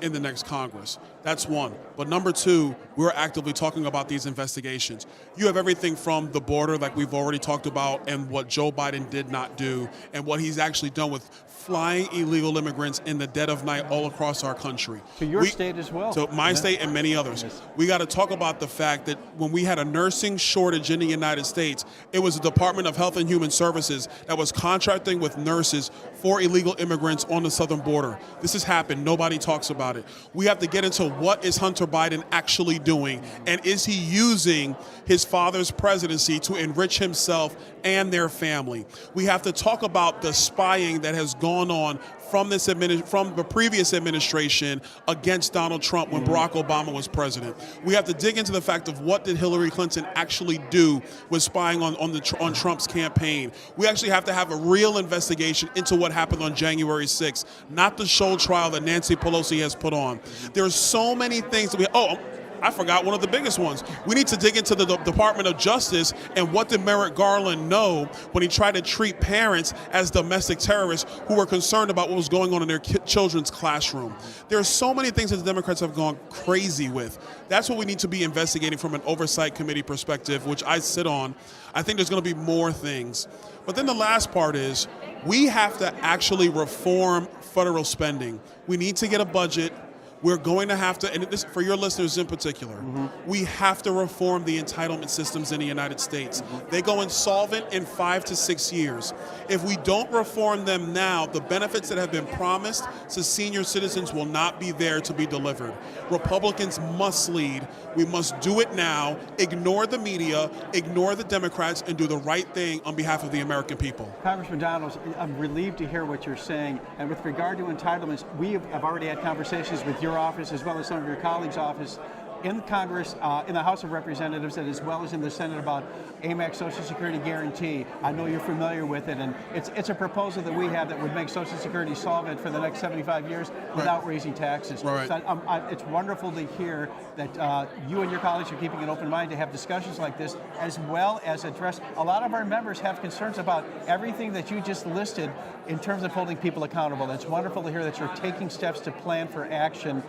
Speaker 9: in the next Congress. That's one. But number two, we're actively talking about these investigations. You have everything from the border, like we've already talked about, and what Joe Biden did not do, and what he's actually done with flying illegal immigrants in the dead of night all across our country.
Speaker 2: To your state as well.
Speaker 9: To my state and many others.
Speaker 2: Yes.
Speaker 9: We got to talk about the fact that when we had a nursing shortage in the United States, it was the Department of Health and Human Services that was contracting with nurses for illegal immigrants on the southern border. This has happened. Nobody talks about it. We have to get into what is Hunter Biden actually doing, and is he using his father's presidency to enrich himself and their family? We have to talk about the spying that has gone on from the previous administration against Donald Trump when Barack Obama was president. We have to dig into the fact of what did Hillary Clinton actually do with spying on Trump's campaign. We actually have to have a real investigation into what happened on January 6th, not the show trial that Nancy Pelosi has put on. There's so many things that I forgot one of the biggest ones. We need to dig into the Department of Justice and what did Merrick Garland know when he tried to treat parents as domestic terrorists who were concerned about what was going on in their children's classroom. There are so many things that the Democrats have gone crazy with. That's what we need to be investigating from an oversight committee perspective, which I sit on. I think there's going to be more things. But then the last part is we have to actually reform federal spending. We need to get a budget. We're going to have to, and this for your listeners in particular, we have to reform the entitlement systems in the United States. They go insolvent in 5 to 6 years. If we don't reform them now, the benefits that have been promised to senior citizens will not be there to be delivered. Republicans must lead. We must do it now, ignore the media, ignore the Democrats, and do the right thing on behalf of the American people.
Speaker 2: Congressman Donalds, I'm relieved to hear what you're saying. And with regard to entitlements, we have already had conversations with your office as well as some of your colleagues' office in Congress, in the House of Representatives, and as well as in the Senate about AMAC Social Security Guarantee. I know you're familiar with it, and it's a proposal that we have that would make Social Security solvent for the next 75 years without raising taxes.
Speaker 9: Right.
Speaker 2: So it's wonderful to hear that you and your colleagues are keeping an open mind to have discussions like this, as well as address. A lot of our members have concerns about everything that you just listed in terms of holding people accountable. It's wonderful to hear that you're taking steps to plan for action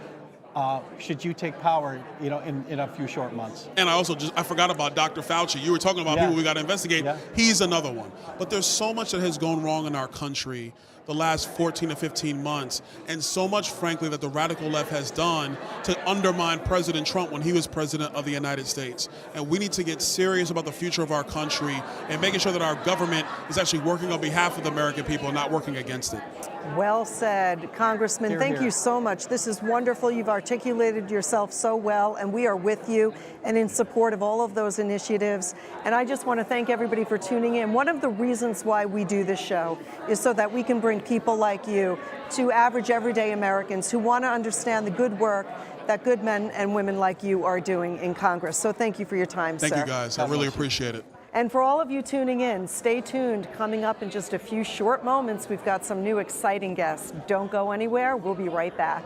Speaker 2: should you take power, in a few short months.
Speaker 9: And I forgot about Dr. Fauci. You were talking about people we got to investigate.
Speaker 2: Yeah.
Speaker 9: He's another one. But there's so much that has gone wrong in our country the last 14 to 15 months, and so much, frankly, that the radical left has done to undermine President Trump when he was president of the United States. And we need to get serious about the future of our country and making sure that our government is actually working on behalf of the American people and not working against it.
Speaker 1: Well said, Congressman.
Speaker 2: Hear,
Speaker 1: thank
Speaker 2: hear.
Speaker 1: you so much. This is wonderful. You've articulated yourself so well, and we are with you and in support of all of those initiatives. And I just want to thank everybody for tuning in. One of the reasons why we do this show is so that we can bring people like you to average, everyday Americans who want to understand the good work that good men and women like you are doing in Congress. So thank you for your time, sir.
Speaker 9: Thank you, guys. I really appreciate it.
Speaker 1: And for all of you tuning in, stay tuned. Coming up in just a few short moments, we've got some new exciting guests. Don't go anywhere. We'll be right back.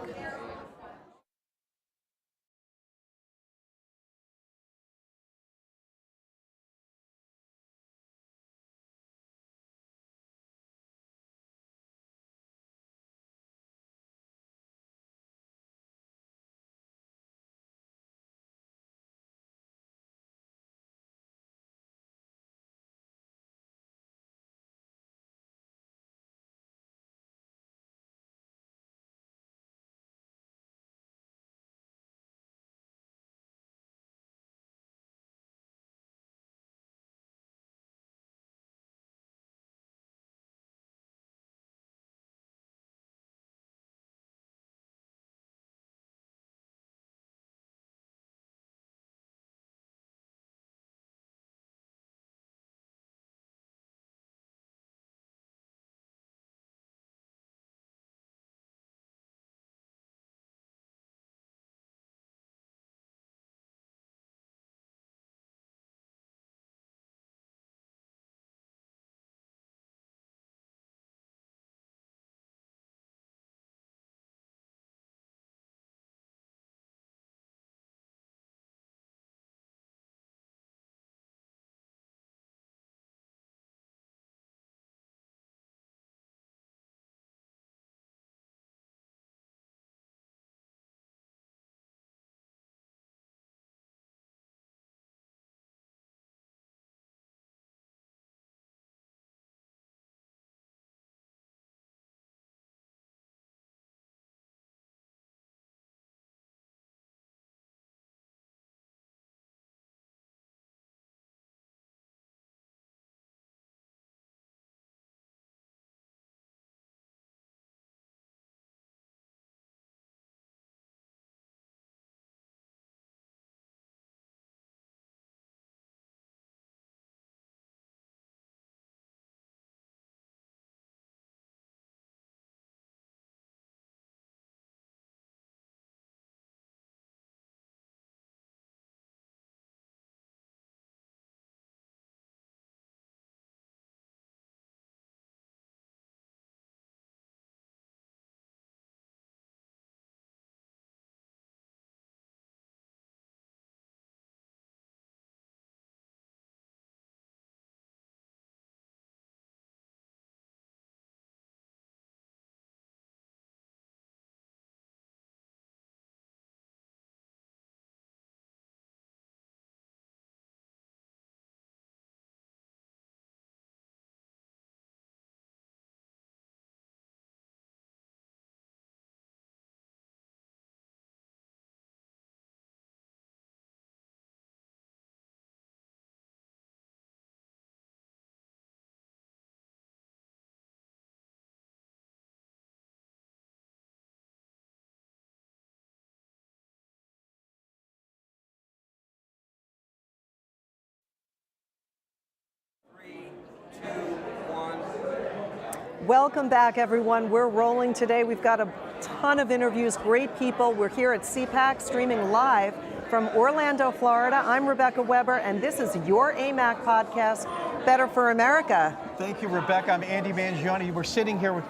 Speaker 1: Welcome back, everyone. We're rolling today. We've got a ton of interviews, great people. We're here at CPAC, streaming live from Orlando, Florida. I'm Rebecca Weber, and this is your AMAC podcast, Better for America.
Speaker 2: Thank you, Rebecca. I'm Andy Mangione. We're sitting here with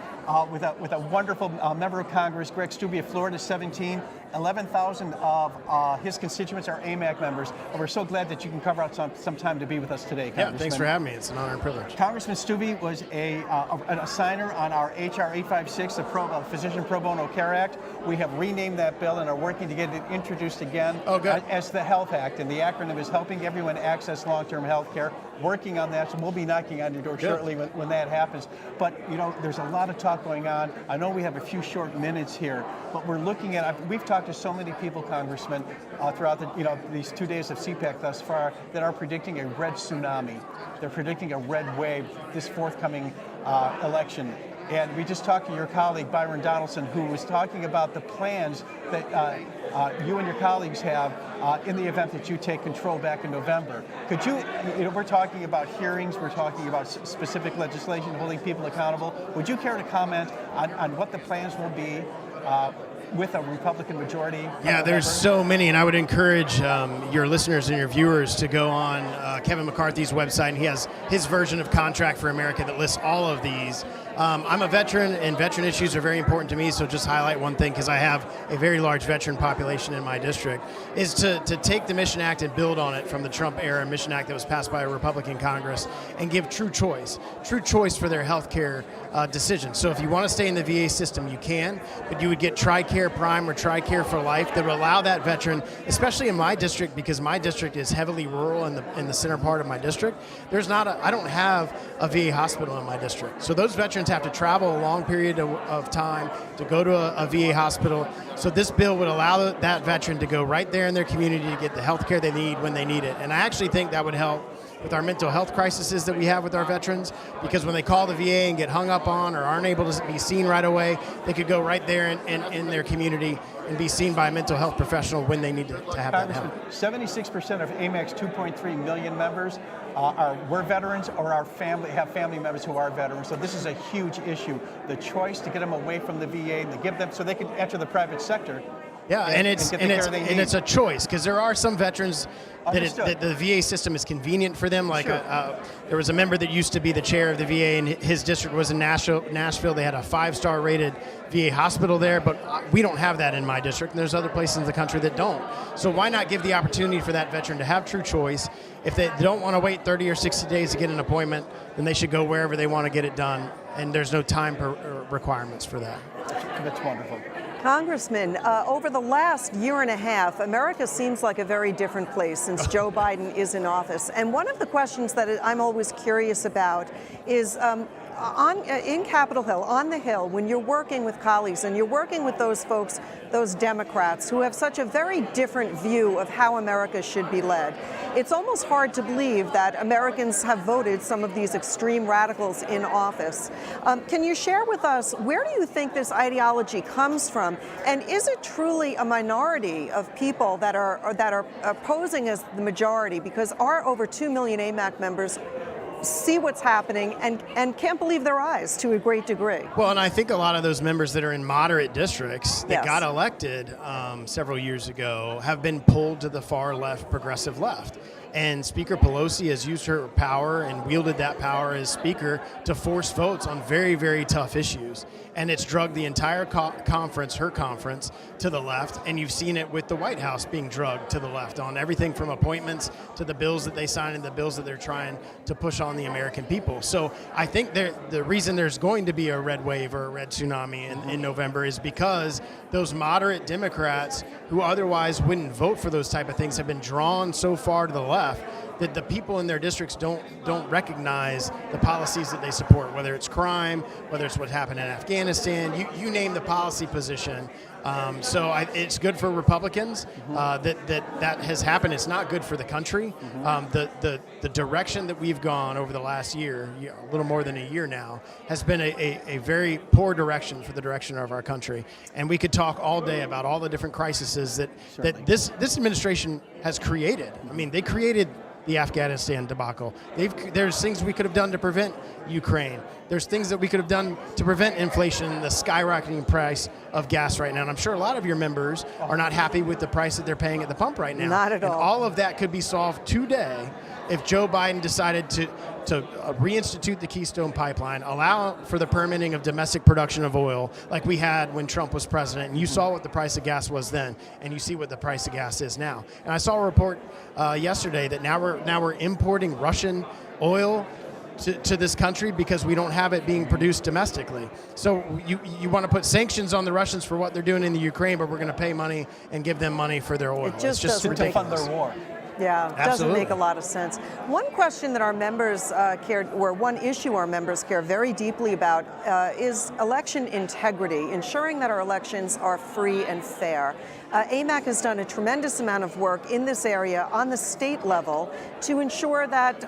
Speaker 2: a wonderful member of Congress, Greg Steube of Florida 17. 11,000 of his constituents are AMAC members, and we're so glad that you can carve out some time to be with us today, Congressman.
Speaker 10: Yeah, thanks for having me. It's an honor and privilege.
Speaker 2: Congressman Steube was a signer on our H.R. 856, the Physician Pro Bono Care Act. We have renamed that bill and are working to get it introduced again as the Health Act, and the acronym is Helping Everyone Access Long-Term Health Care. Working on that, so we'll be knocking on your door shortly when that happens. But, you know, there's a lot of talk going on. I know we have a few short minutes here, but we're looking at, we've talked to so many people, Congressman, throughout these 2 days of CPAC thus far that are predicting a red tsunami. They're predicting a red wave this forthcoming election. And we just talked to your colleague, Byron Donalds, who was talking about the plans that you and your colleagues have in the event that you take control back in November. Could you know, we're talking about hearings, we're talking about specific legislation, holding people accountable. Would you care to comment on what the plans will be with a Republican majority?
Speaker 10: Yeah, there's so many, and I would encourage your listeners and your viewers to go on Kevin McCarthy's website, and he has his version of Contract for America that lists all of these. I'm a veteran, and veteran issues are very important to me, so just highlight one thing, because I have a very large veteran population in my district, is to take the Mission Act and build on it from the Trump-era Mission Act that was passed by a Republican Congress, and give true choice for their health care decisions. So if you want to stay in the VA system, you can, but you would get TRICARE Prime or TRICARE for Life that would allow that veteran, especially in my district, because my district is heavily rural in the center part of my district. I don't have a VA hospital in my district. So those veterans have to travel a long period of time to go to a VA hospital. So this bill would allow that veteran to go right there in their community to get the health care they need when they need it. And I actually think that would help with our mental health crises that we have with our veterans, because when they call the VA and get hung up on or aren't able to be seen right away, they could go right there in their community and be seen by a mental health professional when they need to have that help.
Speaker 2: 76% of AMAC's 2.3 million members were veterans or have family members who are veterans. So this is a huge issue. The choice to get them away from the VA and to give them so they can enter the private sector.
Speaker 10: Yeah, and it's a choice, because there are some veterans that the VA system is convenient for them. Like there was a member that used to be the chair of the VA, and his district was in Nashville. They had a 5-star rated VA hospital there, but we don't have that in my district, and there's other places in the country that don't. So why not give the opportunity for that veteran to have true choice? If they don't want to wait 30 or 60 days to get an appointment, then they should go wherever they want to get it done, and there's no time requirements for that.
Speaker 2: That's wonderful.
Speaker 1: Congressman, over the last year and a half, America seems like a very different place since Joe Biden is in office. And one of the questions that I'm always curious about is in Capitol Hill, on the Hill, when you're working with colleagues and you're working with those folks, those Democrats who have such a very different view of how America should be led, it's almost hard to believe that Americans have voted some of these extreme radicals in office. Can you share with us, where do you think this ideology comes from? And is it truly a minority of people that are posing as the majority? Because our over 2 million AMAC members see what's happening and can't believe their eyes to a great degree.
Speaker 10: Well, and I think a lot of those members that are in moderate districts that got elected several years ago have been pulled to the far left, progressive left. And Speaker Pelosi has used her power and wielded that power as Speaker to force votes on very, very tough issues. And it's drugged the entire conference, her conference, to the left. And you've seen it with the White House being drugged to the left on everything from appointments to the bills that they sign and the bills that they're trying to push on the American people. So I think the reason there's going to be a red wave or a red tsunami in November is because those moderate Democrats who otherwise wouldn't vote for those type of things have been drawn so far to the left that the people in their districts don't recognize the policies that they support, whether it's crime, whether it's what happened in Afghanistan, you name the policy position. So it's good for Republicans that has happened. It's not good for the country. The direction that we've gone over the last year, a little more than a year now, has been a very poor direction for the direction of our country. And we could talk all day about all the different crises that this administration has created. I mean, they created the Afghanistan debacle. There's things we could have done to prevent Ukraine. There's things that we could have done to prevent inflation and the skyrocketing price of gas right now. And I'm sure a lot of your members are not happy with the price that they're paying at the pump right now.
Speaker 1: Not at all.
Speaker 10: And all of that could be solved today if Joe Biden decided to reinstitute the Keystone Pipeline, allow for the permitting of domestic production of oil like we had when Trump was president. And you saw what the price of gas was then, and you see what the price of gas is now. And I saw a report yesterday that now we're importing Russian oil to this country because we don't have it being produced domestically. So you want to put sanctions on the Russians for what they're doing in the Ukraine, but we're going to pay money and give them money for their oil.
Speaker 1: It just
Speaker 10: it's just ridiculous.
Speaker 11: To fund their war.
Speaker 1: Yeah, doesn't make a lot of sense. One question that our members or one issue our members care very deeply about is election integrity, ensuring that our elections are free and fair. AMAC has done a tremendous amount of work in this area on the state level to ensure that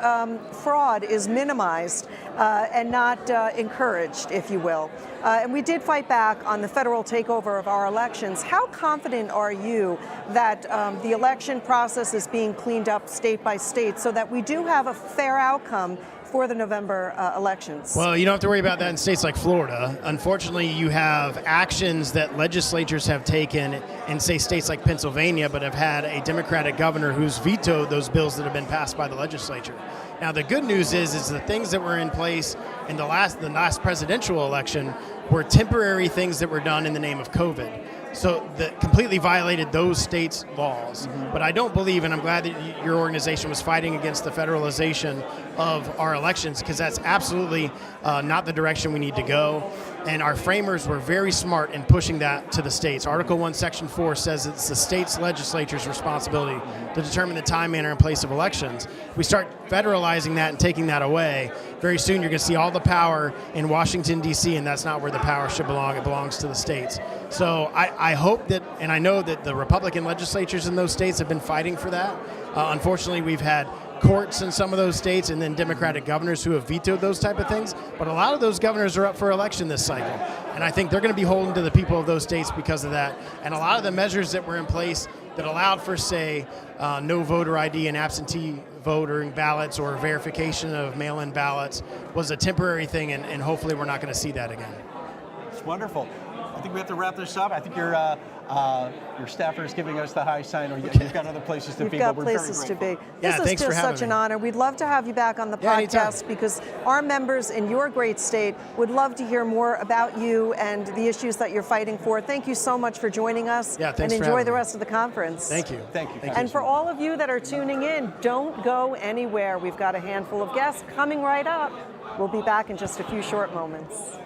Speaker 1: fraud is minimized and not encouraged, if you will. And we did fight back on the federal takeover of our elections. How confident are you that the election process is being cleaned up state by state so that we do have a fair outcome for the November elections?
Speaker 10: Well, you don't have to worry about that in states like Florida. Unfortunately, you have actions that legislatures have taken in, say, states like Pennsylvania, but have had a Democratic governor who's vetoed those bills that have been passed by the legislature. Now, the good news is the things that were in place in the last presidential election were temporary things that were done in the name of COVID. So that completely violated those states' laws. But I don't believe, and I'm glad that your organization was fighting against the federalization of our elections, because that's absolutely not the direction we need to go. And our framers were very smart in pushing that to the states. Article 1, Section 4 says it's the state's legislature's responsibility to determine the time, manner, and place of elections. If we start federalizing that and taking that away, very soon you're going to see all the power in Washington, D.C., and that's not where the power should belong. It belongs to the states. So I hope that, and I know that the Republican legislatures in those states have been fighting for that. Unfortunately, we've had courts in some of those states and then Democratic governors who have vetoed those type of things. But a lot of those governors are up for election this cycle. And I think they're going to be holding to the people of those states because of that. And a lot of the measures that were in place that allowed for, say, no voter ID and absentee voting ballots or verification of mail-in ballots was a temporary thing, and hopefully we're not going to see that again.
Speaker 11: It's wonderful. I think we have to wrap this up. I think your staffer is giving us the high sign, or you've got other places to be.
Speaker 1: We've got places to be. This is just such an honor. We'd love to have you back on the podcast because our members in your great state would love to hear more about you and the issues that you're fighting for. Thank you so much for joining us, and enjoy the rest of the conference.
Speaker 10: Thank you.
Speaker 11: Thank you.
Speaker 1: And for all of you that are tuning in, don't go anywhere. We've got a handful of guests coming right up. We'll be back in just a few short moments.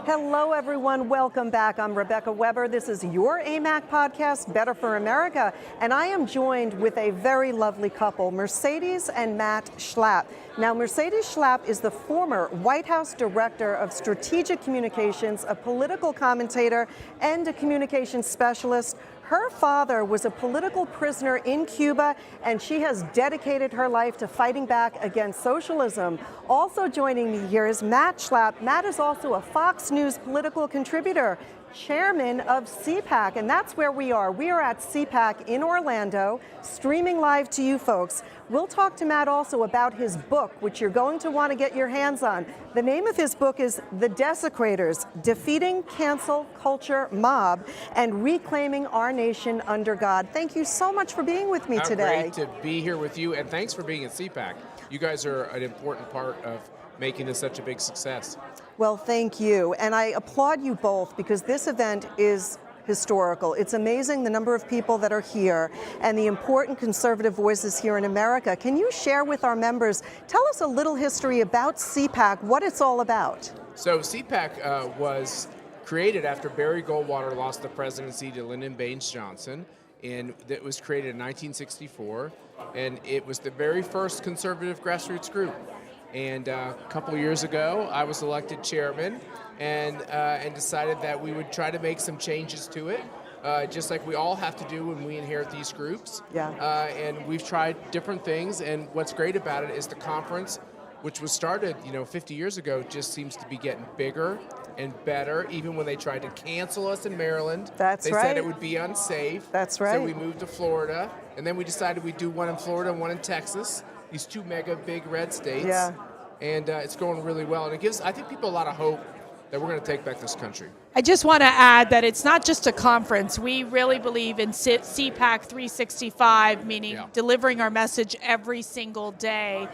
Speaker 1: Hello, everyone. Welcome back. I'm Rebecca Weber. This is your AMAC podcast, Better for America, and I am joined with a very lovely couple, Mercedes and Matt Schlapp. Now, Mercedes Schlapp is the former White House Director of Strategic Communications, a political commentator, and a communications specialist. Her father was a political prisoner in Cuba, and she has dedicated her life to fighting back against socialism. Also joining me here is Matt Schlapp. Matt is also a Fox News political contributor, chairman of CPAC, and that's where we are. We are at CPAC in Orlando, streaming live to you folks. We'll talk to Matt also about his book, which you're going to want to get your hands on. The name of his book is The Desecrators: Defeating Cancel Culture Mob and Reclaiming Our Nation Under God. Thank you so much for being with me today.
Speaker 12: Great to be here with you, and thanks for being at CPAC. You guys are an important part of making this such a big success.
Speaker 1: Well, thank you. And I applaud you both because this event is historical. It's amazing the number of people that are here and the important conservative voices here in America. Can you share with our members, tell us a little history about CPAC, what it's all about?
Speaker 12: So CPAC was created after Barry Goldwater lost the presidency to Lyndon Baines Johnson, and it was created in 1964, and it was the very first conservative grassroots group. And a couple of years ago, I was elected chairman and decided that we would try to make some changes to it, just like we all have to do when we inherit these groups.
Speaker 1: Yeah.
Speaker 12: And we've tried different things, and what's great about it is the conference, which was started 50 years ago, just seems to be getting bigger and better. Even when they tried to cancel us in Maryland,
Speaker 1: they
Speaker 12: said it would be unsafe.
Speaker 1: That's right.
Speaker 12: So we moved to Florida, and then we decided we'd do one in Florida and one in Texas. These two mega big red states,
Speaker 1: yeah.
Speaker 12: And it's going really well. And it gives, I think, people a lot of hope that we're going to take back this country.
Speaker 13: I just want to add that it's not just a conference. We really believe in CPAC 365, meaning delivering our message every single day.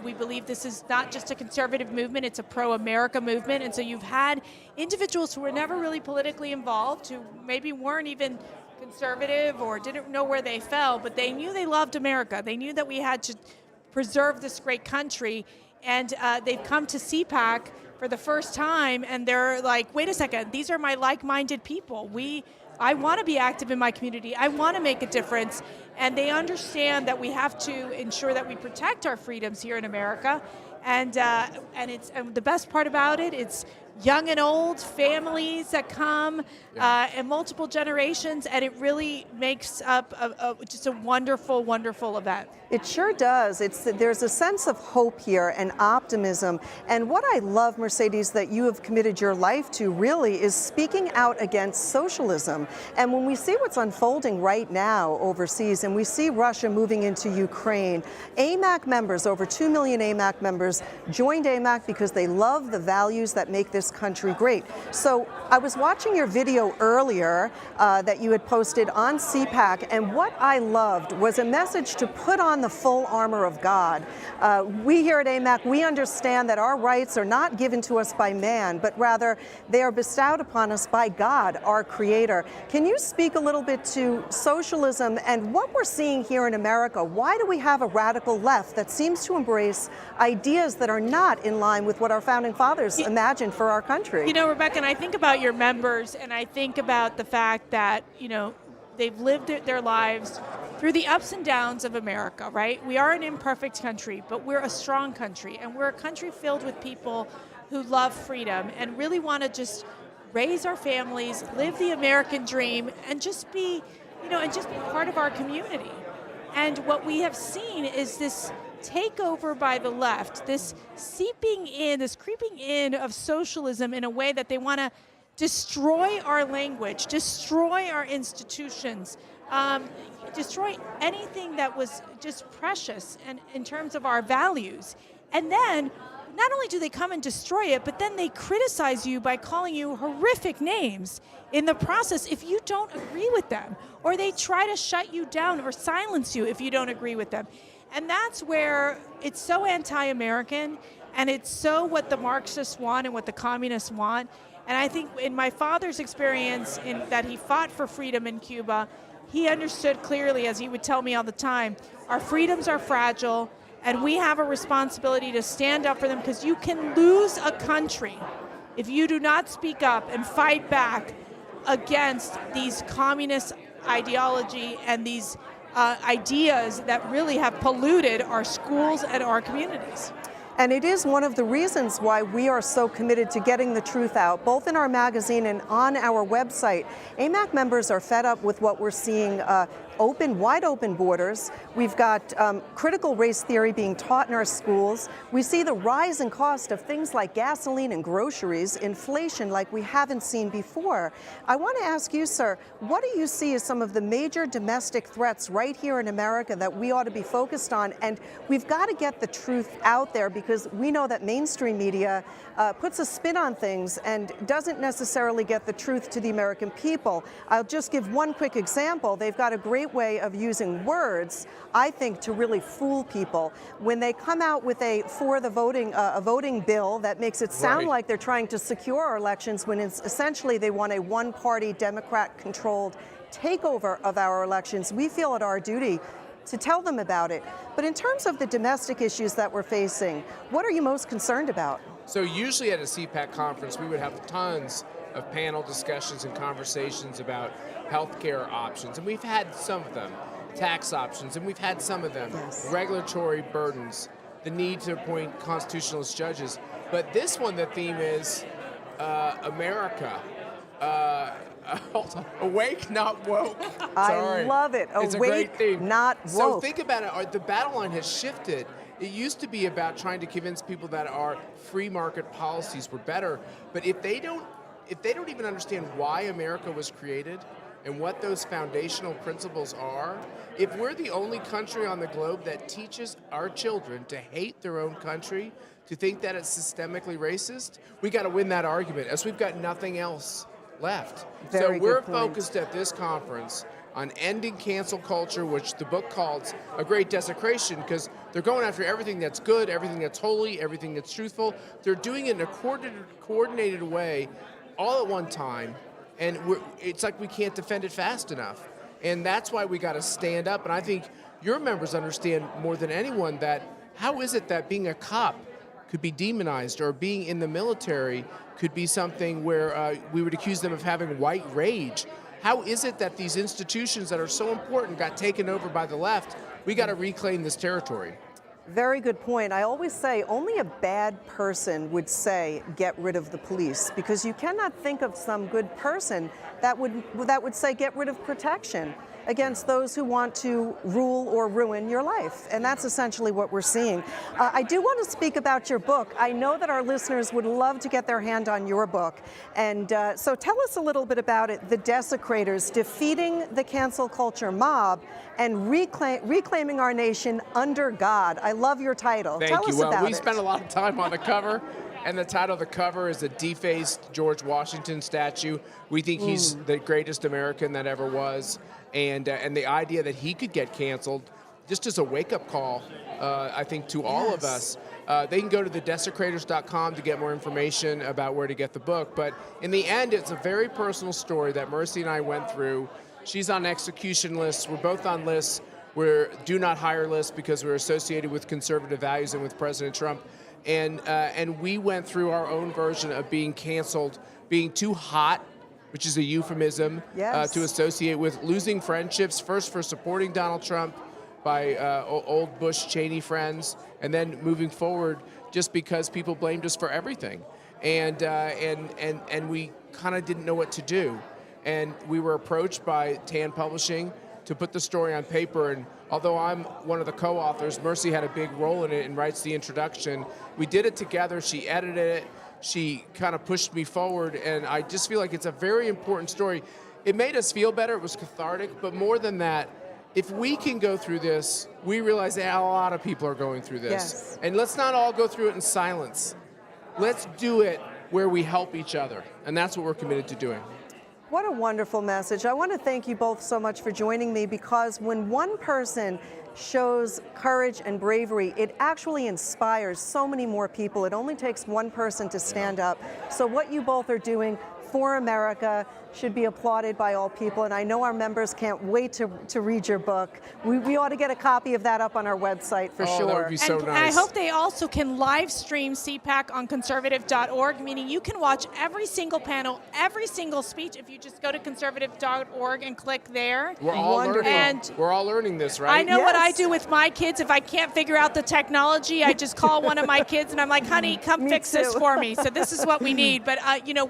Speaker 13: We believe this is not just a conservative movement, it's a pro-America movement. And so you've had individuals who were never really politically involved, who maybe weren't even conservative or didn't know where they fell, but they knew they loved America. They knew that we had to preserve this great country, and they've come to CPAC for the first time, and they're like, wait a second, these are my like-minded people. I want to be active in my community. I want to make a difference, and they understand that we have to ensure that we protect our freedoms here in America, and the best part about it, it's young and old, families that come, and multiple generations, and it really makes up just a wonderful, wonderful event.
Speaker 1: It sure does. There's a sense of hope here and optimism. And what I love, Mercedes, that you have committed your life to really is speaking out against socialism. And when we see what's unfolding right now overseas, and we see Russia moving into Ukraine, AMAC members, over 2 million AMAC members, joined AMAC because they love the values that make this country great. So I was watching your video earlier that you had posted on CPAC, and what I loved was a message to put on the full armor of God. We here at AMAC, we understand that our rights are not given to us by man, but rather they are bestowed upon us by God, our Creator. Can you speak a little bit to socialism and what we're seeing here in America? Why do we have a radical left that seems to embrace ideas that are not in line with what our founding fathers imagined for our country?
Speaker 13: You know, Rebecca, and I think about your members, and I think about the fact that, they've lived their lives through the ups and downs of America, right? We are an imperfect country, but we're a strong country, and we're a country filled with people who love freedom and really want to just raise our families, live the American dream, and just be, part of our community. And what we have seen is this takeover by the left, this creeping in of socialism in a way that they want to destroy our language, destroy our institutions, destroy anything that was just precious and in terms of our values. And then not only do they come and destroy it, but then they criticize you by calling you horrific names in the process if you don't agree with them, or they try to shut you down or silence you if you don't agree with them. And that's where it's so anti-American, and it's so what the Marxists want and what the communists want. And I think in my father's experience in that he fought for freedom in Cuba, he understood clearly, as he would tell me all the time, our freedoms are fragile, And we have a responsibility to stand up for them, because you can lose a country if you do not speak up and fight back against these communist ideology and these ideas that really have polluted our schools and our communities.
Speaker 1: And it is one of the reasons why we are so committed to getting the truth out, both in our magazine and on our website. AMAC members are fed up with what we're seeing, wide open borders. We've got critical race theory being taught in our schools. We see the rise in cost of things like gasoline and groceries, inflation like we haven't seen before. I want to ask you, sir, what do you see as some of the major domestic threats right here in America that we ought to be focused on? And we've got to get the truth out there, because we know that mainstream media puts a spin on things and doesn't necessarily get the truth to the American people. I'll just give one quick example. They've got a great way of using words, I think, to really fool people. When they come out with a voting bill that makes it sound like they're trying to secure our elections, when it's essentially they want a one-party Democrat-controlled takeover of our elections, we feel it our duty to tell them about it. But in terms of the domestic issues that we're facing, what are you most concerned about?
Speaker 12: So usually at a CPAC conference, we would have tons of panel discussions and conversations about healthcare options, and we've had some of them, tax options, and we've had some of them, regulatory burdens, the need to appoint constitutionalist judges. But this one, the theme is America. Hold on. Awake, not woke.
Speaker 1: I love it.
Speaker 12: It's
Speaker 1: Awake,
Speaker 12: a great theme.
Speaker 1: not woke.
Speaker 12: So think about it. The battle line has shifted. It used to be about trying to convince people that our free market policies were better, but if they don't even understand why America was created and what those foundational principles are, if we're the only country on the globe that teaches our children to hate their own country, to think that it's systemically racist, we got to win that argument, as we've got nothing else left.
Speaker 1: Very
Speaker 12: so we're
Speaker 1: good point.
Speaker 12: focused at this conference on ending cancel culture, which the book calls a great desecration, because they're going after everything that's good, everything that's holy, everything that's truthful. They're doing it in a coordinated way, all at one time, and it's like we can't defend it fast enough. And that's why we got to stand up. And I think your members understand more than anyone that how is it that being a cop could be demonized, or being in the military could be something where we would accuse them of having white rage. How is it that these institutions that are so important got taken over by the left? We got to reclaim this territory.
Speaker 1: Very good point. I always say only a bad person would say get rid of the police, because you cannot think of some good person that would say get rid of protection against those who want to rule or ruin your life. And that's essentially what we're seeing. I do want to speak about your book. I know that our listeners would love to get their hand on your book. And so tell us a little bit about it, The Desecrators, Defeating the Cancel Culture Mob and Reclaiming Our Nation Under God. I love your title.
Speaker 12: Thank you.
Speaker 1: Well,
Speaker 12: we spent a lot of time on the cover. And the title of the cover is a defaced George Washington statue. We think he's the greatest American that ever was. And the idea that he could get canceled, just as a wake-up call, I think, to all of us. They can go to thedesecrators.com to get more information about where to get the book. But in the end, it's a very personal story that Mercy and I went through. She's on execution lists. We're both on lists. We're do not hire lists because we're associated with conservative values and with President Trump. And we went through our own version of being canceled, being too hot, which is a euphemism to associate with, losing friendships, first for supporting Donald Trump by old Bush Cheney friends, and then moving forward just because people blamed us for everything. And we kind of didn't know what to do. And we were approached by Tan Publishing to put the story on paper, and although I'm one of the co-authors, Mercy had a big role in it and writes the introduction. We did it together. She edited it. She kind of pushed me forward, and I just feel like it's a very important story. It made us feel better. It was cathartic, but more than that, if we can go through this, we realize that a lot of people are going through this.
Speaker 1: Yes.
Speaker 12: And let's not all go through it in silence. Let's do it where we help each other, and that's what we're committed to doing.
Speaker 1: What a wonderful message. I want to thank you both so much for joining me, because when one person shows courage and bravery, it actually inspires so many more people. It only takes one person to stand up. So what you both are doing, for America should be applauded by all people. And I know our members can't wait to read your book. We ought to get a copy of that up on our website for sure.
Speaker 12: That would be so
Speaker 13: And
Speaker 12: nice.
Speaker 13: I hope they also can live stream CPAC on conservative.org, meaning you can watch every single panel, every single speech if you just go to conservative.org and click there.
Speaker 12: We're all
Speaker 1: Wonderful.
Speaker 12: learning.
Speaker 13: And
Speaker 12: We're all learning this, right?
Speaker 13: I know what I
Speaker 1: Yes.
Speaker 13: do with my kids. If I can't figure out the technology, I just call one of my kids and I'm like, honey, come
Speaker 1: Me
Speaker 13: fix this
Speaker 1: too.
Speaker 13: for me. So this is what we need. But,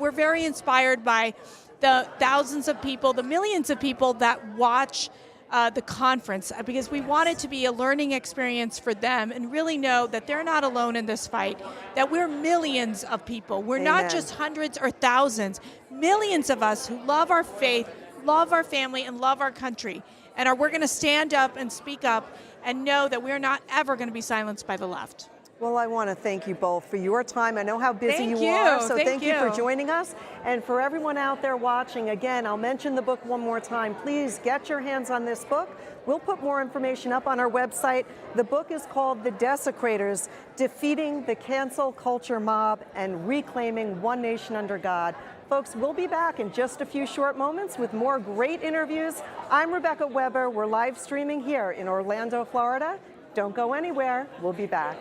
Speaker 13: we're very inspired by the thousands of people, the millions of people that watch the conference, because we want it to be a learning experience for them and really know that they're not alone in this fight, that we're millions of people. We're not
Speaker 1: Amen.
Speaker 13: just hundreds or thousands, millions of us who love our faith, love our family, and love our country. And we're going to stand up and speak up and know that we're not ever going to be silenced by the left.
Speaker 1: Well, I want to thank you both for your time. I know how busy
Speaker 13: Thank
Speaker 1: you
Speaker 13: you.
Speaker 1: are, so
Speaker 13: Thank
Speaker 1: thank you for
Speaker 13: you.
Speaker 1: joining us. And for everyone out there watching, again, I'll mention the book one more time. Please get your hands on this book. We'll put more information up on our website. The book is called The Desecrators: Defeating the Cancel Culture Mob and Reclaiming One Nation Under God. Folks, we'll be back in just a few short moments with more great interviews. I'm Rebecca Weber. We're live streaming here in Orlando, Florida. Don't go anywhere. We'll be back.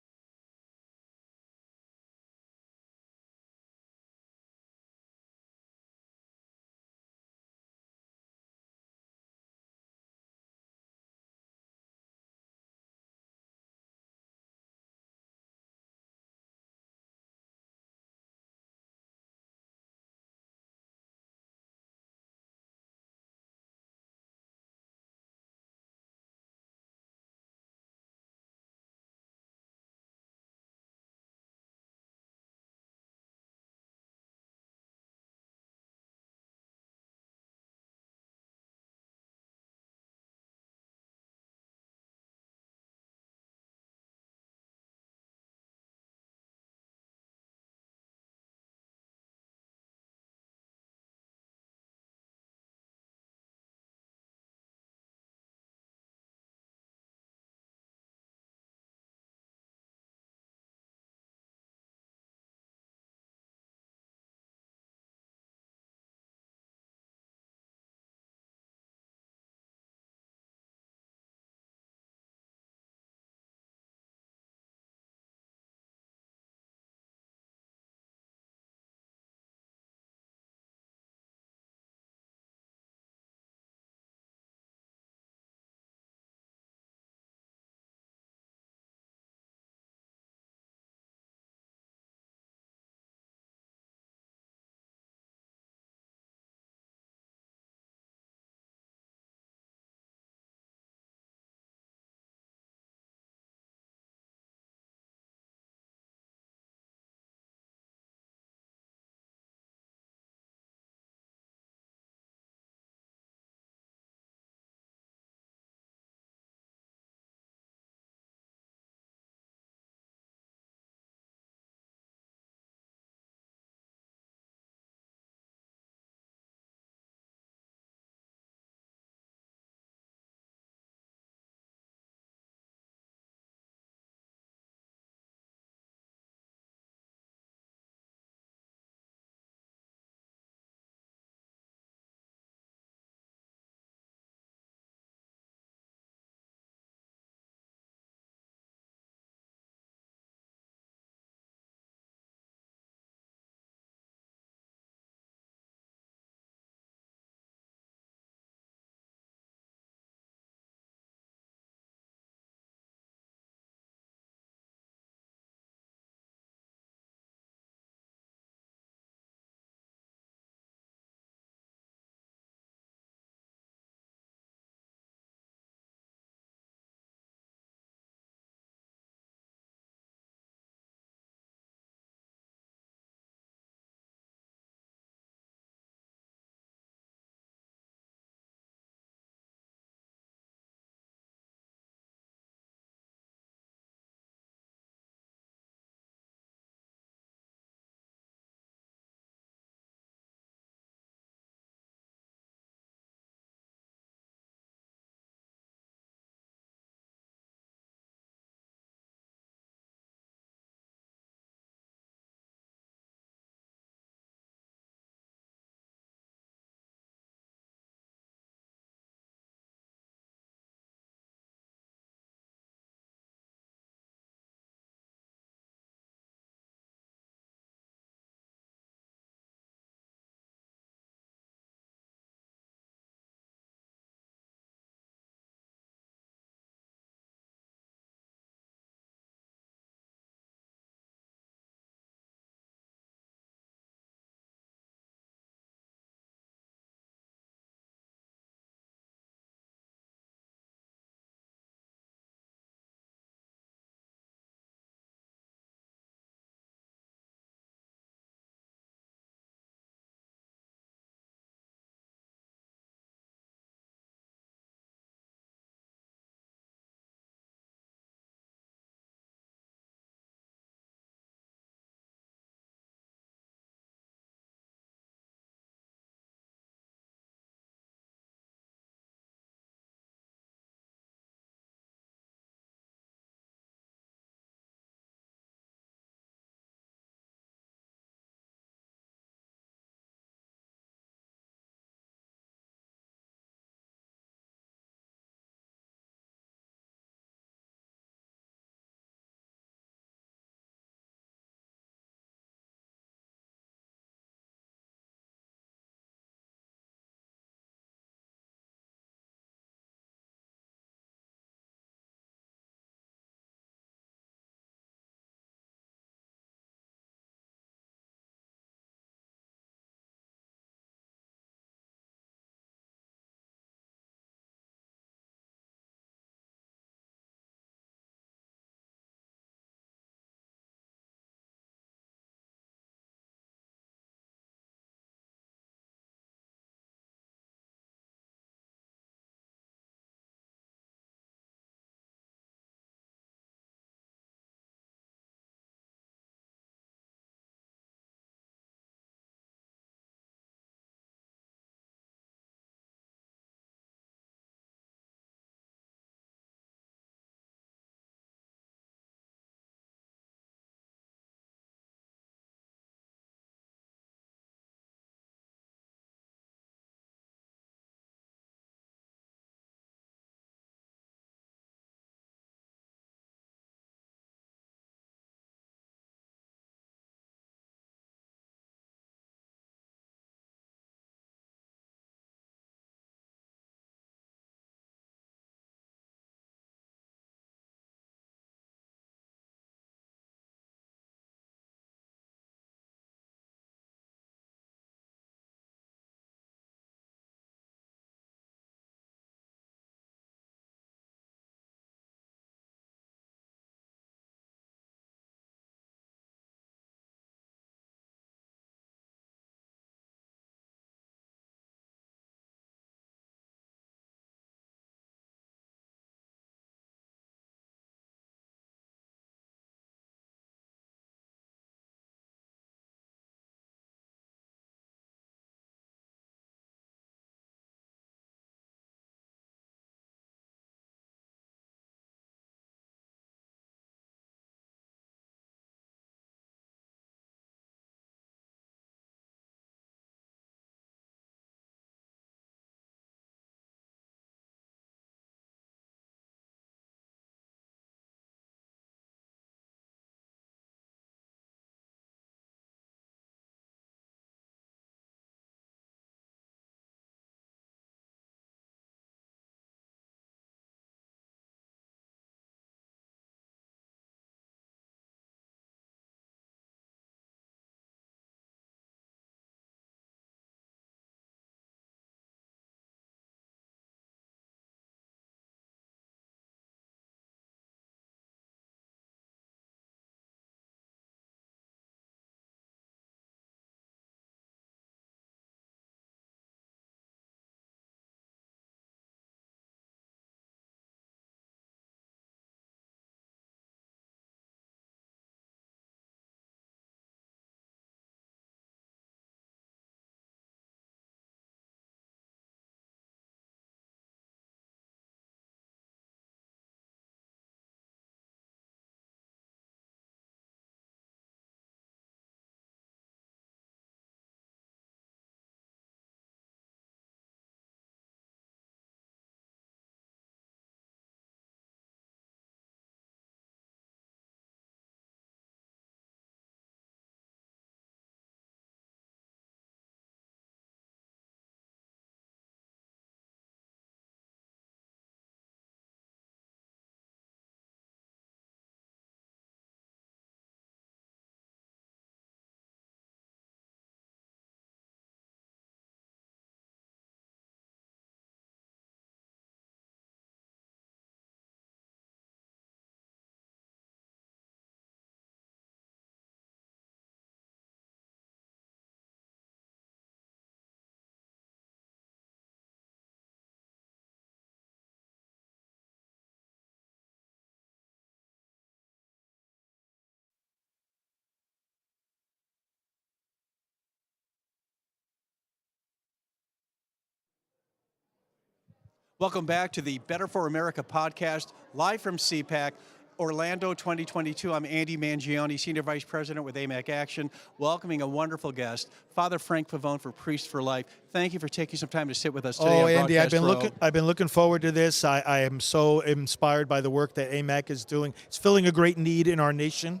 Speaker 11: Welcome back to the Better for America podcast, live from CPAC, Orlando 2022. I'm Andy Mangione, Senior Vice President with AMAC Action, welcoming a wonderful guest, Father Frank Pavone for Priests for Life. Thank you for taking some time to sit with us today.
Speaker 14: Oh, Andy, I've been looking forward to this. I am so inspired by the work that AMAC is doing. It's filling a great need in our nation.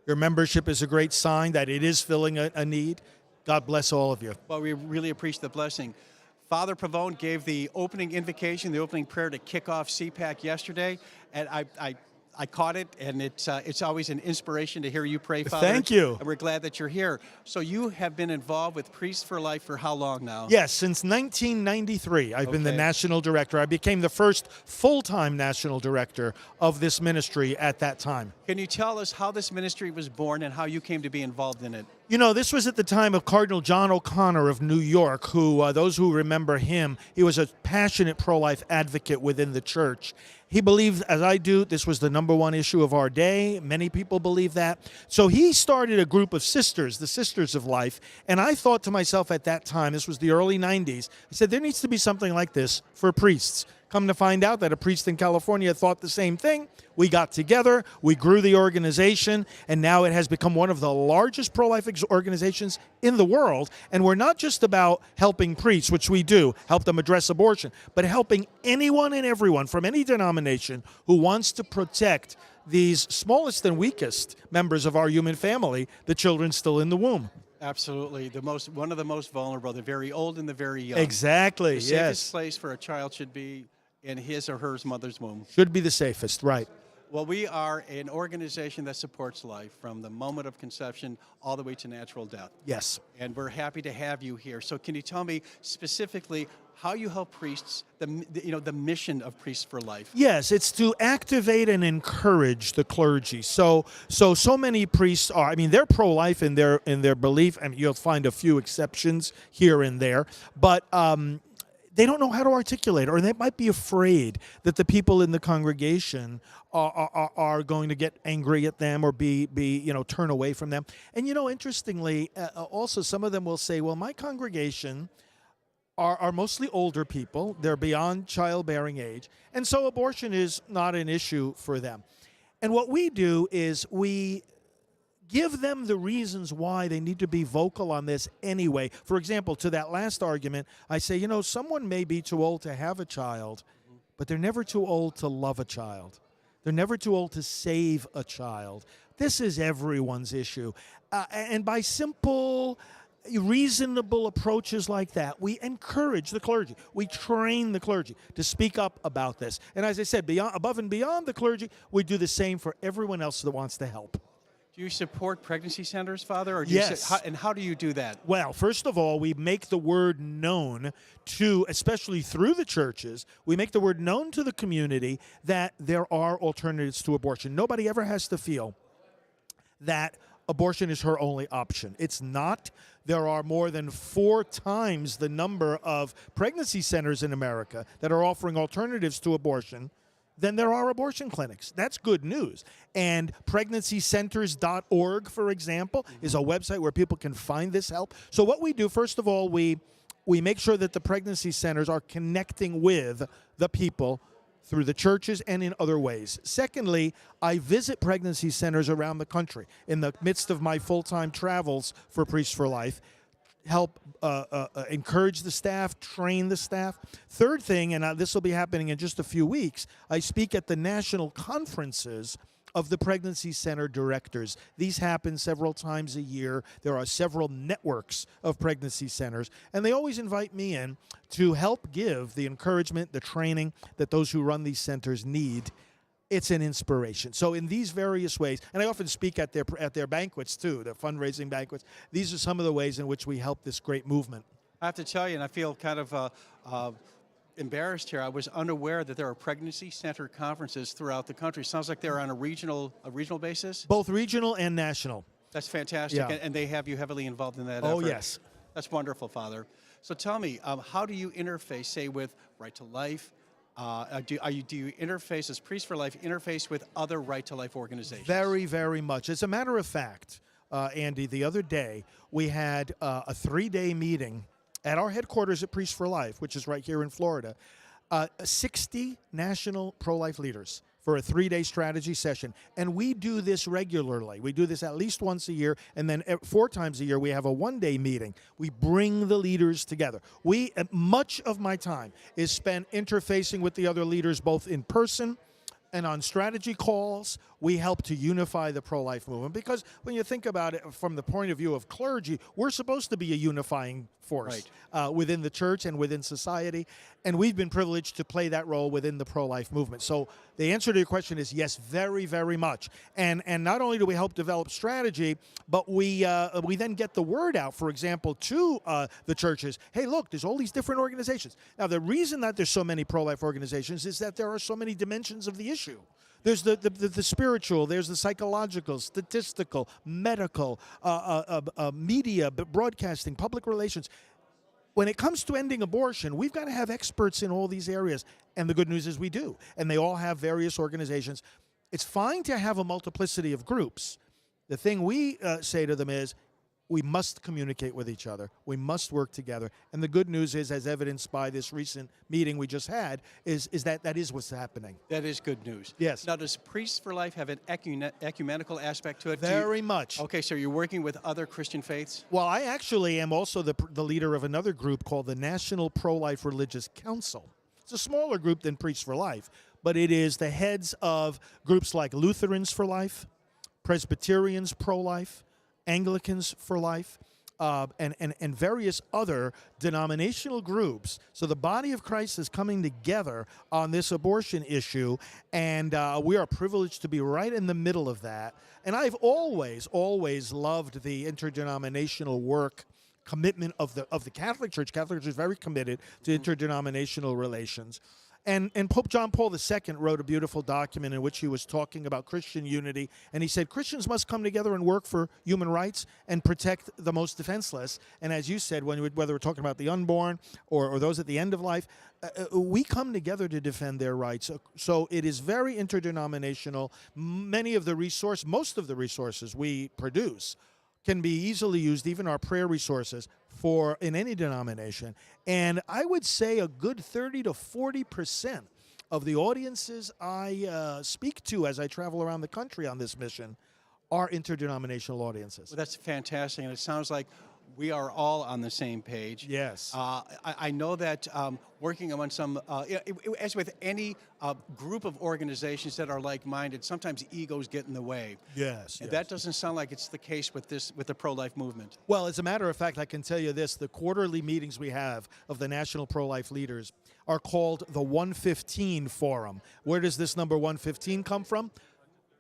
Speaker 14: Your membership is a great sign that it is filling a need. God bless all of you.
Speaker 11: Well, we really appreciate the blessing. Father Pavone gave the opening invocation, the opening prayer to kick off CPAC yesterday, and I caught it, and it's always an inspiration to hear you pray, Father.
Speaker 14: Thank you.
Speaker 11: And we're glad that you're here. So you have been involved with Priests for Life for how long now?
Speaker 14: Yes, since 1993. I've been the national director. I became the first full-time national director of this ministry at that time.
Speaker 11: Can you tell us how this ministry was born and how you came to be involved in it?
Speaker 14: You know, this was at the time of Cardinal John O'Connor of New York, who, those who remember him, he was a passionate pro-life advocate within the church. He believed, as I do, this was the number one issue of our day. Many people believe that. So he started a group of sisters, the Sisters of Life, and I thought to myself at that time, this was the early 90s, I said, there needs to be something like this for priests. Come to find out that a priest in California thought the same thing. We got together, we grew the organization, and now it has become one of the largest pro-life organizations in the world. And we're not just about helping priests, which we do, help them address abortion, but helping anyone and everyone from any denomination who wants to protect these smallest and weakest members of our human family, the children still in the womb.
Speaker 11: Absolutely. One of the most vulnerable, the very old and the very young.
Speaker 14: Exactly,
Speaker 11: the safest place for a child should be in his or her mother's womb.
Speaker 14: Should be the safest, right.
Speaker 11: Well, we are an organization that supports life from the moment of conception all the way to natural death.
Speaker 14: Yes.
Speaker 11: And we're happy to have you here. So can you tell me specifically how you help priests, the mission of Priests for Life?
Speaker 14: Yes, it's to activate and encourage the clergy. So many priests are, they're pro-life in their belief, and you'll find a few exceptions here and there, but they don't know how to articulate, or they might be afraid that the people in the congregation are going to get angry at them or be turn away from them. And interestingly, also some of them will say, well, my congregation are mostly older people. They're beyond childbearing age, and so abortion is not an issue for them. And what we do is we give them the reasons why they need to be vocal on this anyway. For example, to that last argument, I say, someone may be too old to have a child, but they're never too old to love a child. They're never too old to save a child. This is everyone's issue. And by simple, reasonable approaches like that, we encourage the clergy. We train the clergy to speak up about this. And as I said, above and beyond the clergy, we do the same for everyone else that wants to help.
Speaker 11: Do you support pregnancy centers, Father? Or
Speaker 14: yes.
Speaker 11: And how do you do that?
Speaker 14: Well, first of all, we make the word known to, especially through the churches, we make the word known to the community that there are alternatives to abortion. Nobody ever has to feel that abortion is her only option. It's not. There are more than 4 times the number of pregnancy centers in America that are offering alternatives to abortion than there are abortion clinics. That's good news. And pregnancycenters.org, for example, is a website where people can find this help. So what we do, first of all, we make sure that the pregnancy centers are connecting with the people through the churches and in other ways. Secondly, I visit pregnancy centers around the country in the midst of my full-time travels for Priests for Life, help encourage the staff, train the staff. Third thing, and this will be happening in just a few weeks, I speak at the national conferences of the pregnancy center directors. These happen several times a year. There are several networks of pregnancy centers, and they always invite me in to help give the encouragement, the training that those who run these centers need. It's an inspiration. So in these various ways, and I often speak at their banquets too, their fundraising banquets, these are some of the ways in which we help this great movement.
Speaker 11: I have to tell you, and I feel kind of embarrassed here, I was unaware that there are pregnancy center conferences throughout the country. Sounds like they're on a regional basis?
Speaker 14: Both regional and national.
Speaker 11: That's fantastic,
Speaker 14: Yeah.
Speaker 11: and they have you heavily involved in that
Speaker 14: Oh,
Speaker 11: effort.
Speaker 14: yes.
Speaker 11: That's wonderful, Father. So tell me, how do you interface, say, with Right to Life? Do you interface, as Priests for Life, interface with other Right to Life organizations?
Speaker 14: Very, very much. As a matter of fact, Andy, the other day we had a 3-day meeting at our headquarters at Priests for Life, which is right here in Florida. 60 national pro-life leaders for a 3-day strategy session. And we do this regularly. We do this at least once a year, and then 4 times a year we have a 1-day meeting. We bring the leaders together. Much of my time is spent interfacing with the other leaders, both in person and on strategy calls. We help to unify the pro-life movement, because when you think about it from the point of view of clergy, we're supposed to be a unifying force within the church and within society, and we've been privileged to play that role within the pro-life movement. So the answer to your question is yes, very, very much. And not only do we help develop strategy, but we then get the word out, for example, to the churches. Hey, look, there's all these different organizations. Now, the reason that there's so many pro-life organizations is that there are so many dimensions of the issue. There's the spiritual, there's the psychological, statistical, medical, media, broadcasting, public relations. When it comes to ending abortion, we've got to have experts in all these areas. And the good news is we do. And they all have various organizations. It's fine to have a multiplicity of groups. The thing we say to them is, we must communicate with each other. We must work together. And the good news is, as evidenced by this recent meeting we just had, is that is what's happening.
Speaker 11: That is good news.
Speaker 14: Yes.
Speaker 11: Now, does Priests for Life have an ecumenical aspect to it?
Speaker 14: Very much.
Speaker 11: Okay, so you're working with other Christian faiths?
Speaker 14: Well, I actually am also the leader of another group called the National Pro-Life Religious Council. It's a smaller group than Priests for Life, but it is the heads of groups like Lutherans for Life, Presbyterians Pro-Life, Anglicans for Life, and various other denominational groups. So the body of Christ is coming together on this abortion issue, and we are privileged to be right in the middle of that. And I've always loved the interdenominational work commitment of the Catholic Church. Catholic Church is very committed to interdenominational relations. And Pope John Paul II wrote a beautiful document in which he was talking about Christian unity. And he said, Christians must come together and work for human rights and protect the most defenseless. And as you said, whether we're talking about the unborn or those at the end of life, we come together to defend their rights. So it is very interdenominational. Most of the resources we produce can be easily used, even our prayer resources, in any denomination. And I would say a good 30 to 40% of the audiences I speak to as I travel around the country on this mission are interdenominational audiences.
Speaker 11: Well, that's fantastic, and it sounds like we are all on the same page.
Speaker 14: Yes.
Speaker 11: I know that working among some, as with any group of organizations that are like-minded, sometimes egos get in the way.
Speaker 14: Yes.
Speaker 11: That doesn't sound like it's the case with the pro-life movement.
Speaker 14: Well, as a matter of fact, I can tell you this: the quarterly meetings we have of the National Pro-Life Leaders are called the 115 Forum. Where does this number 115 come from?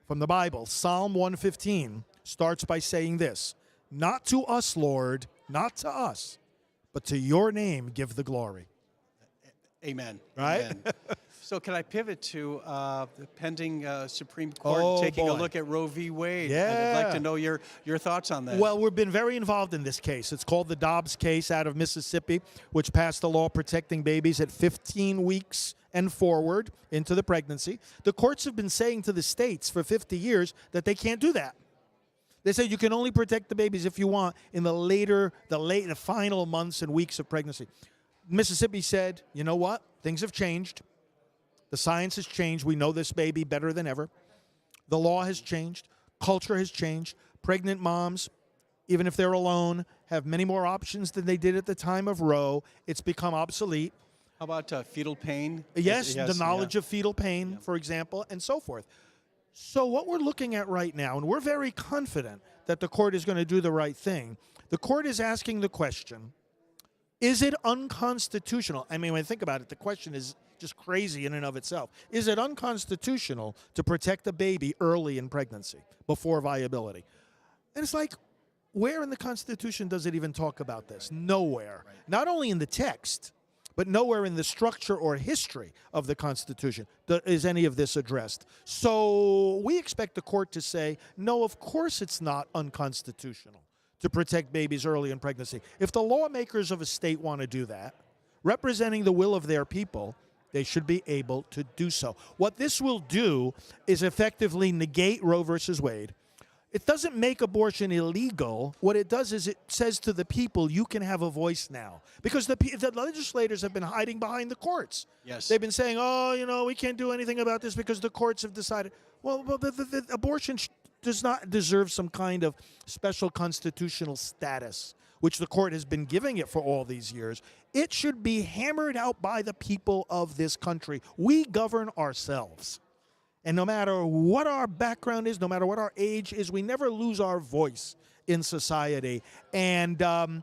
Speaker 14: From the Bible. Psalm 115 starts by saying this: "Not to us, Lord, not to us, but to your name give the glory."
Speaker 11: Amen.
Speaker 14: Right?
Speaker 11: Amen. So can I pivot to the pending Supreme Court taking a look at Roe v. Wade?
Speaker 14: Yeah.
Speaker 11: I'd like to know your thoughts on that.
Speaker 14: Well, we've been very involved in this case. It's called the Dobbs case out of Mississippi, which passed a law protecting babies at 15 weeks and forward into the pregnancy. The courts have been saying to the states for 50 years that they can't do that. They say you can only protect the babies if you want in the final months and weeks of pregnancy. Mississippi said, you know what? Things have changed. The science has changed. We know this baby better than ever. The law has changed. Culture has changed. Pregnant moms, even if they're alone, have many more options than they did at the time of Roe. It's become obsolete.
Speaker 11: How about fetal pain?
Speaker 14: Yes, the knowledge of fetal pain, for example, and so forth. So what we're looking at right now, and we're very confident that the court is going to do the right thing, the court is asking the question, is it unconstitutional? I mean, when I think about it, the question is just crazy in and of itself. Is it unconstitutional to protect a baby early in pregnancy, before viability? And it's like, where in the Constitution does it even talk about this? Nowhere. Right. Not only in the text, but nowhere in the structure or history of the Constitution is any of this addressed. So we expect the court to say, no, of course it's not unconstitutional to protect babies early in pregnancy. If the lawmakers of a state want to do that, representing the will of their people, they should be able to do so. What this will do is effectively negate Roe versus Wade. It doesn't make abortion illegal. What it does is it says to the people, you can have a voice now. Because the legislators have been hiding behind the courts.
Speaker 11: Yes.
Speaker 14: They've been saying, oh, we can't do anything about this because the courts have decided. Well, the abortion does not deserve some kind of special constitutional status, which the court has been giving it for all these years. It should be hammered out by the people of this country. We govern ourselves. And no matter what our background is, no matter what our age is, we never lose our voice in society. And a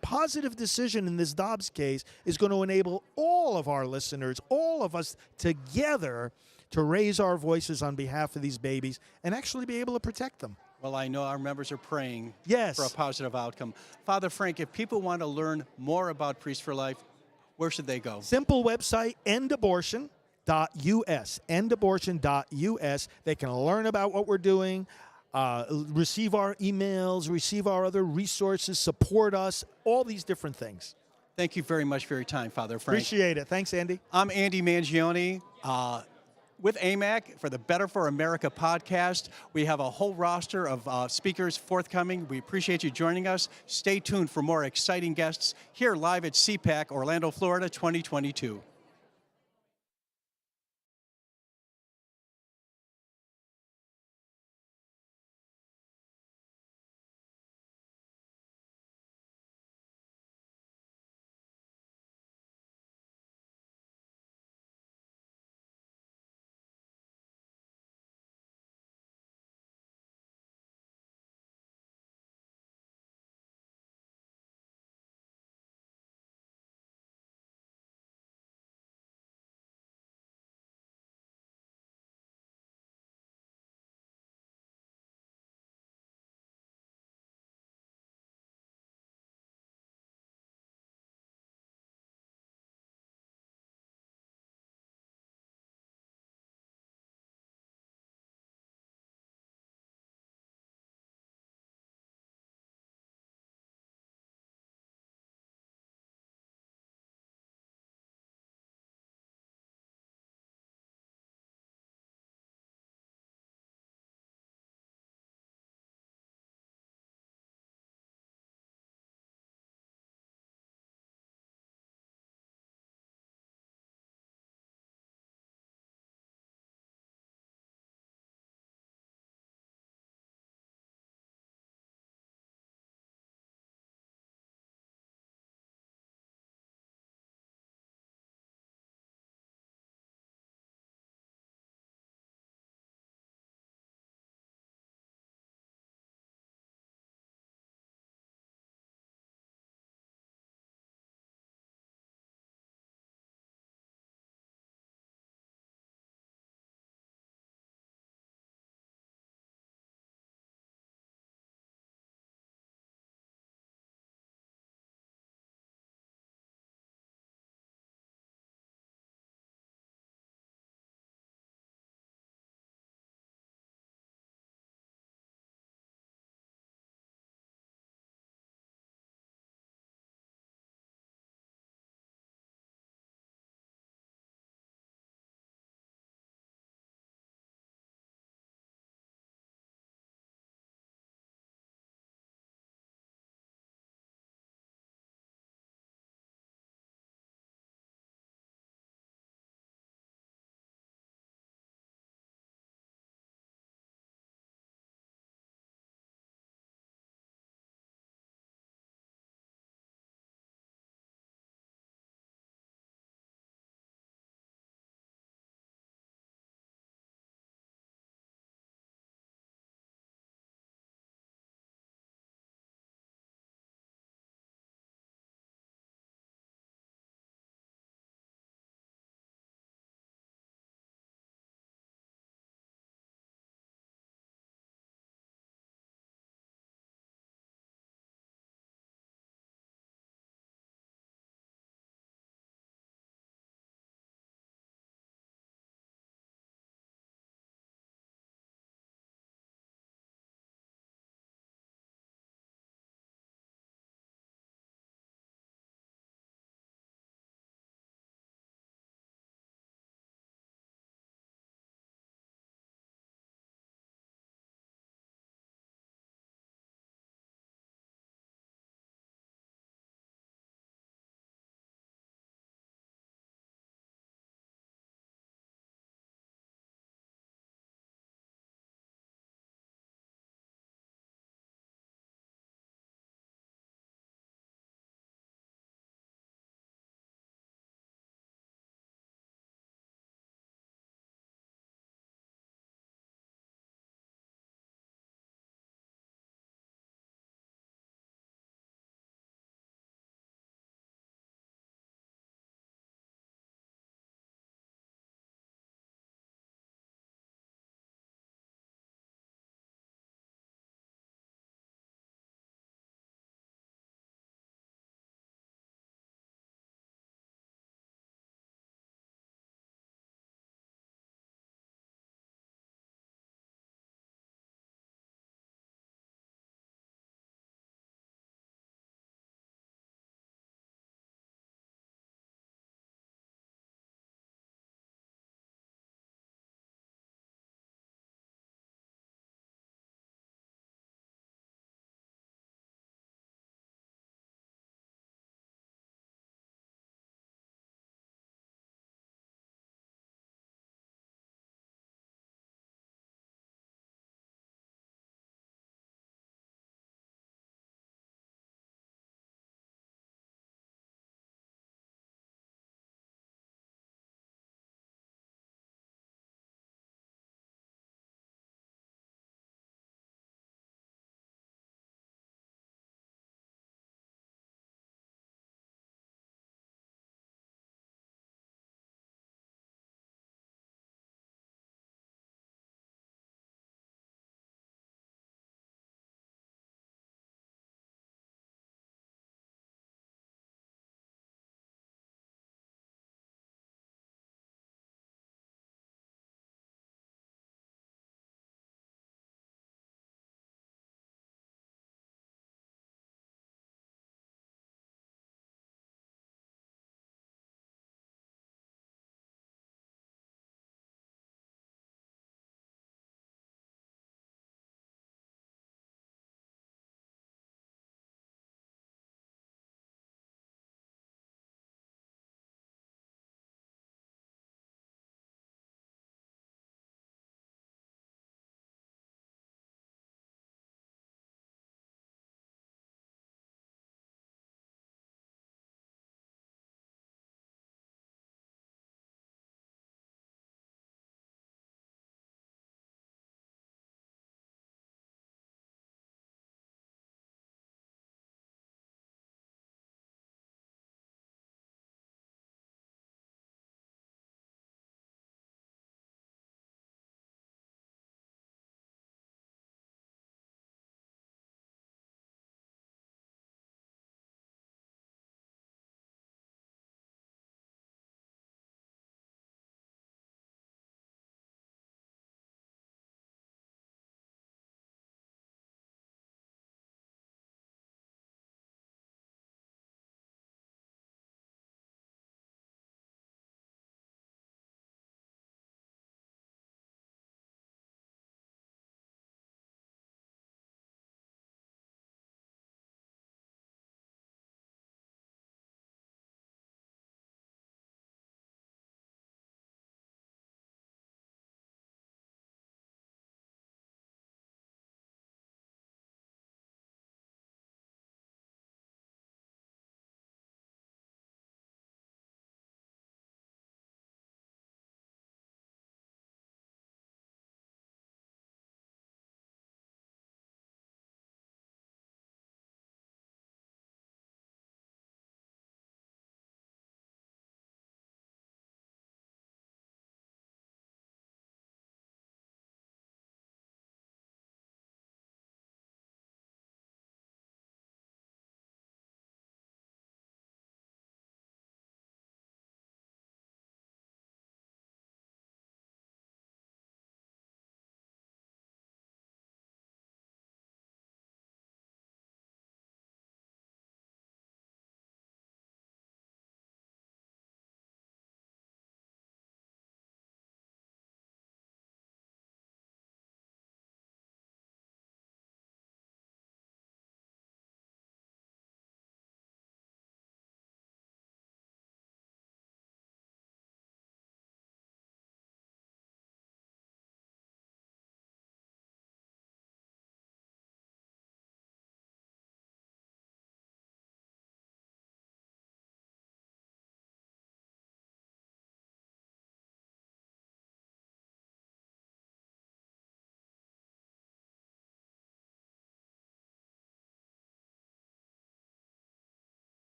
Speaker 14: positive decision in this Dobbs case is going to enable all of our listeners, all of us together, to raise our voices on behalf of these babies and actually be able to protect them.
Speaker 11: Well, I know our members are praying
Speaker 14: Yes.
Speaker 11: for a positive outcome. Father Frank, if people want to learn more about Priests for Life, where should they go?
Speaker 14: Simple website, endabortion.us, endabortion.us. They can learn about what we're doing, receive our emails, receive our other resources, support us, all these different things.
Speaker 11: Thank you very much for your time, Father Frank.
Speaker 14: Appreciate it. Thanks, Andy.
Speaker 11: I'm Andy Mangione. With AMAC for the Better for America podcast. We have a whole roster of speakers forthcoming. We appreciate you joining us. Stay tuned for more exciting guests here live at CPAC, Orlando, Florida, 2022.